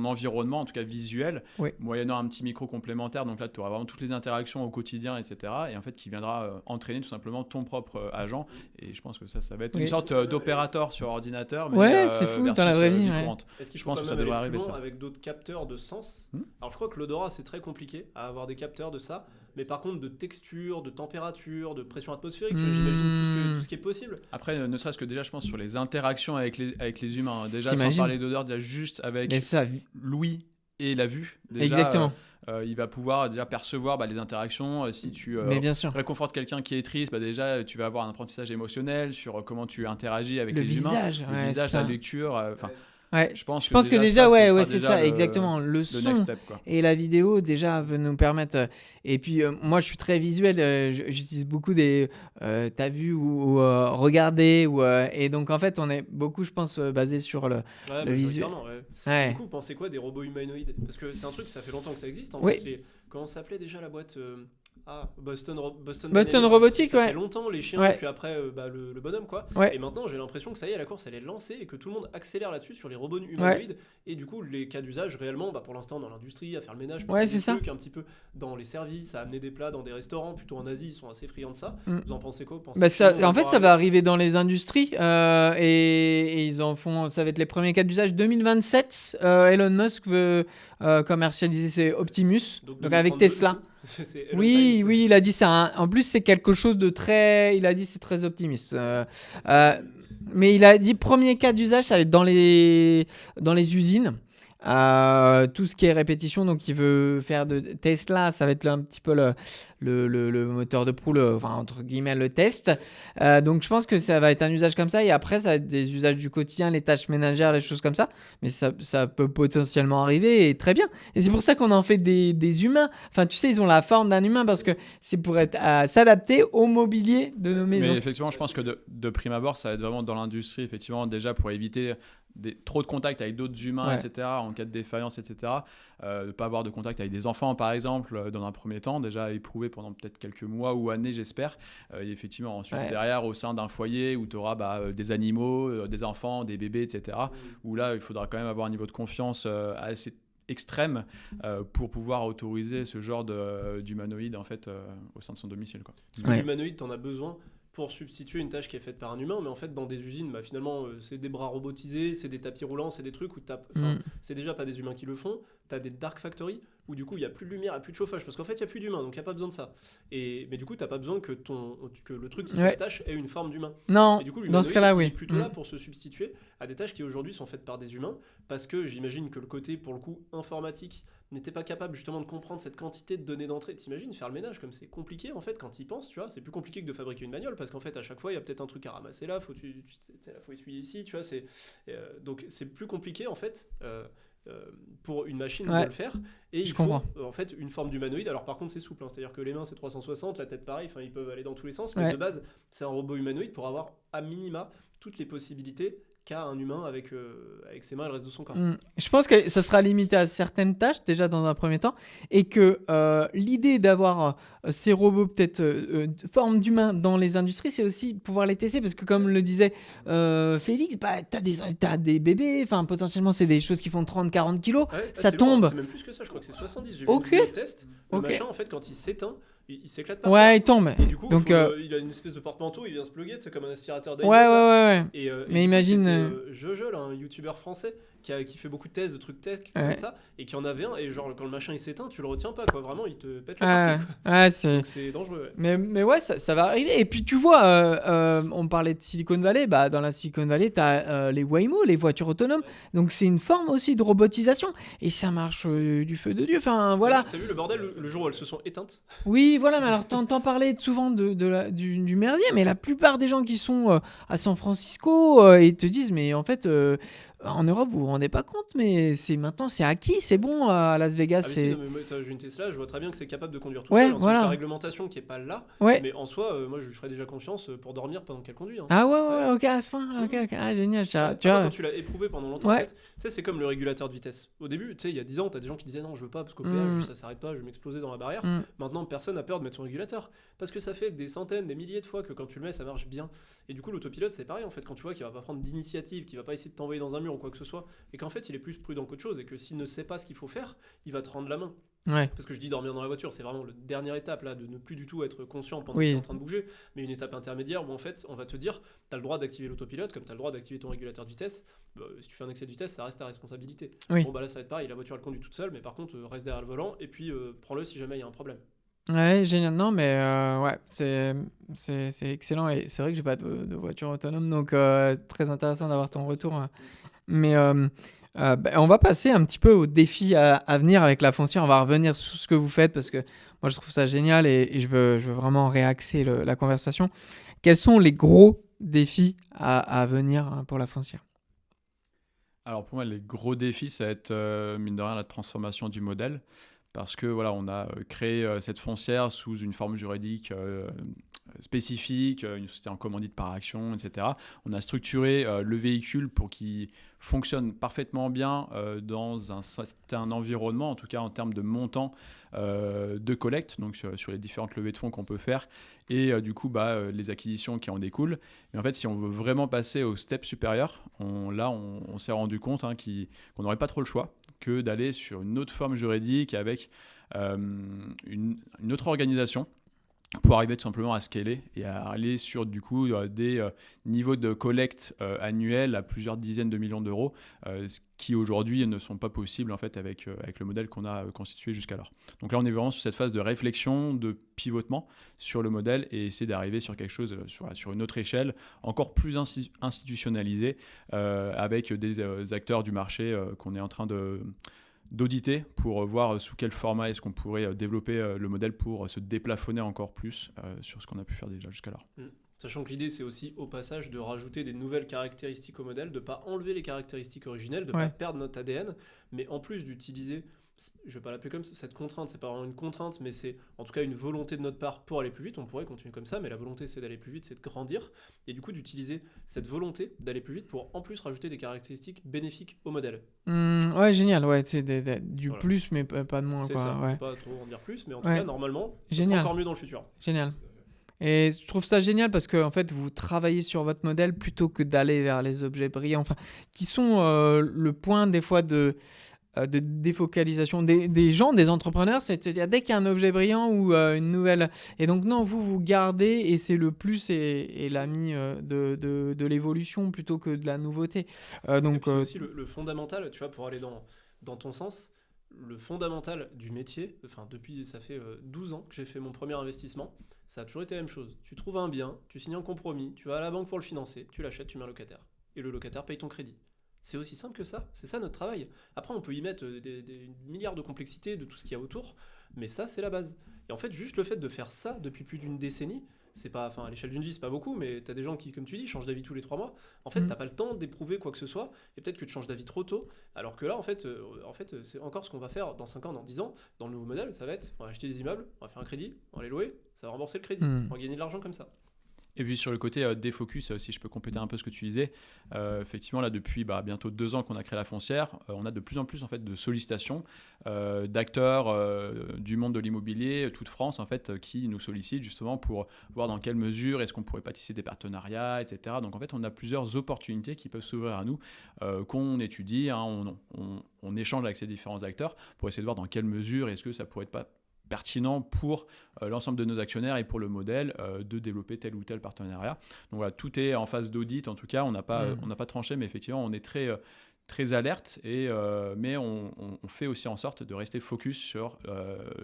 environnement, en tout cas visuel, Oui. moyennant un petit micro complémentaire. Donc là, tu auras vraiment toutes les interactions au quotidien, etc., et en fait, qui viendra entraîner tout simplement ton propre agent. Et je pense que ça va être Oui. une sorte d'opérateur sur ordinateur, mais Ouais, c'est fou, dans la vraie vie, ouais. courante. Est-ce qu'il Je faut pense quand que ça même devrait aller plus arriver, loin ça. avec d'autres capteurs de sens? Hmm. Alors je crois que l'odorat c'est très compliqué à avoir des capteurs de ça, mais par contre de texture, de température, de pression atmosphérique, j'imagine tout ce qui est possible. Après, ne serait-ce que déjà, je pense sur les interactions avec les humains. Déjà, sans T'imagines parler d'odeur, déjà juste avec Mais ça, l'ouïe et la vue. Déjà, exactement. il va pouvoir déjà percevoir les interactions. Si tu Mais bien sûr. réconfortes quelqu'un qui est triste, déjà tu vas avoir un apprentissage émotionnel sur comment tu interagis avec Le les humains. visage, Le ouais, visage, ça. la lecture. Ouais. Je pense Je pense que déjà, ça, ce ouais, sera c'est déjà ça, exactement. Le le son next step, quoi. et la vidéo, déjà, peut nous permettre. Et puis, moi, je suis très visuel. J'utilise beaucoup des t'as vu ou regardez. Et donc, en fait, on est beaucoup, je pense, basé sur le visuel. Clairement, ouais. Ouais. Du coup, vous pensez quoi des robots humanoïdes? Parce que c'est un truc, ça fait longtemps que ça existe. En Oui. fait, comment s'appelait déjà la boîte Boston Boston Dynamics. Robotics, Ça ouais. fait longtemps les chiens, Ouais. puis après le bonhomme, quoi. Ouais. Et maintenant, j'ai l'impression que ça y est, la course, elle est lancée et que tout le monde accélère là-dessus sur les robots humanoïdes. Et du coup, les cas d'usage réellement, pour l'instant, dans l'industrie, à faire le ménage, Ouais, des c'est ça. trucs, un petit peu dans les services, à amener des plats dans des restaurants, plutôt en Asie, ils sont assez friands de ça. Vous en pensez quoi? Vous pensez que tout le monde En fait, pouvoir ça va arriver dans les industries et ils en font. Ça va être les premiers cas d'usage 2027. Elon Musk veut commercialiser ses Optimus, donc avec 2032, Tesla. du coup. C'est Elon Oui, Time, oui, il a dit ça. Hein. En plus, c'est quelque chose de très. Il a dit c'est très optimiste. Mais il a dit premier cas d'usage, ça va être dans les usines. Tout ce qui est répétition, donc il veut faire de Tesla, ça va être un petit peu le moteur de proue, enfin entre guillemets le test. Donc je pense que ça va être un usage comme ça, et après ça va être des usages du quotidien, les tâches ménagères, les choses comme ça. Mais ça peut potentiellement arriver, et très bien. Et c'est pour ça qu'on en fait des humains. Enfin tu sais, ils ont la forme d'un humain parce que c'est pour être s'adapter au mobilier de nos maisons. Mais effectivement, je pense que de prime abord, ça va être vraiment dans l'industrie, effectivement, déjà pour éviter trop de contacts avec d'autres humains, etc., en cas de défaillance, etc. De ne pas avoir de contact avec des enfants, par exemple, dans un premier temps, déjà éprouvé pendant peut-être quelques mois ou années, j'espère. Et effectivement, ensuite, derrière, au sein d'un foyer où tu auras des animaux, des enfants, des bébés, etc., où là, il faudra quand même avoir un niveau de confiance assez extrême pour pouvoir autoriser ce genre d'humanoïde en fait, au sein de son domicile, quoi. L'humanoïde, t'en as besoin pour substituer une tâche qui est faite par un humain, mais en fait dans des usines, finalement c'est des bras robotisés, c'est des tapis roulants, c'est des trucs où c'est déjà pas des humains qui le font. T'as des dark factory où du coup il y a plus de lumière, il y a plus de chauffage parce qu'en fait il y a plus d'humains, donc il y a pas besoin de ça. Mais du coup t'as pas besoin que le truc qui fait la tâche ait une forme d'humain. Non, et du coup, dans ce cas-là, oui. Il est plutôt là pour se substituer à des tâches qui aujourd'hui sont faites par des humains, parce que j'imagine que le côté pour le coup informatique n'était pas capable justement de comprendre cette quantité de données d'entrée. T'imagines faire le ménage comme c'est compliqué en fait quand il pense, tu vois, c'est plus compliqué que de fabriquer une bagnole parce qu'en fait à chaque fois il y a peut-être un truc à ramasser là, faut essuyer ici, tu vois, donc c'est plus compliqué en fait pour une machine de le faire, et il faut en fait une forme d'humanoïde. Alors par contre c'est souple, c'est-à-dire que les mains c'est 360, la tête pareil, ils peuvent aller dans tous les sens, mais de base c'est un robot humanoïde pour avoir à minima toutes les possibilités qu'a un humain avec ses mains et le reste de son corps. Je pense que ça sera limité à certaines tâches déjà dans un premier temps, et que l'idée d'avoir ces robots peut-être forme d'humain dans les industries, c'est aussi pouvoir les tester, parce que comme le disait Félix, t'as des bébés, enfin potentiellement c'est des choses qui font 30-40 kilos, ça tombe. C'est même plus que ça, je crois que c'est 70. J'ai vu une vidéo de test, le machin en fait quand il s'éteint, il s'éclate pas. Ouais, il tombe. Et du coup, donc, il a une espèce de porte-manteau, il vient se plugger, c'est comme un aspirateur d'air. Ouais. Mais imagine. Jojol, un youtubeur français qui fait beaucoup de thèses, de trucs tech, comme ça, et qui en avait un, et genre quand le machin il s'éteint, tu le retiens pas, quoi. Vraiment, il te pète le parquet. Donc c'est dangereux. Mais ouais, ça va arriver. Et puis tu vois, on parlait de Silicon Valley. Dans la Silicon Valley, t'as les Waymo, les voitures autonomes. Donc c'est une forme aussi de robotisation, et ça marche du feu de Dieu. Enfin voilà. T'as vu le bordel le jour où elles se sont éteintes? Oui, voilà. Mais alors t'entends parler souvent du merdier, mais la plupart des gens qui sont à San Francisco, ils te disent, mais en fait. En Europe, vous vous rendez pas compte, mais maintenant c'est acquis, c'est bon à Las Vegas. J'ai une Tesla, je vois très bien que c'est capable de conduire tout seul. Voilà. La réglementation qui est pas là, mais en soi, moi je lui ferais déjà confiance pour dormir pendant qu'elle conduit. Ah ouais, ok, à ce point, ok, génial. Tu vois, quand tu l'as éprouvé pendant longtemps, en fait, tu sais, c'est comme le régulateur de vitesse. Au début, tu sais, il y a 10 ans, t'as des gens qui disaient non, je veux pas parce qu'au péage ça s'arrête pas, je vais m'exploser dans la barrière. Maintenant, personne n'a peur de mettre son régulateur parce que ça fait des centaines, des milliers de fois que quand tu le mets, ça marche bien. Et du coup, l'autopilote, c'est pareil en fait, quand tu vois qu'il va pas prendre d'initiative, qu'il va pas essayer de t'envoyer dans un mur ou quoi que ce soit, et qu'en fait il est plus prudent qu'autre chose, et que s'il ne sait pas ce qu'il faut faire, il va te rendre la main. Parce que je dis dormir dans la voiture, c'est vraiment la dernière étape là, de ne plus du tout être conscient pendant que tu es en train de bouger, mais une étape intermédiaire où en fait on va te dire tu as le droit d'activer l'autopilote comme tu as le droit d'activer ton régulateur de vitesse. Si tu fais un excès de vitesse, ça reste ta responsabilité. Bon là ça va être pareil, la voiture elle conduit toute seule, mais par contre reste derrière le volant et puis prends-le si jamais il y a un problème. Ouais, génial. Non, mais c'est excellent, et c'est vrai que j'ai pas de voiture autonome, donc très intéressant d'avoir ton retour. Mais On va passer un petit peu aux défis à venir avec la foncière. On va revenir sur ce que vous faites parce que moi, je trouve ça génial et je veux vraiment réaxer la conversation. Quels sont les gros défis à venir pour la foncière? Alors pour moi, les gros défis, ça va être mine de rien la transformation du modèle. Parce que voilà, on a créé cette foncière sous une forme juridique spécifique, une société en commandite par action, etc. On a structuré le véhicule pour qu'il fonctionne parfaitement bien dans un certain environnement, en tout cas en termes de montant de collecte, donc sur les différentes levées de fonds qu'on peut faire, et du coup les acquisitions qui en découlent. Mais en fait, si on veut vraiment passer au step supérieur, on s'est rendu compte qu'on n'aurait pas trop le choix que d'aller sur une autre forme juridique avec une autre organisation pour arriver tout simplement à scaler et à aller sur du coup des niveaux de collecte annuels à plusieurs dizaines de millions d'euros, ce qui aujourd'hui ne sont pas possibles en fait avec le modèle qu'on a constitué jusqu'alors. Donc là, on est vraiment sur cette phase de réflexion, de pivotement sur le modèle et essayer d'arriver sur quelque chose sur une autre échelle, encore plus institutionnalisée, avec des acteurs du marché qu'on est en train d'auditer pour voir sous quel format est-ce qu'on pourrait développer le modèle pour se déplafonner encore plus sur ce qu'on a pu faire déjà jusqu'alors. Sachant que l'idée, c'est aussi au passage de rajouter des nouvelles caractéristiques au modèle, de ne pas enlever les caractéristiques originelles, de ne pas perdre notre ADN, mais en plus d'utiliser, je ne vais pas l'appeler comme ça, cette contrainte, c'est pas vraiment une contrainte, mais c'est en tout cas une volonté de notre part pour aller plus vite. On pourrait continuer comme ça, mais la volonté, c'est d'aller plus vite, c'est de grandir, et du coup d'utiliser cette volonté d'aller plus vite pour en plus rajouter des caractéristiques bénéfiques au modèle. Ouais, génial, ouais, c'est du Voilà. plus, mais pas de moins. C'est quoi, ça, ouais. on peut pas trop en dire plus, mais en tout cas, normalement, ça sera encore mieux dans le futur. Génial. Et je trouve ça génial parce que en fait, vous travaillez sur votre modèle plutôt que d'aller vers les objets brillants, enfin, qui sont le point des fois de défocalisation des gens, des entrepreneurs. C'est-à-dire dès qu'il y a un objet brillant ou une nouvelle. Et donc non, vous gardez et c'est le plus et l'ami de l'évolution plutôt que de la nouveauté. Donc et puis c'est aussi le fondamental, tu vois, pour aller dans ton sens. Le fondamental du métier, enfin depuis ça fait 12 ans que j'ai fait mon premier investissement, ça a toujours été la même chose. Tu trouves un bien, tu signes un compromis, tu vas à la banque pour le financer, tu l'achètes, tu mets un locataire. Et le locataire paye ton crédit. C'est aussi simple que ça, c'est ça notre travail. Après on peut y mettre des milliards de complexités de tout ce qu'il y a autour, mais ça c'est la base. Et en fait juste le fait de faire ça depuis plus d'une décennie, c'est pas, enfin à l'échelle d'une vie c'est pas beaucoup, mais t'as des gens qui, comme tu dis, changent d'avis tous les 3 mois. En fait, t'as pas le temps d'éprouver quoi que ce soit, et peut-être que tu changes d'avis trop tôt. Alors que là, en fait, c'est encore ce qu'on va faire dans 5 ans, dans 10 ans, dans le nouveau modèle, ça va être, on va acheter des immeubles, on va faire un crédit, on va les louer, ça va rembourser le crédit, on va gagner de l'argent comme ça. Et puis sur le côté défocus, si je peux compléter un peu ce que tu disais, effectivement là depuis bientôt 2 ans qu'on a créé la foncière, on a de plus en plus en fait de sollicitations d'acteurs du monde de l'immobilier, toute France en fait, qui nous sollicitent justement pour voir dans quelle mesure est-ce qu'on pourrait pas tisser des partenariats, etc. Donc en fait on a plusieurs opportunités qui peuvent s'ouvrir à nous, qu'on étudie, on échange avec ces différents acteurs pour essayer de voir dans quelle mesure est-ce que ça pourrait être pas pertinent pour l'ensemble de nos actionnaires et pour le modèle de développer tel ou tel partenariat. Donc voilà, tout est en phase d'audit. En tout cas, on n'a pas tranché, mais effectivement, on est très alerte, mais on fait aussi en sorte de rester focus sur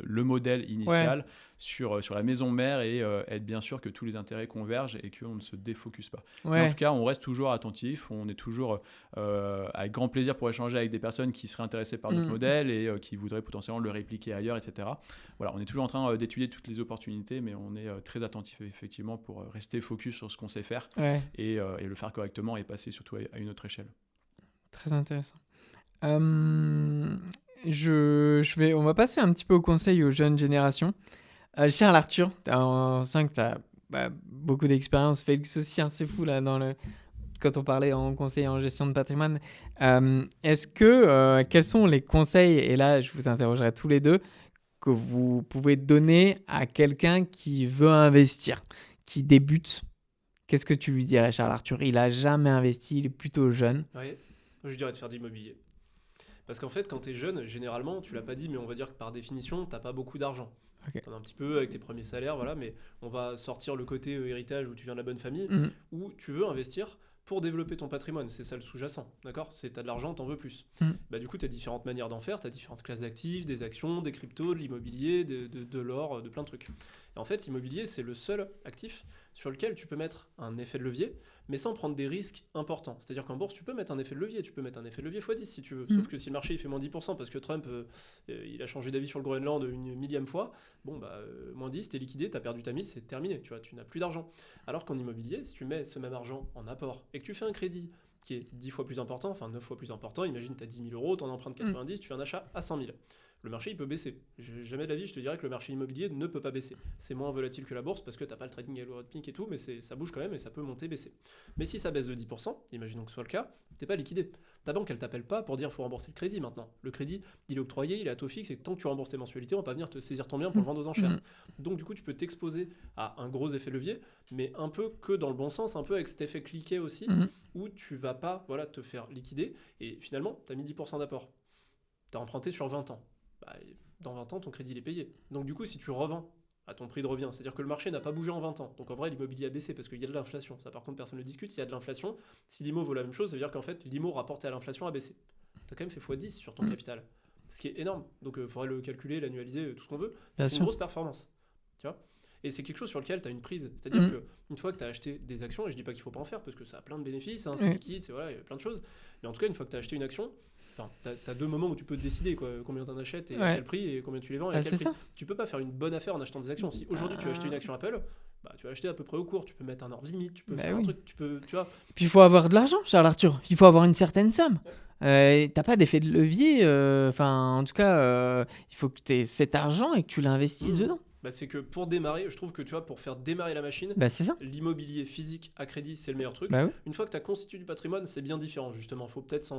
le modèle initial, sur la maison mère et être bien sûr que tous les intérêts convergent et qu'on ne se défocus pas. Mais en tout cas, on reste toujours attentif, on est toujours avec grand plaisir pour échanger avec des personnes qui seraient intéressées par notre modèle et qui voudraient potentiellement le répliquer ailleurs, etc. Voilà, on est toujours en train d'étudier toutes les opportunités, mais on est très attentif effectivement pour rester focus sur ce qu'on sait faire et le faire correctement et passer surtout à une autre échelle. Très intéressant. On va passer un petit peu au conseil aux jeunes générations. Charles Arthur, on sent que tu as beaucoup d'expérience. Félix aussi, hein, c'est fou là, quand on parlait en conseil en gestion de patrimoine. Quels sont les conseils, et là je vous interrogerai tous les deux, que vous pouvez donner à quelqu'un qui veut investir, qui débute? Qu'est-ce que tu lui dirais, Charles Arthur? Il n'a jamais investi, il est plutôt jeune. Ouais. Je dirais de faire de l'immobilier. Parce qu'en fait, quand tu es jeune, généralement, tu l'as pas dit, mais on va dire que par définition, tu n'as pas beaucoup d'argent. Okay. Tu en as un petit peu avec tes premiers salaires, voilà, mais on va sortir le côté héritage où tu viens de la bonne famille, où tu veux investir pour développer ton patrimoine. C'est ça le sous-jacent, d'accord? Tu as de l'argent, tu en veux plus. Du coup, tu as différentes manières d'en faire, tu as différentes classes d'actifs, des actions, des cryptos, de l'immobilier, de l'or, de plein de trucs. Et en fait, l'immobilier, c'est le seul actif sur lequel tu peux mettre un effet de levier, mais sans prendre des risques importants. C'est-à-dire qu'en bourse, tu peux mettre un effet de levier, tu peux mettre un effet de levier x10 si tu veux. Sauf que si le marché il fait moins 10% parce que Trump il a changé d'avis sur le Groenland une millième fois, moins 10, t'es liquidé, t'as perdu ta mise, c'est terminé, tu vois, tu n'as plus d'argent. Alors qu'en immobilier, si tu mets ce même argent en apport et que tu fais un crédit qui est 10 fois plus important, enfin 9 fois plus important, imagine tu as 10 000 euros, tu en empruntes 90, tu fais un achat à 100 000. Le marché, il peut baisser. Jamais de la vie, je te dirais que le marché immobilier ne peut pas baisser. C'est moins volatile que la bourse parce que tu n'as pas le trading algorithmique et tout, mais ça bouge quand même et ça peut monter, baisser. Mais si ça baisse de 10%, imaginons que ce soit le cas, tu n'es pas liquidé. Ta banque, elle t'appelle pas pour dire qu'il faut rembourser le crédit maintenant. Le crédit, il est octroyé, il est à taux fixe et tant que tu rembourses tes mensualités, on va pas venir te saisir ton bien pour le vendre aux enchères. Donc du coup, tu peux t'exposer à un gros effet levier, mais un peu que dans le bon sens, un peu avec cet effet cliquet aussi, où tu vas pas te faire liquider et finalement, tu as mis 10% d'apport. Tu as emprunté sur 20 ans. Dans 20 ans, ton crédit il est payé. Donc du coup, si tu revends à ton prix de revient, c'est-à-dire que le marché n'a pas bougé en 20 ans. Donc en vrai, l'immobilier a baissé parce qu'il y a de l'inflation. Ça, par contre, personne ne le discute, il y a de l'inflation. Si l'IMO vaut la même chose, ça veut dire qu'en fait, l'IMO rapporté à l'inflation a baissé. Tu as quand même fait x10 sur ton capital. Ce qui est énorme. Donc il faudrait le calculer, l'annualiser, tout ce qu'on veut. C'est une grosse performance. Tu vois ? Et c'est quelque chose sur lequel tu as une prise. C'est-à-dire qu'une fois que tu as acheté des actions, et je dis pas qu'il faut pas en faire parce que ça a plein de bénéfices, c'est liquide, il y a plein de choses. Mais en tout cas, une fois que tu as acheté une action, tu as 2 moments où tu peux te décider combien tu en achètes et à quel prix et combien tu les vends et à quel prix. Tu peux pas faire une bonne affaire en achetant des actions. Si aujourd'hui tu veux acheter une action Apple, tu vas acheter à peu près au cours. Tu peux mettre un ordre limite, tu peux faire un truc, tu vois. Puis il faut avoir de l'argent, Charles Arthur. Il faut avoir une certaine somme. T'as pas d'effet de levier. En tout cas, il faut que tu aies cet argent et que tu l'investisses dedans. C'est que pour démarrer, je trouve que pour faire démarrer la machine, l'immobilier physique à crédit, c'est le meilleur truc. Une fois que tu as constitué du patrimoine, c'est bien différent. Justement, il faut peut-être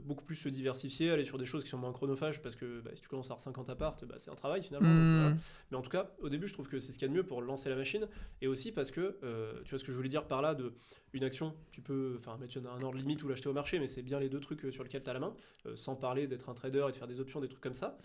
beaucoup plus se diversifier, aller sur des choses qui sont moins chronophages parce que si tu commences à avoir 50 apparts, c'est un travail finalement. Donc, voilà. Mais en tout cas, au début, je trouve que c'est ce qu'il y a de mieux pour lancer la machine. Et aussi parce que, tu vois ce que je voulais dire par là, une action, tu peux mettre un ordre limite ou l'acheter au marché, mais c'est bien les deux trucs sur lesquels tu as la main, sans parler d'être un trader et de faire des options, des trucs comme ça.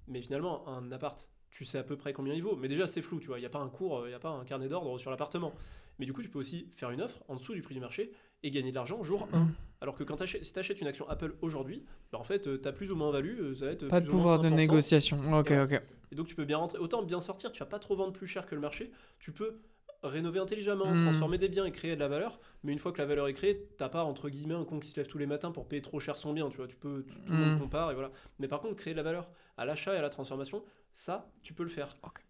Mais finalement, un appart, tu sais à peu près combien il vaut, mais déjà c'est flou, tu vois, il n'y a pas un cours, il n'y a pas un carnet d'ordre sur l'appartement. Mais du coup, tu peux aussi faire une offre en dessous du prix du marché et gagner de l'argent jour 1. Alors que si tu achètes une action Apple aujourd'hui, en fait, tu as plus ou moins value, ça va être pas de pouvoir de négociation. Ok. Et donc tu peux bien rentrer, autant bien sortir, tu vas pas trop vendre plus cher que le marché, tu peux rénover intelligemment, transformer des biens et créer de la valeur, mais une fois que la valeur est créée, t'as pas entre guillemets un con qui se lève tous les matins pour payer trop cher son bien, tu vois, tout le monde compare et voilà. Mais par contre, créer de la valeur à l'achat et à la transformation, ça, tu peux le faire.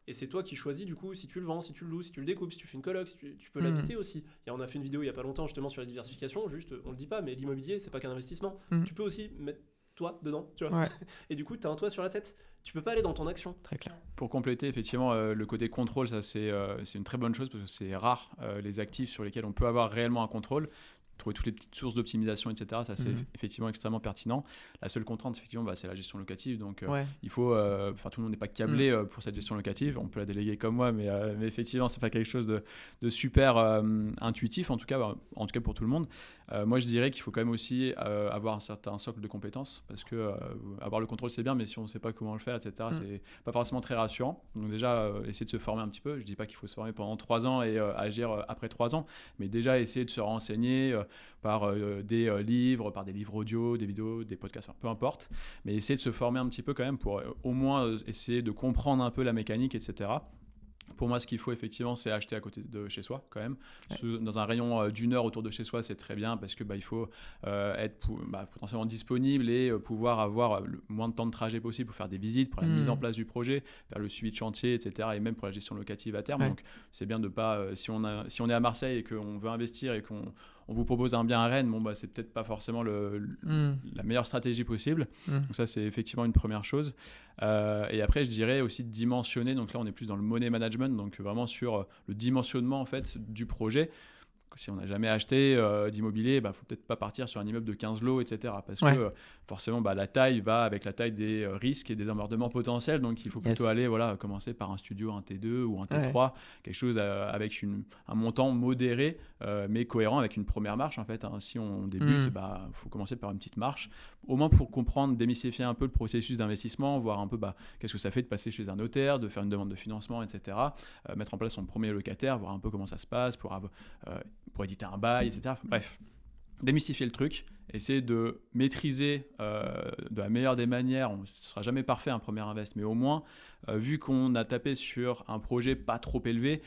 Et c'est toi qui choisis du coup si tu le vends, si tu le loues, si tu le découpes, si tu fais une coloc, si tu peux l'habiter aussi. Et on a fait une vidéo il y a pas longtemps justement sur la diversification, juste on le dit pas, mais l'immobilier c'est pas qu'un investissement. Tu peux aussi mettre toi dedans, tu vois. Et du coup, tu as un toit sur la tête. Tu peux pas aller dans ton action. Très clair. Pour compléter, effectivement, le côté contrôle, ça c'est une très bonne chose parce que c'est rare les actifs sur lesquels on peut avoir réellement un contrôle. Trouver toutes les petites sources d'optimisation, etc. Ça, c'est effectivement extrêmement pertinent. La seule contrainte, effectivement, c'est la gestion locative. Donc, il faut... tout le monde n'est pas câblé pour cette gestion locative. On peut la déléguer comme moi, mais effectivement, c'est pas quelque chose de super intuitif, en tout cas pour tout le monde. Moi, je dirais qu'il faut quand même aussi avoir un certain socle de compétences parce que avoir le contrôle, c'est bien, mais si on ne sait pas comment le faire, etc., c'est pas forcément très rassurant. Donc déjà, essayer de se former un petit peu. Je ne dis pas qu'il faut se former pendant 3 ans et agir après 3 ans, mais déjà essayer de se renseigner par des livres, par des livres audio, des vidéos, des podcasts, peu importe, mais essayer de se former un petit peu quand même pour au moins essayer de comprendre un peu la mécanique, etc. Pour moi, ce qu'il faut effectivement, c'est acheter à côté de chez soi quand même. Dans un rayon d'1 heure autour de chez soi, c'est très bien parce que il faut être potentiellement disponible et pouvoir avoir le moins de temps de trajet possible pour faire des visites, pour la mise en place du projet, faire le suivi de chantier, etc. Et même pour la gestion locative à terme. Donc, c'est bien de pas, si on est à Marseille et qu'on veut investir et qu'on vous propose un bien à Rennes, c'est peut-être pas forcément la meilleure stratégie possible. Donc ça, c'est effectivement une première chose. Et après, je dirais aussi de dimensionner. Donc là, on est plus dans le money management, donc vraiment sur le dimensionnement en fait du projet. Si on n'a jamais acheté d'immobilier, faut peut-être pas partir sur un immeuble de 15 lots, etc. Parce que forcément, la taille va avec la taille des risques et des emmerdements potentiels. Donc, il faut plutôt aller commencer par un studio, un T2 ou un T3, quelque chose avec un montant modéré, mais cohérent avec une première marche. En fait, si on débute, faut commencer par une petite marche, au moins pour comprendre, démystifier un peu le processus d'investissement, voir un peu qu'est-ce que ça fait de passer chez un notaire, de faire une demande de financement, etc. Mettre en place son premier locataire, voir un peu comment ça se passe pour éditer un bail, etc. Bref. démystifier le truc, essayer de maîtriser de la meilleure des manières. Ce ne sera jamais parfait un premier invest, mais au moins, vu qu'on a tapé sur un projet pas trop élevé,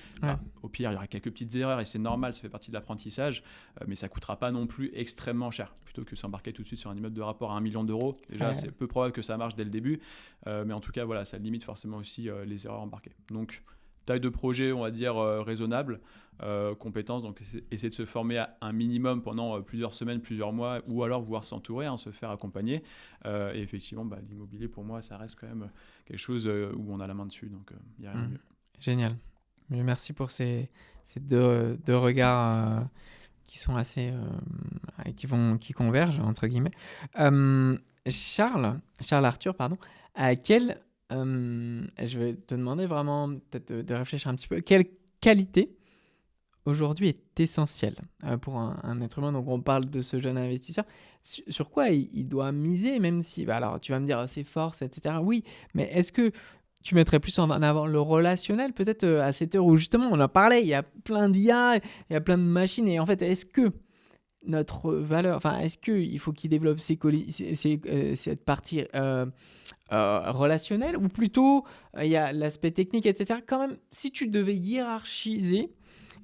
au pire, il y aura quelques petites erreurs et c'est normal, ça fait partie de l'apprentissage, mais ça ne coûtera pas non plus extrêmement cher. Plutôt que s'embarquer tout de suite sur un immeuble de rapport à 1 million d'euros, déjà, c'est peu probable que ça marche dès le début, mais en tout cas, voilà, ça limite forcément aussi les erreurs embarquées. Donc, taille de projet, on va dire, raisonnable. Compétences, donc essayer de se former à un minimum pendant plusieurs semaines, plusieurs mois, ou alors voir s'entourer, se faire accompagner. Et effectivement, l'immobilier, pour moi, ça reste quand même quelque chose où on a la main dessus, donc il n'y a rien de mieux. Génial. Merci pour ces deux regards qui sont assez... qui convergent, entre guillemets. Charles Arthur, pardon, je vais te demander vraiment peut-être de réfléchir un petit peu. Quelle qualité aujourd'hui est essentielle pour un être humain? Donc on parle de ce jeune investisseur. Sur quoi il doit miser, même si... alors tu vas me dire ses forces, etc. Oui, mais est-ce que tu mettrais plus en avant le relationnel peut-être à cette heure où justement on en parlait, il y a plein d'IA, il y a plein de machines, et en fait est-ce que notre valeur, est-ce qu'il faut qu'il développe cette partie relationnelle, ou plutôt il y a l'aspect technique, etc. Quand même, si tu devais hiérarchiser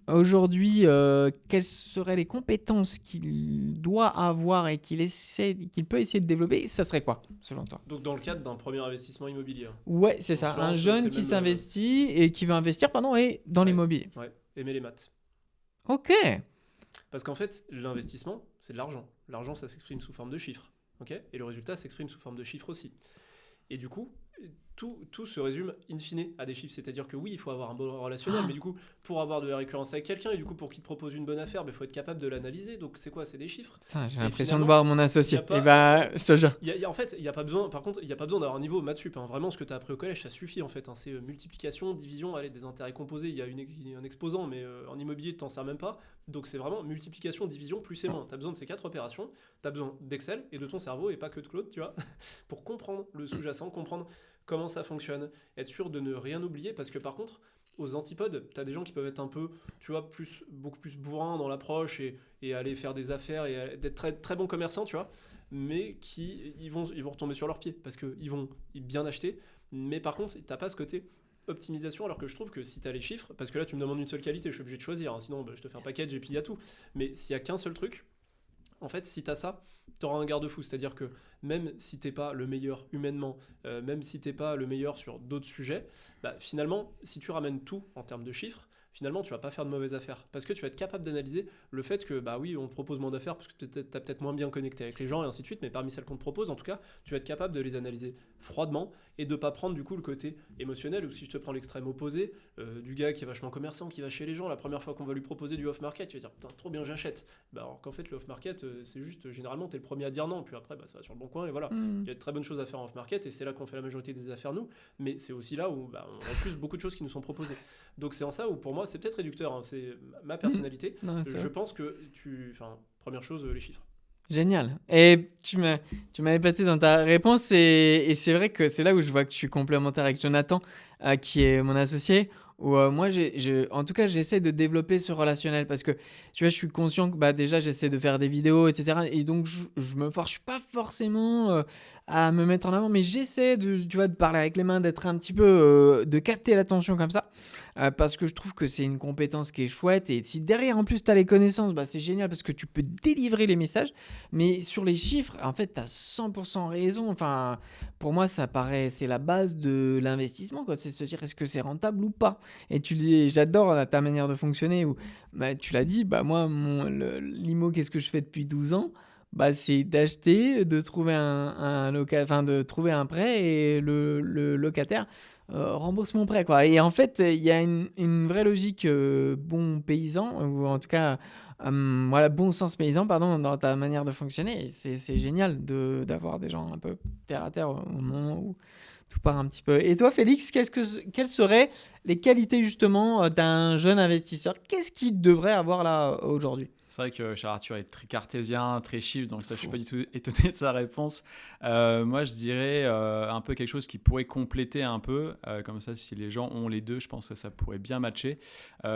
aujourd'hui, quelles seraient les compétences qu'il doit avoir et qu'il peut essayer de développer, ça serait quoi, selon toi? Donc dans le cadre d'un premier investissement immobilier. Ouais, c'est ça. Un jeune qui s'investit et qui veut investir, dans l'immobilier. Ouais, aimer les maths. Ok. Parce qu'en fait, l'investissement, c'est de l'argent. L'argent, ça s'exprime sous forme de chiffres. Okay, et le résultat s'exprime sous forme de chiffres aussi. Et du coup, tout se résume in fine à des chiffres. C'est-à-dire que oui, il faut avoir un bon relationnel, mais du coup, pour avoir de la récurrence avec quelqu'un, et du coup, pour qu'il te propose une bonne affaire, il faut être capable de l'analyser. Donc, c'est quoi? C'est des chiffres. Putain, j'ai l'impression de voir mon associé. Je te jure. En fait, il n'y a pas besoin, par contre, il n'y a pas besoin d'avoir un niveau maths sup. Vraiment, ce que tu as appris au collège, ça suffit en fait. C'est multiplication, division, des intérêts composés. Il y a un exposant, mais en immobilier, tu t'en sers même pas. Donc, c'est vraiment multiplication, division, plus et moins. Tu as besoin de ces 4 opérations. Tu as besoin d'Excel et de ton cerveau, et pas que de Claude, tu vois, pour comprendre le sous-jacent, comprendre comment ça fonctionne, être sûr de ne rien oublier, parce que par contre, aux antipodes, tu as des gens qui peuvent être un peu, tu vois, beaucoup plus bourrins dans l'approche et aller faire des affaires et d'être très, très bons commerçants, tu vois, mais ils vont retomber sur leurs pieds, parce qu'ils vont bien acheter, mais par contre, tu n'as pas ce côté optimisation, alors que je trouve que si tu as les chiffres, parce que là, tu me demandes une seule qualité, je suis obligé de choisir, sinon je te fais un package et puis il y a tout, mais s'il n'y a qu'un seul truc, en fait, si tu as ça, tu auras un garde-fou. C'est-à-dire que même si tu n'es pas le meilleur humainement, même si tu n'es pas le meilleur sur d'autres sujets, finalement, si tu ramènes tout en termes de chiffres, finalement, tu vas pas faire de mauvaises affaires. Parce que tu vas être capable d'analyser le fait que, oui, on te propose moins d'affaires parce que tu as peut-être moins bien connecté avec les gens et ainsi de suite, mais parmi celles qu'on te propose, en tout cas, tu vas être capable de les analyser froidement et de pas prendre du coup le côté émotionnel, ou si je te prends l'extrême opposé, du gars qui est vachement commerçant, qui va chez les gens, la première fois qu'on va lui proposer du off-market, tu vas dire, putain, trop bien, j'achète. Alors qu'en fait, le off-market, c'est juste, généralement, tu es le premier à dire non, puis après, ça va sur le bon coin, et voilà. Il y a de très bonnes choses à faire en off-market, et c'est là qu'on fait la majorité des affaires, nous, mais c'est aussi là où on refuse beaucoup de choses qui nous sont proposées. Donc c'est en ça où, pour moi, c'est peut-être réducteur, c'est ma personnalité. Non, je pense que première chose, les chiffres. Génial. Et tu m'as épaté dans ta réponse, et c'est vrai que c'est là où je vois que je suis complémentaire avec Jonathan, qui est mon associé, où moi, en tout cas, j'essaie de développer ce relationnel, parce que tu vois, je suis conscient que déjà, j'essaie de faire des vidéos, etc. Et donc, je me force pas forcément à me mettre en avant, mais j'essaie de parler avec les mains, d'être un petit peu, de capter l'attention comme ça. Parce que je trouve que c'est une compétence qui est chouette, et si derrière en plus tu as les connaissances, c'est génial parce que tu peux délivrer les messages. Mais sur les chiffres, en fait, tu as 100% raison. Pour moi, c'est la base de l'investissement, quoi. C'est se dire, est-ce que c'est rentable ou pas? Et j'adore ta manière de fonctionner où tu l'as dit, moi, l'IMO, qu'est-ce que je fais depuis 12 ans? C'est d'acheter, de trouver de trouver un prêt, et le locataire rembourse mon prêt, quoi. Et en fait, il y a une vraie logique bon paysan, ou en tout cas bon sens paysan, pardon, dans ta manière de fonctionner. Et c'est génial d'avoir des gens un peu terre à terre au moment où tout part un petit peu. Et toi, Félix, quelles seraient les qualités justement d'un jeune investisseur? Qu'est-ce qu'il devrait avoir là aujourd'hui? C'est vrai que Charles Arthur est très cartésien, très chiffre, donc ça, je ne suis pas du tout étonné de sa réponse. Moi, je dirais un peu quelque chose qui pourrait compléter un peu. Comme ça, si les gens ont les deux, je pense que ça pourrait bien matcher.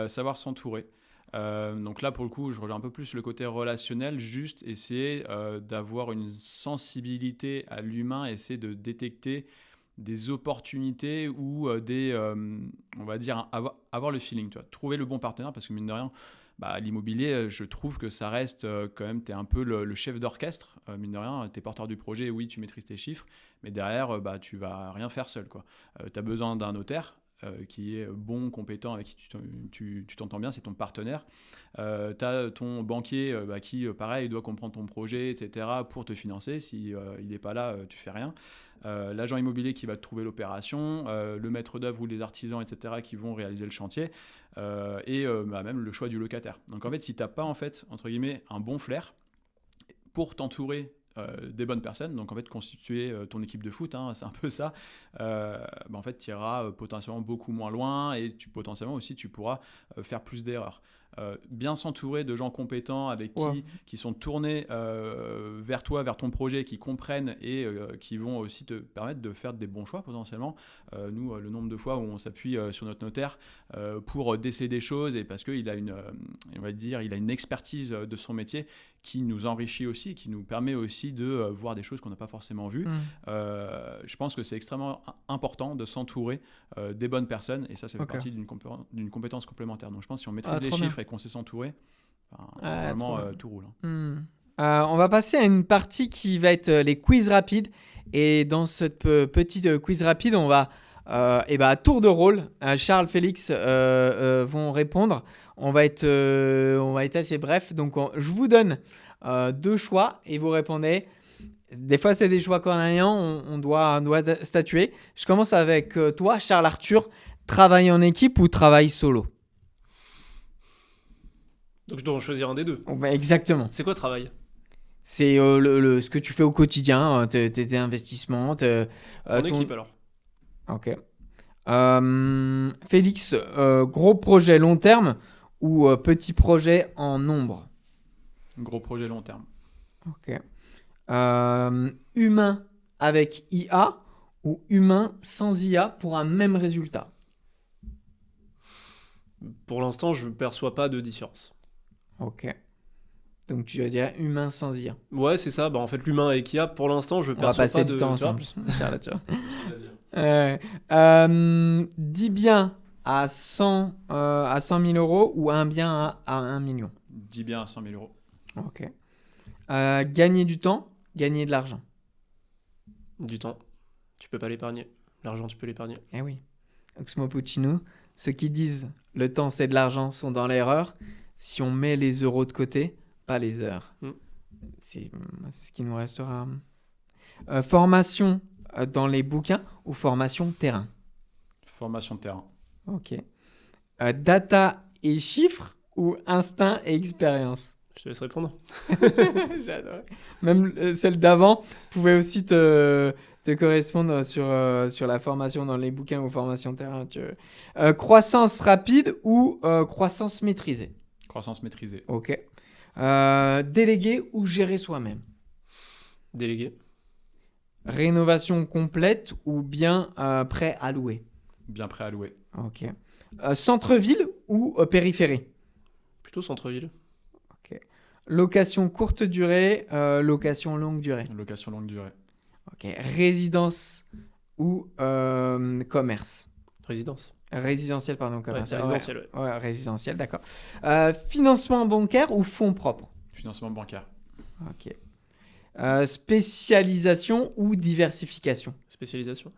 Savoir s'entourer. Donc là, pour le coup, je rejoins un peu plus le côté relationnel, juste essayer d'avoir une sensibilité à l'humain, essayer de détecter des opportunités ou on va dire, avoir le feeling, tu vois, trouver le bon partenaire, parce que mine de rien, l'immobilier, je trouve que ça reste quand même, tu es un peu le chef d'orchestre, mine de rien, tu es porteur du projet, oui, tu maîtrises tes chiffres, mais derrière, tu vas rien faire seul, quoi. Tu as besoin d'un notaire qui est bon, compétent, avec qui tu t'entends bien, c'est ton partenaire. Tu as ton banquier qui, pareil, doit comprendre ton projet, etc., pour te financer. Si il n'est pas là, tu fais rien. L'agent immobilier qui va te trouver l'opération, le maître d'œuvre ou les artisans, etc., qui vont réaliser le chantier, et même le choix du locataire. Donc en fait, si tu n'as pas, en fait, entre guillemets, un bon flair pour t'entourer des bonnes personnes, donc en fait constituer ton équipe de foot, hein, c'est un peu ça, en fait tu iras potentiellement beaucoup moins loin et potentiellement aussi tu pourras faire plus d'erreurs. Bien s'entourer de gens compétents avec qui sont tournés vers toi, vers ton projet, qui comprennent et qui vont aussi te permettre de faire des bons choix potentiellement. Nous, le nombre de fois où on s'appuie sur notre notaire pour déceler des choses, et parce qu'il a il a une expertise de son métier qui nous enrichit aussi, qui nous permet aussi de voir des choses qu'on n'a pas forcément vues. Je pense que c'est extrêmement important de s'entourer des bonnes personnes, et ça fait partie d'une compétence complémentaire. Donc je pense que si on maîtrise les chiffres et qu'on sait s'entourer, vraiment tout roule. On va passer à une partie qui va être les quiz rapides, et dans cette petite quiz rapide, on va à tour de rôle, Charles, Félix vont répondre. On va être assez bref. Donc, je vous donne 2 choix et vous répondez. Des fois, c'est des choix cornéliens, on doit statuer. Je commence avec toi, Charles Arthur. Travail en équipe ou travail solo? Donc, je dois en choisir un des deux. Exactement. C'est quoi travail? C'est ce que tu fais au quotidien, tes investissements. En équipe, alors. Ok. Félix, gros projet long terme ou petit projet en nombre? Gros projet long terme. Ok. Humain avec IA ou humain sans IA pour un même résultat? Pour l'instant, je ne perçois pas de différence. Ok. Donc tu vas dire humain sans IA. Ouais, c'est ça. En fait, l'humain avec IA, pour l'instant, je perçois pas de... On va passer du temps ensemble. Dis bien à 100 000 euros ou un bien à 1 million? Dis bien à 100 000 euros. Ok. Gagner du temps, gagner de l'argent? Du temps. Tu peux pas l'épargner. L'argent, tu peux l'épargner. Eh oui. Oxmo Puccino, ceux qui disent le temps c'est de l'argent sont dans l'erreur. Si on met les euros de côté, pas les heures. C'est ce qui nous restera. Formation dans les bouquins ou formation terrain? Formation terrain. Ok. Data et chiffres ou instinct et expérience? Je te laisse répondre. J'adore. Même celle d'avant pouvait aussi te correspondre sur la formation dans les bouquins ou formation terrain. Croissance rapide ou croissance maîtrisée? Croissance maîtrisée. Ok. Déléguer ou gérer soi-même? Déléguer. Rénovation complète ou bien prêt à louer? Bien prêt à louer. Ok. Centre-ville ou périphérie? Plutôt centre-ville. Ok. Location courte durée, location longue durée? Location longue durée. Ok. Résidence ou commerce? Résidence. Résidentiel, pardon, commerce. Résidentiel, ouais, résidentiel, d'accord. Financement bancaire ou fonds propres? Financement bancaire. Ok. Spécialisation ou diversification? Spécialisation.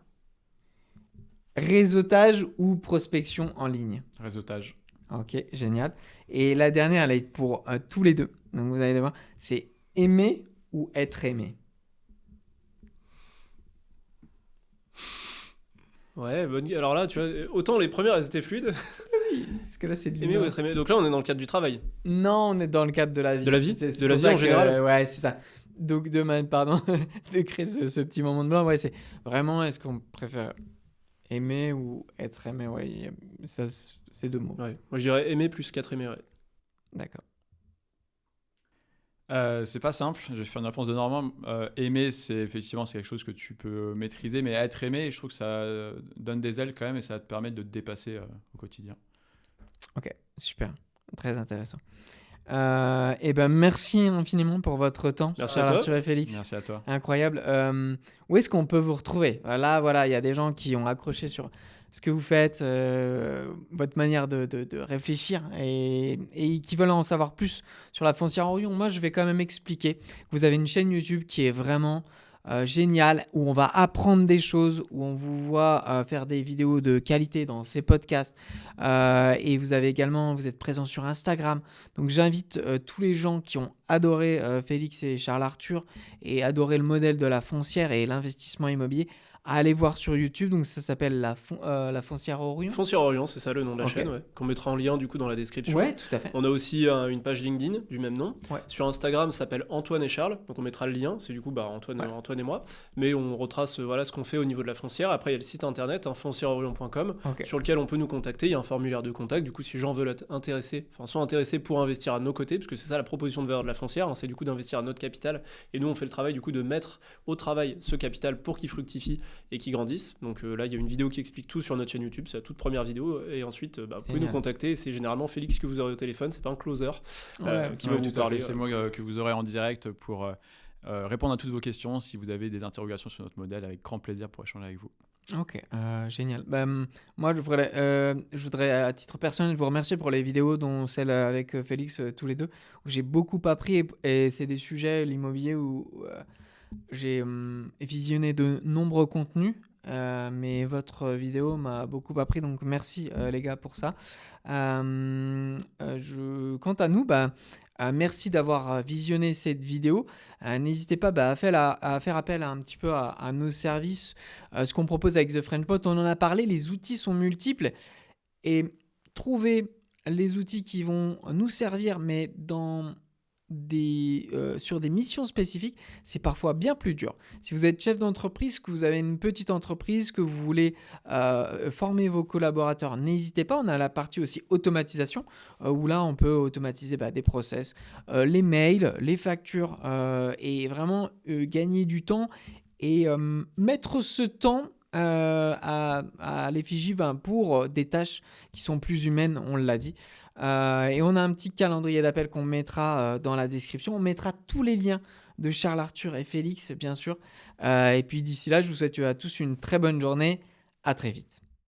Réseautage ou prospection en ligne? Réseautage. Ok, génial. Et la dernière, elle est pour tous les deux. Donc vous allez voir, c'est aimer ou être aimé? Ouais, bonne... Alors là, tu vois, autant les premières, elles étaient fluides. Oui, parce que là, c'est de aimer ou être aimé. Donc là, on est dans le cadre du travail. Non, on est dans le cadre de la vie. De la vie? C'est de la vie en général? Ouais, c'est ça. Donc, de créer ce petit moment de blanc, ouais, c'est vraiment, est-ce qu'on préfère aimer ou être aimé? Ouais, ça, c'est 2 mots. Ouais. Moi, je dirais aimer plus qu'être aimé, ouais. D'accord. C'est pas simple, je vais faire une réponse de Normand. Aimer, c'est quelque chose que tu peux maîtriser, mais être aimé, je trouve que ça donne des ailes quand même et ça va te permettre de te dépasser au quotidien. Ok, super. Très intéressant. Et ben merci infiniment pour votre temps, Merci à Charles toi. Arthur et Félix. Merci à toi. Incroyable. Où est-ce qu'on peut vous retrouver? Là, voilà, il y a des gens qui ont accroché sur ce que vous faites, votre manière de réfléchir et qui veulent en savoir plus sur la foncière Orion. Moi, je vais quand même expliquer que vous avez une chaîne YouTube qui est vraiment géniale, où on va apprendre des choses, où on vous voit faire des vidéos de qualité dans ces podcasts. Et vous êtes présent sur Instagram. Donc j'invite tous les gens qui ont adoré Félix et Charles Arthur et adoré le modèle de la foncière et l'investissement immobilier à aller voir sur YouTube. Donc ça s'appelle la foncière Orion. Foncière Orion, c'est ça le nom de la Ok. chaîne, ouais, qu'on mettra en lien du coup dans la description. Ouais, tout à fait. On a aussi une page LinkedIn du même nom. Ouais. Sur Instagram, ça s'appelle Antoine et Charles. Donc on mettra le lien. C'est du coup Antoine, Ouais. Antoine et moi. Mais on retrace voilà ce qu'on fait au niveau de la foncière. Après, il y a le site internet foncièreorion.com Ok. sur lequel on peut nous contacter. Il y a un formulaire de contact. Du coup, si les gens veulent sont intéressés pour investir à nos côtés, parce que c'est ça la proposition de valeur de la foncière, hein, c'est du coup d'investir à notre capital. Et nous, on fait le travail du coup de mettre au travail ce capital pour qu'il fructifie et qu'il grandisse. Donc là, il y a une vidéo qui explique tout sur notre chaîne YouTube. C'est la toute première vidéo. Et ensuite, vous pouvez Génial. nous contacter. C'est généralement Félix que vous aurez au téléphone. C'est pas un closer qui va Ouais, vous tout à parler. fait. C'est moi que vous aurez en direct pour répondre à toutes vos questions. Si vous avez des interrogations sur notre modèle, avec grand plaisir pour échanger avec vous. Ok, génial. Moi, je voudrais, à titre personnel, vous remercier pour les vidéos, dont celle avec Félix, tous les deux, où j'ai beaucoup appris. Et c'est des sujets, l'immobilier, où j'ai visionné de nombreux contenus. Mais votre vidéo m'a beaucoup appris, donc merci les gars pour ça. Quant à nous, merci d'avoir visionné cette vidéo. N'hésitez pas à faire appel un petit peu à nos services, ce qu'on propose avec The French Pot. On en a parlé, les outils sont multiples et trouver les outils qui vont nous servir, mais sur des missions spécifiques, c'est parfois bien plus dur. Si vous êtes chef d'entreprise, que vous avez une petite entreprise, que vous voulez former vos collaborateurs, n'hésitez pas. On a la partie aussi automatisation, où là, on peut automatiser des process, les mails, les factures, et vraiment gagner du temps et mettre ce temps à l'effigie pour des tâches qui sont plus humaines, on l'a dit. Et on a un petit calendrier d'appel qu'on mettra dans la description. On mettra tous les liens de Charles Arthur et Félix, bien sûr. Et puis d'ici là, je vous souhaite à tous une très bonne journée. À très vite.